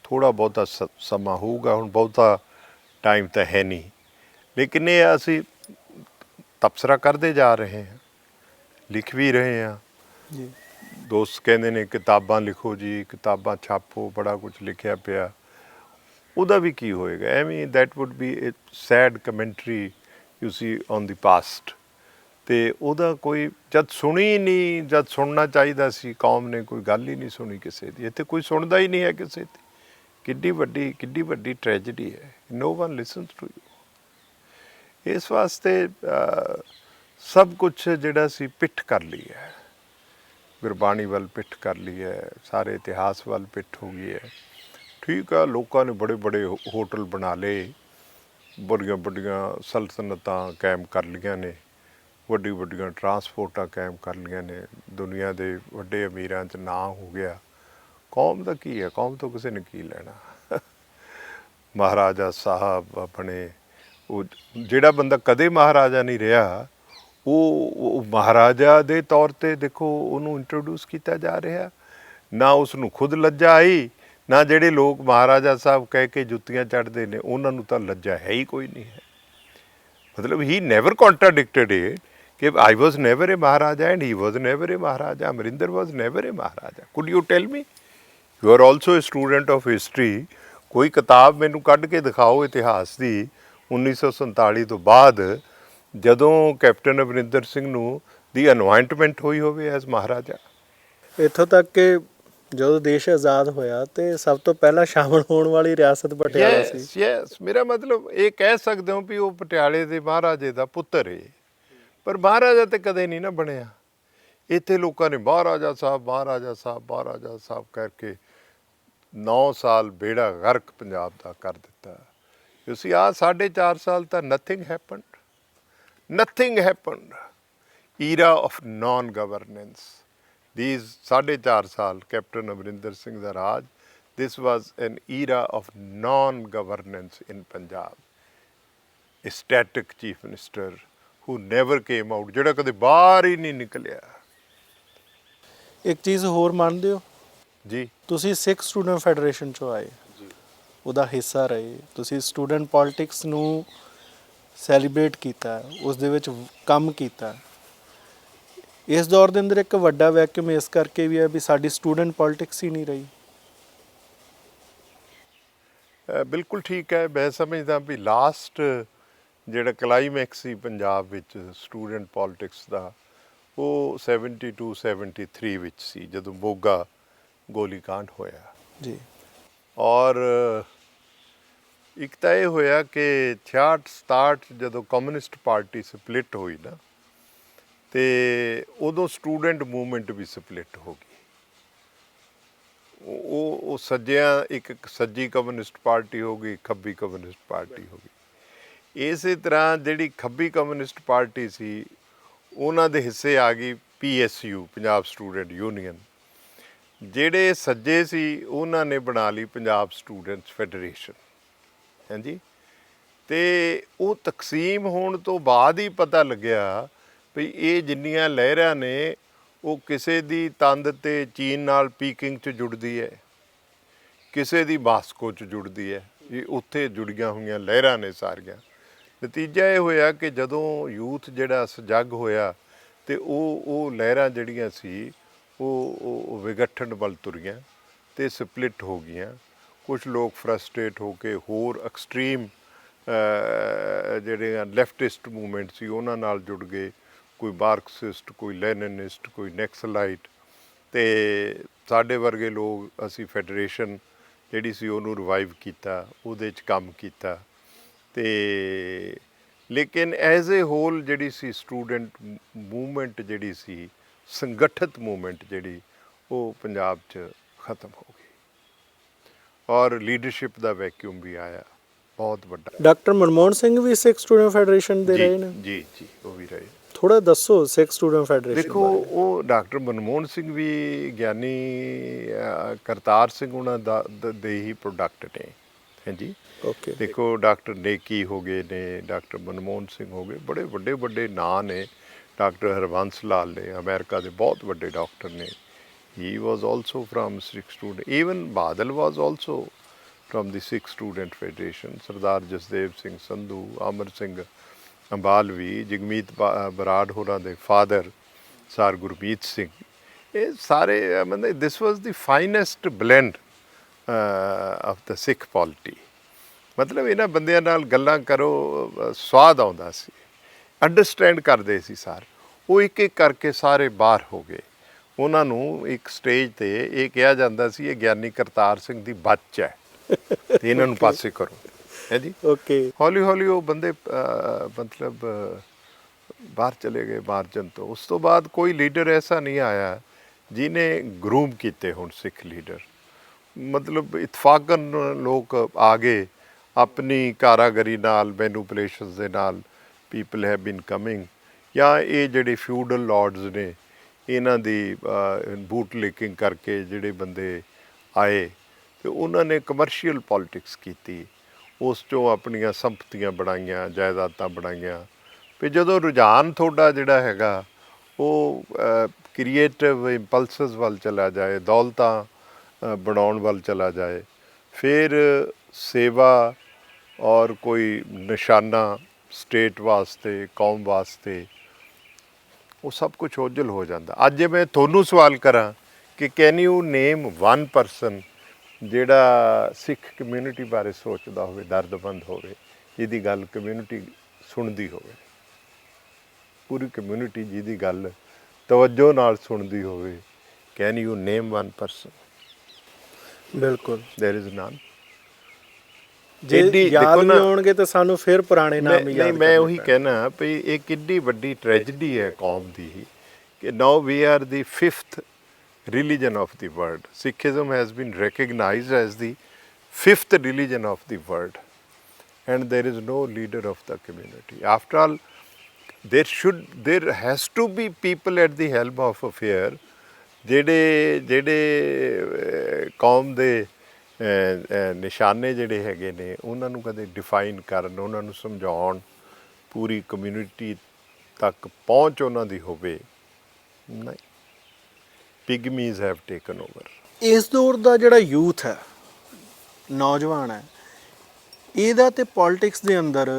S3: ਥੋੜ੍ਹਾ ਬਹੁਤਾ ਸਮਾਂ ਹੋਊਗਾ, ਹੁਣ ਬਹੁਤਾ ਟਾਈਮ ਤਾਂ ਹੈ ਨਹੀਂ, ਲੇਕਿਨ ਇਹ ਅਸੀਂ ਤਬਸਰਾ ਕਰਦੇ ਜਾ ਰਹੇ ਹਾਂ, ਲਿਖ ਵੀ ਰਹੇ ਹਾਂ
S2: ਜੀ।
S3: ਦੋਸਤ ਕਹਿੰਦੇ ਨੇ ਕਿਤਾਬਾਂ ਲਿਖੋ ਜੀ, ਕਿਤਾਬਾਂ ਛਾਪੋ, ਬੜਾ ਕੁਝ ਲਿਖਿਆ ਪਿਆ। ਉਹਦਾ ਵੀ ਕੀ ਹੋਏਗਾ? ਐਵੇਂ that would be a sad commentary you see on the past. ਅਤੇ ਉਹਦਾ ਕੋਈ ਜਦ ਸੁਣੀ ਨਹੀਂ, ਜਦ ਸੁਣਨਾ ਚਾਹੀਦਾ ਸੀ, ਕੌਮ ਨੇ ਕੋਈ ਗੱਲ ਹੀ ਨਹੀਂ ਸੁਣੀ ਕਿਸੇ ਦੀ। ਇੱਥੇ ਕੋਈ ਸੁਣਦਾ ਹੀ ਨਹੀਂ ਹੈ ਕਿਸੇ ਦੀ। ਕਿੱਡੀ ਵੱਡੀ ਟ੍ਰੈਜਡੀ ਹੈ। No one listens to you. ਇਸ ਵਾਸਤੇ ਸਭ ਕੁਛ ਜਿਹੜਾ ਸੀ ਪਿੱਠ ਕਰ ਲਈ ਹੈ, ਗੁਰਬਾਣੀ ਵੱਲ ਪਿੱਠ ਕਰ ਲਈ ਹੈ, ਸਾਰੇ ਇਤਿਹਾਸ ਵੱਲ ਪਿੱਠ ਹੋ ਗਈ ਹੈ। ਠੀਕ ਆ, ਲੋਕਾਂ ਨੇ ਬੜੇ ਹੋਟਲ ਬਣਾ ਲਏ, ਵੱਡੀਆਂ ਸਲਤਨਤਾਂ ਕਾਇਮ ਕਰ ਲਈਆਂ ਨੇ, ਵੱਡੀਆਂ ਟਰਾਂਸਪੋਰਟਾਂ ਕਾਇਮ ਕਰ ਲਈਆਂ ਨੇ, ਦੁਨੀਆ ਦੇ ਵੱਡੇ ਅਮੀਰਾਂ 'ਚ ਨਾਂ ਹੋ ਗਿਆ। ਕੌਮ ਦਾ ਕੀ ਹੈ? ਕੌਮ ਤੋਂ ਕਿਸੇ ਨੇ ਕੀ ਲੈਣਾ? ਮਹਾਰਾਜਾ ਸਾਹਿਬ ਆਪਣੇ, ਉਹ ਜਿਹੜਾ ਬੰਦਾ ਕਦੇ ਮਹਾਰਾਜਾ ਨਹੀਂ ਰਿਹਾ, ਉਹ ਮਹਾਰਾਜਾ ਦੇ ਤੌਰ 'ਤੇ ਦੇਖੋ ਉਹਨੂੰ ਇੰਟਰੋਡਿਊਸ ਕੀਤਾ ਜਾ ਰਿਹਾ। ਨਾ ਉਸ ਨੂੰ ਖੁਦ ਲੱਜਾ ਆਈ, ਨਾ ਜਿਹੜੇ ਲੋਕ ਮਹਾਰਾਜਾ ਸਾਹਿਬ ਕਹਿ ਕੇ ਜੁੱਤੀਆਂ ਚੜ੍ਹਦੇ ਨੇ ਉਹਨਾਂ ਨੂੰ ਤਾਂ ਲੱਜਾ ਹੈ ਹੀ ਕੋਈ ਨਹੀਂ ਹੈ। ਮਤਲਬ ਹੀ ਨੈਵਰ ਕੰਟਰਾਡਿਕਟਡ ਇਟ ਕਿ I was never a maharaja and he was never a maharaja, Amarinder was never a maharaja. Could you tell me? You are also a student of history. ਕੋਈ ਕਿਤਾਬ ਮੈਨੂੰ ਕੱਢ ਕੇ ਦਿਖਾਓ ਇਤਿਹਾਸ ਦੀ 1947 ਤੋਂ ਬਾਅਦ, ਜਦੋਂ ਕੈਪਟਨ ਅਮਰਿੰਦਰ ਸਿੰਘ ਨੂੰ ਦੀ ਅਨੁਆਇੰਟਮੈਂਟ ਹੋਈ ਹੋਵੇ ਐਜ਼ ਮਹਾਰਾਜਾ।
S2: ਇੱਥੋਂ ਤੱਕ ਕਿ ਜਦੋਂ ਦੇਸ਼ ਆਜ਼ਾਦ ਹੋਇਆ ਤੇ ਸਭ ਤੋਂ ਪਹਿਲਾਂ ਸ਼ਾਮਲ ਹੋਣ ਵਾਲੀ ਰਿਆਸਤ ਪਟਿਆਲਾ ਸੀ।
S3: ਯੈਸ, ਮੇਰਾ ਮਤਲਬ ਇਹ ਕਹਿ ਸਕਦੇ ਹੋ ਵੀ ਉਹ ਪਟਿਆਲੇ ਦੇ ਮਹਾਰਾਜੇ ਦਾ ਪੁੱਤਰ ਹੈ, ਪਰ ਮਹਾਰਾਜਾ ਤੇ ਕਦੇ ਨਹੀਂ ਨਾ ਬਣਿਆ। ਇੱਥੇ ਲੋਕਾਂ ਨੇ ਮਹਾਰਾਜਾ ਸਾਹਿਬ ਕਰਕੇ 9 ਸਾਲ ਬੇੜਾ ਗਰਕ ਪੰਜਾਬ ਦਾ ਕਰ ਦਿੱਤਾ। ਤੁਸੀਂ ਆਹ 4.5 ਸਾਲ ਤਾਂ nothing happened. Era of non governance. These 4.5 ਸਾਲ ਕੈਪਟਨ ਅਮਰਿੰਦਰ ਸਿੰਘ ਦਾ ਰਾਜ, this was an era of non-governance in Punjab. A static chief minister who never came out, ਜਿਹੜਾ ਕਦੇ ਬਾਹਰ ਹੀ ਨਹੀਂ ਨਿਕਲਿਆ।
S2: ਇੱਕ ਚੀਜ਼ ਹੋਰ ਮੰਨਦੇ ਹੋ
S3: ਜੀ,
S2: ਤੁਸੀਂ ਸਿੱਖ ਸਟੂਡੈਂਟ ਫੈਡਰੇਸ਼ਨ 'ਚੋਂ ਆਏ, ਉਹਦਾ ਹਿੱਸਾ ਰਹੇ, ਤੁਸੀਂ ਸਟੂਡੈਂਟ ਪੋਲਿਟਿਕਸ ਨੂੰ ਸੈਲੀਬ੍ਰੇਟ ਕੀਤਾ, ਉਸ ਦੇ ਵਿੱਚ ਕੰਮ ਕੀਤਾ। ਇਸ ਦੌਰ ਦੇ ਅੰਦਰ ਇੱਕ ਵੱਡਾ ਵੈਕਿਊਮ ਇਸ ਕਰਕੇ ਵੀ ਹੈ ਵੀ ਸਾਡੀ ਸਟੂਡੈਂਟ ਪੋਲਿਟਿਕਸ ਹੀ ਨਹੀਂ ਰਹੀ।
S3: ਬਿਲਕੁਲ ਠੀਕ ਹੈ। ਮੈਂ ਸਮਝਦਾ ਵੀ ਲਾਸਟ ਜਿਹੜਾ ਕਲਾਈਮੈਕਸ ਸੀ ਪੰਜਾਬ ਵਿੱਚ ਸਟੂਡੈਂਟ ਪੋਲਿਟਿਕਸ ਦਾ, ਉਹ 72-73 ਵਿੱਚ ਸੀ, ਜਦੋਂ ਮੋਗਾ ਗੋਲੀकांड ਹੋਇਆ
S2: ਜੀ।
S3: ਔਰ ਇੱਕ ਤਾਂ ਇਹ ਹੋਇਆ ਕਿ 66-67 ਜਦੋਂ ਕਮਿਊਨਿਸਟ ਪਾਰਟੀ ਸਪਲਿਟ ਹੋਈ ਨਾ, ਅਤੇ ਉਦੋਂ ਸਟੂਡੈਂਟ ਮੂਵਮੈਂਟ ਵੀ ਸਪਲਿਟ ਹੋ ਗਈ। ਉਹ ਸੱਜਿਆਂ, ਇੱਕ ਸੱਜੀ ਕਮਿਊਨਿਸਟ ਪਾਰਟੀ ਹੋ ਗਈ, ਖੱਬੀ ਕਮਿਊਨਿਸਟ ਪਾਰਟੀ ਹੋ ਗਈ। ਇਸੇ ਤਰ੍ਹਾਂ ਜਿਹੜੀ ਖੱਬੀ ਕਮਿਊਨਿਸਟ ਪਾਰਟੀ ਸੀ ਉਹਨਾਂ ਦੇ ਹਿੱਸੇ ਆ ਗਈ PSU, ਪੰਜਾਬ ਸਟੂਡੈਂਟ ਯੂਨੀਅਨ। ਜਿਹੜੇ ਸੱਜੇ ਸੀ ਉਹਨਾਂ ਨੇ ਬਣਾ ਲਈ ਪੰਜਾਬ ਸਟੂਡੈਂਟਸ ਫੈਡਰੇਸ਼ਨ। ਹਾਂਜੀ, ਅਤੇ ਉਹ ਤਕਸੀਮ ਹੋਣ ਤੋਂ ਬਾਅਦ ਹੀ ਪਤਾ ਲੱਗਿਆ ਵੀ ਇਹ ਜਿੰਨੀਆਂ ਲਹਿਰਾਂ ਨੇ ਉਹ ਕਿਸੇ ਦੀ ਤੰਦ ਤੇ ਚੀਨ ਨਾਲ ਪੀਕਿੰਗ 'ਚ ਜੁੜਦੀ ਹੈ, ਕਿਸੇ ਦੀ ਮਾਸਕੋ 'ਚ ਜੁੜਦੀ ਹੈ। ਇਹ ਉੱਥੇ ਜੁੜੀਆਂ ਹੋਈਆਂ ਲਹਿਰਾਂ ਨੇ ਸਾਰੀਆਂ। ਨਤੀਜਾ ਇਹ ਹੋਇਆ ਕਿ ਜਦੋਂ ਯੂਥ ਜਿਹੜਾ ਸਜੱਗ ਹੋਇਆ ਤੇ ਉਹ ਲਹਿਰਾਂ ਜਿਹੜੀਆਂ ਸੀ ਉਹ ਵਿਗੱਠਣ ਵੱਲ ਤੁਰੀਆਂ ਤੇ ਸਪਲਿਟ ਹੋ ਗਈਆਂ। ਕੁਝ ਲੋਕ ਫਰਸਟ੍ਰੇਟ ਹੋ ਕੇ ਹੋਰ ਐਕਸਟ੍ਰੀਮ ਜਿਹੜੇ ਲੈਫਟਿਸਟ ਮੂਵਮੈਂਟ ਸੀ ਉਹਨਾਂ ਨਾਲ ਜੁੜ ਗਏ, ਕੋਈ ਮਾਰਕਸਿਸਟ, ਕੋਈ ਲੈਨਿਨਿਸਟ, ਕੋਈ ਨੈਕਸਲਾਈਟ। ਤੇ ਸਾਡੇ ਵਰਗੇ ਲੋਕ ਅਸੀਂ ਫੈਡਰੇਸ਼ਨ ਜਿਹੜੀ ਸੀ ਉਹਨੂੰ ਰਿਵਾਈਵ ਕੀਤਾ, ਉਹਦੇ 'ਚ ਕੰਮ ਕੀਤਾ। ਤੇ ਲੇਕਿਨ ਐਜ਼ ਏ ਹੋਲ ਜਿਹੜੀ ਸੀ ਸਟੂਡੈਂਟ ਮੂਵਮੈਂਟ ਜਿਹੜੀ ਸੀ, ਸੰਗਠਿਤ ਮੂਵਮੈਂਟ ਜਿਹੜੀ, ਉਹ ਪੰਜਾਬ 'ਚ ਖਤਮ ਹੋ ਗਈ ਔਰ ਲੀਡਰਸ਼ਿਪ ਦਾ ਵੈਕਿਊਮ ਵੀ ਆਇਆ ਬਹੁਤ ਵੱਡਾ।
S2: ਡਾਕਟਰ ਮਨਮੋਹਨ ਸਿੰਘ ਵੀ ਸਿੱਖ ਸਟੂਡੈਂਟ ਫੈਡਰੇਸ਼ਨ ਦੇ ਰਹੇ ਨੇ?
S3: ਜੀ ਜੀ, ਉਹ ਵੀ ਰਹੇ।
S2: ਥੋੜਾ ਦੱਸੋ ਸਿੱਖ ਸਟੂਡੈਂਟ ਫੈਡਰੇਸ਼ਨ
S3: ਦੇਖੋ, ਉਹ ਡਾਕਟਰ ਮਨਮੋਹਨ ਸਿੰਘ ਵੀ ਗਿਆਨੀ ਕਰਤਾਰ ਸਿੰਘ ਉਹਨਾਂ ਦੇ ਹੀ ਪ੍ਰੋਡਕਟ ਨੇ। ਹਾਂਜੀ,
S2: ਓਕੇ।
S3: ਦੇਖੋ, ਡਾਕਟਰ ਨੇਕੀ ਹੋ ਗਏ ਨੇ, ਡਾਕਟਰ ਮਨਮੋਹਨ ਸਿੰਘ ਹੋ ਗਏ, ਬੜੇ ਵੱਡੇ ਵੱਡੇ ਨਾਂ ਨੇ। ਡਾਕਟਰ ਹਰਬੰਸ ਲਾਲ ਨੇ, ਅਮਰੀਕਾ ਦੇ ਬਹੁਤ ਵੱਡੇ ਡਾਕਟਰ ਨੇ। He was also from Sikh student. Even Badal was also from the Sikh Student Federation. Sardar Jasdev Singh Sandhu, Amar Singh Ambalvi, Jagmeet Barad ਹੋਰਾਂ ਦੇ ਫਾਦਰ ਸਰ ਗੁਰਮੀਤ ਸਿੰਘ, ਇਹ ਸਾਰੇ ਮਤਲਬ this was the finest blend of the Sikh polity. ਮਤਲਬ ਇਹਨਾਂ ਬੰਦਿਆਂ ਨਾਲ ਗੱਲਾਂ ਕਰੋ, ਸਵਾਦ ਆਉਂਦਾ ਸੀ, ਅੰਡਰਸਟੈਂਡ ਕਰਦੇ ਸੀ ਸਾਰੇ। ਉਹ ਇੱਕ ਇੱਕ ਕਰਕੇ ਸਾਰੇ ਬਾਹਰ ਹੋ ਗਏ। ਉਹਨਾਂ ਨੂੰ ਇੱਕ ਸਟੇਜ ਤੇ ਇਹ ਕਿਹਾ ਜਾਂਦਾ ਸੀ, ਇਹ ਗਿਆਨੀ ਕਰਤਾਰ ਸਿੰਘ ਦੀ ਬੱਚ ਹੈ ਤੇ ਇਹਨਾਂ ਨੂੰ ਪਾਸੇ ਕਰੋ, ਹੈ ਜੀ।
S2: ਓਕੇ।
S3: ਹੌਲੀ ਹੌਲੀ ਉਹ ਬੰਦੇ ਮਤਲਬ ਬਾਹਰ ਚਲੇ ਗਏ ਮਾਰਜਨ ਤੋਂ। ਉਸ ਤੋਂ ਬਾਅਦ ਕੋਈ ਲੀਡਰ ਐਸਾ ਨਹੀਂ ਆਇਆ ਜਿਹਨੇ ਗਰੂਮ ਕੀਤੇ ਹੁਣ ਸਿੱਖ ਲੀਡਰ। ਮਤਲਬ ਇਤਫਾਕਨ ਲੋਕ ਆ ਗਏ ਆਪਣੀ ਕਾਰਾਗਰੀ ਨਾਲ, ਮੈਨੂਪੂਲੇਸ਼ਨਸ ਦੇ ਨਾਲ। People have been coming. ਜਾਂ ਇਹ ਜਿਹੜੇ ਫਿਊਡਲ ਲਾਰਡਸ ਨੇ, ਇਹਨਾਂ ਦੀ ਬੂਟ ਲੀਕਿੰਗ ਕਰਕੇ ਜਿਹੜੇ ਬੰਦੇ ਆਏ ਅਤੇ ਉਹਨਾਂ ਨੇ ਕਮਰਸ਼ੀਅਲ ਪੋਲੀਟਿਕਸ ਕੀਤੀ। ਉਸ 'ਚੋਂ ਆਪਣੀਆਂ ਸੰਪਤੀਆਂ ਬਣਾਈਆਂ, ਜਾਇਦਾਦਾਂ ਬਣਾਈਆਂ। ਫਿਰ ਜਦੋਂ ਰੁਝਾਨ ਤੁਹਾਡਾ ਜਿਹੜਾ ਹੈਗਾ ਉਹ ਕ੍ਰੀਏਟਿਵ ਇੰਪਲਸਸ ਵੱਲ ਚਲਾ ਜਾਏ, ਦੌਲਤਾਂ ਬਣਾਉਣ ਵੱਲ ਚਲਾ ਜਾਏ, ਫਿਰ ਸੇਵਾ ਔਰ ਕੋਈ ਨਿਸ਼ਾਨਾ ਸਟੇਟ ਵਾਸਤੇ, ਕੌਮ ਵਾਸਤੇ, ਉਹ ਸਭ ਕੁਛ ਓਝਲ ਹੋ ਜਾਂਦਾ। ਅੱਜ ਜੇ ਮੈਂ ਤੁਹਾਨੂੰ ਸਵਾਲ ਕਰਾਂ ਕਿ can you name one person ਜਿਹੜਾ ਸਿੱਖ ਕਮਿਊਨਿਟੀ ਬਾਰੇ ਸੋਚਦਾ ਹੋਵੇ, ਦਰਦਮੰਦ ਹੋਵੇ, ਜਿਹਦੀ ਗੱਲ ਕਮਿਊਨਿਟੀ ਸੁਣਦੀ ਹੋਵੇ, ਪੂਰੀ ਕਮਿਊਨਿਟੀ ਜਿਹਦੀ ਗੱਲ ਤਵੱਜੋ ਨਾਲ ਸੁਣਦੀ ਹੋਵੇ, can you name one person?
S2: ਬਿਲਕੁਲ,
S3: ਦੇਰ ਇਜ਼ ਨਨ।
S2: ਜੇ ਯਾਦ ਵੀ ਹੋਣਗੇ ਤਾਂ ਸਾਨੂੰ ਫਿਰ ਪੁਰਾਣੇ ਨਾਮ ਹੀ ਯਾਦ।
S3: ਨਹੀਂ, ਮੈਂ ਉਹੀ ਕਹਿਣਾ ਵੀ ਇਹ ਕਿੰਨੀ ਵੱਡੀ ਟ੍ਰੈਜਡੀ ਹੈ ਕੌਮ ਦੀ ਕਿ ਨਾਓ ਵੀ R the 5th religion of the world. Sikhism has been recognized as the 5th religion of the world, and there is no leader of the community. After all, there has to be people at the helm of affair ਜਿਹੜੇ ਕੌਮ ਦੇ ਨਿਸ਼ਾਨੇ ਜਿਹੜੇ ਹੈਗੇ ਨੇ ਉਹਨਾਂ ਨੂੰ ਕਦੇ ਡਿਫਾਈਨ ਕਰਨ, ਉਹਨਾਂ ਨੂੰ ਸਮਝਾਉਣ, ਪੂਰੀ ਕਮਿਊਨਿਟੀ ਤੱਕ ਪਹੁੰਚ ਉਹਨਾਂ ਦੀ ਹੋਵੇ। ਨਹੀਂ, ਪਿਗਮੀਜ਼ ਹੈਵ ਟੇਕਨ ਓਵਰ।
S2: ਇਸ ਦੌਰ ਦਾ ਜਿਹੜਾ ਯੂਥ ਹੈ, ਨੌਜਵਾਨ ਹੈ, ਇਹਦਾ ਤੇ ਪੋਲਿਟਿਕਸ ਦੇ ਅੰਦਰ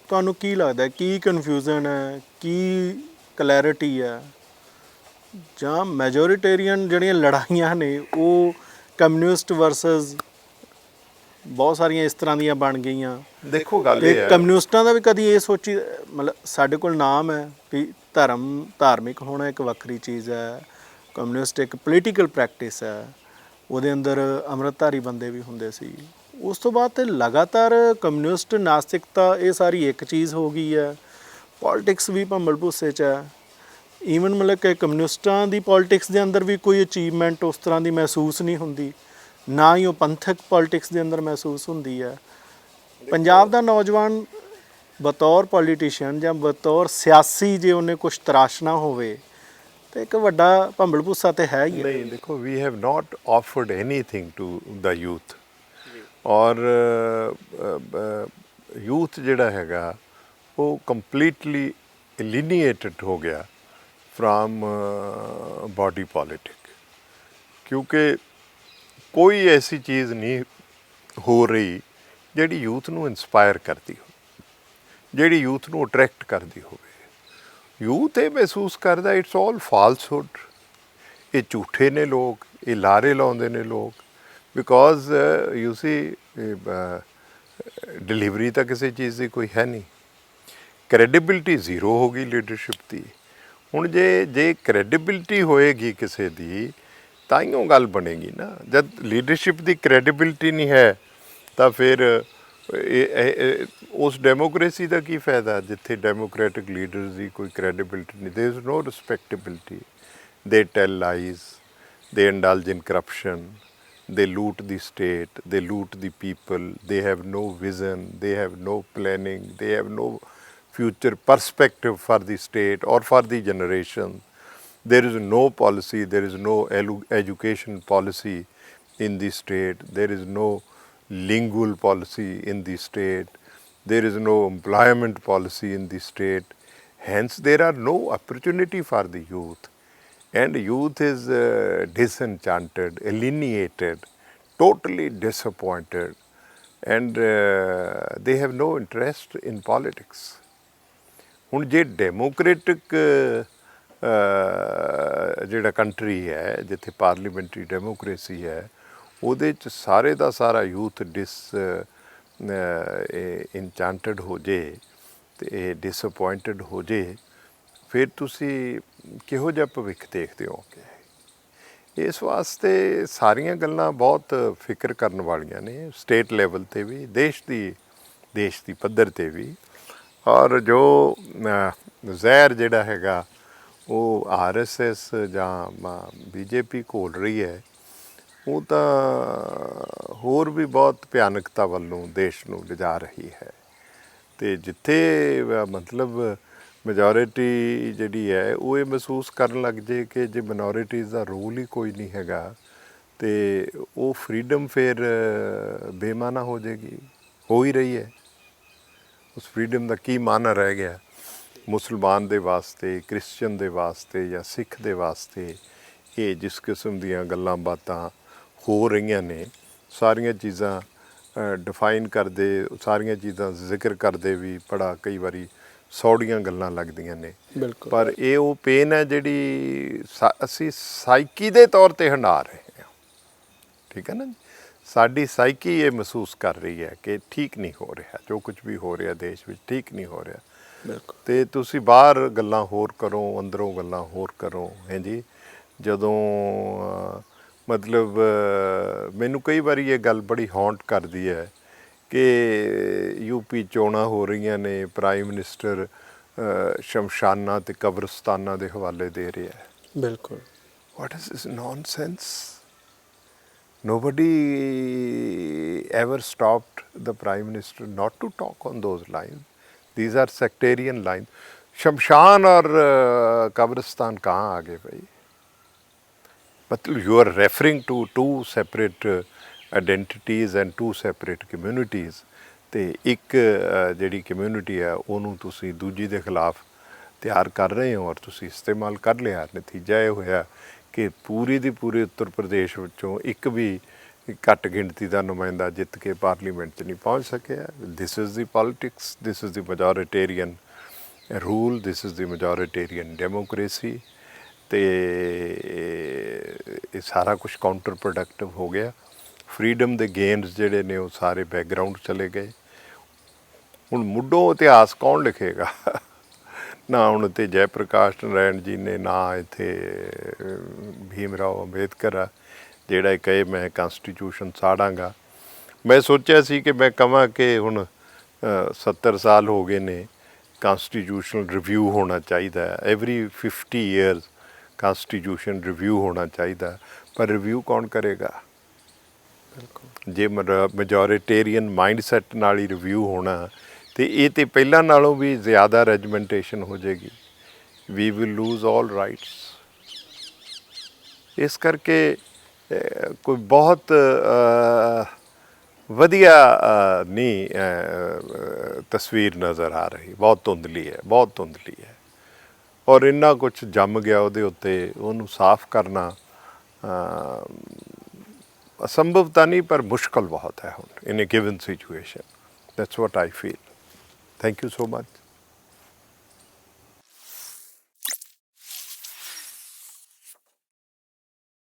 S2: ਤੁਹਾਨੂੰ ਕੀ ਲੱਗਦਾ, ਕੀ ਕਨਫਿਊਜ਼ਨ ਹੈ, ਕੀ ਕਲੈਰਿਟੀ ਹੈ, ਜਾਂ ਮੈਜੋਰੀਟੇਰੀਅਨ ਜਿਹੜੀਆਂ ਲੜਾਈਆਂ ਨੇ ਉਹ ਕਮਿਊਨਿਸਟ ਵਰਸਸ ਬਹੁਤ ਸਾਰੀਆਂ ਇਸ ਤਰ੍ਹਾਂ ਦੀਆਂ ਬਣ ਗਈਆਂ?
S3: ਦੇਖੋ, ਗੱਲ ਇਹ ਹੈ,
S2: ਕਮਿਊਨਿਸਟਾਂ ਦਾ ਵੀ ਕਦੀ ਇਹ ਸੋਚੀ, ਮਤਲਬ ਸਾਡੇ ਕੋਲ ਨਾਮ ਹੈ ਵੀ ਧਾਰਮਿਕ ਹੋਣਾ ਇੱਕ ਵੱਖਰੀ ਚੀਜ਼ ਹੈ, ਕਮਿਊਨਿਸਟ ਇੱਕ ਪੋਲੀਟੀਕਲ ਪ੍ਰੈਕਟਿਸ ਹੈ, ਉਹਦੇ ਅੰਦਰ ਅੰਮ੍ਰਿਤਧਾਰੀ ਬੰਦੇ ਵੀ ਹੁੰਦੇ ਸੀ। ਉਸ ਤੋਂ ਬਾਅਦ ਤਾਂ ਲਗਾਤਾਰ ਕਮਿਊਨਿਸਟ, ਨਾਸਤਿਕਤਾ, ਇਹ ਸਾਰੀ ਇੱਕ ਚੀਜ਼ ਹੋ ਗਈ ਹੈ। ਪੋਲੀਟਿਕਸ ਵੀ ਭੰਬਲ ਭੁੱਸੇ 'ਚ ਹੈ। ਈਵਨ ਮਤਲਬ ਕਿ ਕਮਿਊਨਿਸਟਾਂ ਦੀ ਪੋਲੀਟਿਕਸ ਦੇ ਅੰਦਰ ਵੀ ਕੋਈ ਅਚੀਵਮੈਂਟ ਉਸ ਤਰ੍ਹਾਂ ਦੀ ਮਹਿਸੂਸ ਨਹੀਂ ਹੁੰਦੀ, ਨਾ ਹੀ ਉਹ ਪੰਥਕ ਪੋਲੀਟਿਕਸ ਦੇ ਅੰਦਰ ਮਹਿਸੂਸ ਹੁੰਦੀ ਹੈ। ਪੰਜਾਬ ਦਾ ਨੌਜਵਾਨ ਬਤੌਰ ਪੋਲੀਟੀਸ਼ੀਅਨ ਜਾਂ ਬਤੌਰ ਸਿਆਸੀ ਜੇ ਉਹਨੇ ਕੁਛ ਤਰਾਸ਼ਣਾ ਹੋਵੇ ਤਾਂ ਇੱਕ ਵੱਡਾ ਭੰਬਲ ਭੁੱਸਾ ਤਾਂ ਹੈ ਹੀ।
S3: ਨਹੀਂ, ਦੇਖੋ, we have not offered anything to the youth. ਔਰ ਯੂਥ ਜਿਹੜਾ ਹੈਗਾ ਉਹ ਕੰਪਲੀਟਲੀ ਐਲੀਨੀਏਟਡ ਹੋ ਗਿਆ फ्राम बॉडी पॉलिटिक, क्योंकि कोई ऐसी चीज़ नहीं हो रही ਜਿਹੜੀ ਯੂਥ ਨੂੰ ਇੰਸਪਾਇਰ ਕਰਦੀ ਹੋ, ਜਿਹੜੀ ਯੂਥ ਨੂੰ ਅਟਰੈਕਟ ਕਰਦੀ ਹੋਵੇ। ਯੂਥ ਇਹ ਮਹਿਸੂਸ ਕਰਦਾ ਇਟਸ ਆਲ ਫਾਲਸਹੁੱਡ, ਇਹ ਝੂਠੇ ਨੇ ਲੋਕ, ਇਹ ਲਾਰੇ ਲਾਉਂਦੇ ਨੇ ਲੋਕ, ਬਿਕੋਜ਼ ਯੂ ਸੀ ਡਿਲੀਵਰੀ ਤਾਂ ਕਿਸੇ ਚੀਜ਼ ਦੀ ਕੋਈ ਹੈ ਨਹੀਂ, ਕ੍ਰੈਡੀਬਿਲਟੀ ਜ਼ੀਰੋ ਹੋ ਗਈ ਲੀਡਰਸ਼ਿਪ ਦੀ। ਹੁਣ ਜੇ ਕ੍ਰੈਡੀਬਿਲਟੀ ਹੋਏਗੀ ਕਿਸੇ ਦੀ ਤਾਈਓ ਗੱਲ ਬਣੇਗੀ ਨਾ। ਜਦ ਲੀਡਰਸ਼ਿਪ ਦੀ ਕ੍ਰੈਡੀਬਿਲਟੀ ਨਹੀਂ ਹੈ ਤਾਂ ਫਿਰ ਉਸ ਡੈਮੋਕ੍ਰੇਸੀ ਦਾ ਕੀ ਫਾਇਦਾ ਜਿੱਥੇ ਡੈਮੋਕ੍ਰੈਟਿਕ ਲੀਡਰਸ ਦੀ ਕੋਈ ਕ੍ਰੈਡੀਬਿਲਟੀ ਨਹੀਂ। ਦੇयर इज़ नो ਰਿਸਪੈਕਟੇਬਿਲਿਟੀ, ਦੇ ਟੈਲ ਲਾਈਜ਼, ਦੇ indulge in corruption, they loot the state, they loot the people, they have no vision, they have no planning, they have no future perspective for the state or for the generation. There is no policy, there is no education policy in the state, there is no lingual policy in the state, there is no employment policy in the state. Hence there are no opportunity for the youth. And youth is disenchanted, alienated, totally disappointed, and they have no interest in politics. ਹੁਣ ਜੇ democratic ਜਿਹੜਾ country ਹੈ ਜਿੱਥੇ parliamentary democracy ਹੈ ਉਹਦੇ 'ਚ ਸਾਰੇ ਦਾ ਸਾਰਾ ਯੂਥ ਇਨਚੈਂਟਡ ਹੋ ਜੇ ਤੇ ਡਿਸਅਪੁਆਇੰਟਡ ਹੋ ਜੇ, ਫਿਰ ਤੁਸੀਂ ਕਿਹੋ ਜਿਹਾ ਭਵਿੱਖ ਦੇਖਦੇ ਹੋ? ਕਿ ਇਸ ਵਾਸਤੇ ਸਾਰੀਆਂ ਗੱਲਾਂ ਬਹੁਤ ਫਿਕਰ ਕਰਨ ਵਾਲੀਆਂ ਨੇ, ਸਟੇਟ ਲੈਵਲ 'ਤੇ ਵੀ, ਦੇਸ਼ ਦੀ ਪੱਧਰ 'ਤੇ ਵੀ। ਔਰ ਜੋ ਜ਼ਹਿਰ ਜਿਹੜਾ ਹੈਗਾ ਉਹ RSS ਜਾਂ BJP ਘੋਲ ਰਹੀ ਹੈ, ਉਹ ਤਾਂ ਹੋਰ ਵੀ ਬਹੁਤ ਭਿਆਨਕਤਾ ਵੱਲ ਨੂੰ ਦੇਸ਼ ਨੂੰ ਲਿਜਾ ਰਹੀ ਹੈ। ਅਤੇ ਜਿੱਥੇ ਮਤਲਬ ਮੈਜੋਰਿਟੀ ਜਿਹੜੀ ਹੈ ਉਹ ਇਹ ਮਹਿਸੂਸ ਕਰਨ ਲੱਗ ਜੇ ਕਿ ਜੇ ਮਿਨੋਰਿਟੀਜ਼ ਦਾ ਰੋਲ ਹੀ ਕੋਈ ਨਹੀਂ ਹੈਗਾ ਅਤੇ ਉਹ ਫਰੀਡਮ ਫਿਰ ਬੇਮਾਨਾ ਹੋ ਜਾਏਗੀ, ਹੋ ਹੀ ਰਹੀ ਹੈ। ਉਸ ਫਰੀਡਮ ਦਾ ਕੀ ਮਾਨਾ ਰਹਿ ਗਿਆ ਮੁਸਲਮਾਨ ਦੇ ਵਾਸਤੇ, ਕ੍ਰਿਸਚਨ ਦੇ ਵਾਸਤੇ ਜਾਂ ਸਿੱਖ ਦੇ ਵਾਸਤੇ? ਇਹ ਜਿਸ ਕਿਸਮ ਦੀਆਂ ਗੱਲਾਂ ਬਾਤਾਂ ਹੋ ਰਹੀਆਂ ਨੇ, ਸਾਰੀਆਂ ਚੀਜ਼ਾਂ ਡਿਫਾਈਨ ਕਰਦੇ, ਸਾਰੀਆਂ ਚੀਜ਼ਾਂ ਜ਼ਿਕਰ ਕਰਦੇ ਵੀ ਬੜਾ ਕਈ ਵਾਰੀ ਸੌੜੀਆਂ ਗੱਲਾਂ ਲੱਗਦੀਆਂ ਨੇ।
S2: ਬਿਲਕੁਲ।
S3: ਪਰ ਇਹ ਉਹ ਪੇਨ ਹੈ ਜਿਹੜੀ ਅਸੀਂ ਸਾਈਕੀ ਦੇ ਤੌਰ 'ਤੇ ਹੰਢਾ ਰਹੇ ਹਾਂ। ਠੀਕ ਹੈ ਨਾ ਜੀ, ਸਾਡੀ ਸਾਈਕੀ ਇਹ ਮਹਿਸੂਸ ਕਰ ਰਹੀ ਹੈ ਕਿ ਠੀਕ ਨਹੀਂ ਹੋ ਰਿਹਾ, ਜੋ ਕੁਝ ਵੀ ਹੋ ਰਿਹਾ ਦੇਸ਼ ਵਿੱਚ ਠੀਕ ਨਹੀਂ ਹੋ ਰਿਹਾ।
S2: ਬਿਲਕੁਲ।
S3: ਅਤੇ ਤੁਸੀਂ ਬਾਹਰ ਗੱਲਾਂ ਹੋਰ ਕਰੋ, ਅੰਦਰੋਂ ਗੱਲਾਂ ਹੋਰ ਕਰੋ। ਹੈ ਜੀ, ਜਦੋਂ ਮਤਲਬ ਮੈਨੂੰ ਕਈ ਵਾਰੀ ਇਹ ਗੱਲ ਬੜੀ ਹੌਂਟ ਕਰਦੀ ਹੈ ਕਿ UP ਚੋਣਾਂ ਹੋ ਰਹੀਆਂ ਨੇ, ਪ੍ਰਾਈਮ ਮਿਨਿਸਟਰ ਸ਼ਮਸ਼ਾਨਾਂ ਅਤੇ ਕਬਰਸਤਾਨਾਂ ਦੇ ਹਵਾਲੇ ਦੇ ਰਿਹਾ ਹੈ।
S2: ਬਿਲਕੁਲ।
S3: What is this nonsense? Nobody ever stopped the Prime Minister not to talk on those lines. These are sectarian lines. शमशान और कब्रिस्तान कहाँ आ गए भाई? मतलब you are referring to two separate identities and two separate communities. ਤੇ ਇੱਕ ਜਿਹੜੀ ਕਮਿਊਨਿਟੀ ਹੈ ਉਹਨੂੰ ਤੁਸੀਂ ਦੂਜੀ ਦੇ ਖਿਲਾਫ ਤਿਆਰ ਕਰ ਰਹੇ ਹੋ ਔਰ ਤੁਸੀਂ ਇਸਤੇਮਾਲ ਕਰ ਲਿਆ। ਨਤੀਜਾ ਇਹ ਹੋਇਆ ਕਿ ਪੂਰੀ ਦੀ ਪੂਰੇ ਉੱਤਰ ਪ੍ਰਦੇਸ਼ ਵਿੱਚੋਂ ਇੱਕ ਵੀ ਘੱਟ ਗਿਣਤੀ ਦਾ ਨੁਮਾਇੰਦਾ ਜਿੱਤ ਕੇ ਪਾਰਲੀਮੈਂਟ 'ਚ ਨਹੀਂ ਪਹੁੰਚ ਸਕਿਆ। This is the politics, this is the majoritarian rule, this is the majoritarian democracy. ਅਤੇ ਇਹ ਸਾਰਾ ਕੁਛ ਕਾਊਂਟਰ ਪ੍ਰੋਡਕਟਿਵ ਹੋ ਗਿਆ। ਫਰੀਡਮ ਦੇ ਗੇਨਸ ਜਿਹੜੇ ਨੇ ਉਹ ਸਾਰੇ ਬੈਕਗਰਾਊਂਡ ਚਲੇ ਗਏ। ਹੁਣ ਮੁੱਢੋਂ ਇਤਿਹਾਸ ਕੌਣ ਲਿਖੇਗਾ? ਨਾ ਹੁਣ ਇੱਥੇ ਜੈ ਪ੍ਰਕਾਸ਼ ਨਾਰਾਇਣ ਜੀ ਨੇ, ਨਾ ਇੱਥੇ ਭੀਮ ਰਾਓ ਅੰਬੇਦਕਰ ਆ ਜਿਹੜਾ ਇਹ ਕਹੇ ਮੈਂ ਕਨਸਟੀਟਿਊਸ਼ਨ ਸਾੜਾਂਗਾ। ਮੈਂ ਸੋਚਿਆ ਸੀ ਕਿ ਮੈਂ ਕਹਾਂ ਕਿ ਹੁਣ 70 ਸਾਲ ਹੋ ਗਏ ਨੇ, ਕਨਸਟੀਟਿਊਸ਼ਨਲ ਰਿਵਿਊ ਹੋਣਾ ਚਾਹੀਦਾ, ਐਵਰੀ 50 ਈਅਰਸ ਕਨਸਟੀਟਿਊਸ਼ਨ ਰਿਵਿਊ ਹੋਣਾ ਚਾਹੀਦਾ, ਪਰ ਰਿਵਿਊ ਕੌਣ ਕਰੇਗਾ? ਜੇ ਮੈਜੋਰਿਟੇਰੀਅਨ ਮਾਈਂਡਸੈਟ ਨਾਲ ਹੀ ਰਿਵਿਊ ਹੋਣਾ ਅਤੇ ਇਹ ਤਾਂ ਪਹਿਲਾਂ ਨਾਲੋਂ ਵੀ ਜ਼ਿਆਦਾ ਰੈਜਮੈਂਟੇਸ਼ਨ ਹੋ ਜਾਏਗੀ। We will lose all rights. ਇਸ ਕਰਕੇ ਕੋਈ ਬਹੁਤ ਵਧੀਆ ਨਹੀਂ ਤਸਵੀਰ ਨਜ਼ਰ ਆ ਰਹੀ, ਬਹੁਤ ਧੁੰਦਲੀ ਹੈ, ਬਹੁਤ ਧੁੰਦਲੀ ਹੈ। ਔਰ ਇੰਨਾ ਕੁਝ ਜੰਮ ਗਿਆ ਉਹਦੇ ਉੱਤੇ, ਉਹਨੂੰ ਸਾਫ਼ ਕਰਨਾ ਅਸੰਭਵ ਤਾਂ ਨਹੀਂ ਪਰ ਮੁਸ਼ਕਲ ਬਹੁਤ ਹੈ ਹੁਣ in a given situation. That's what I feel. Thank you so much.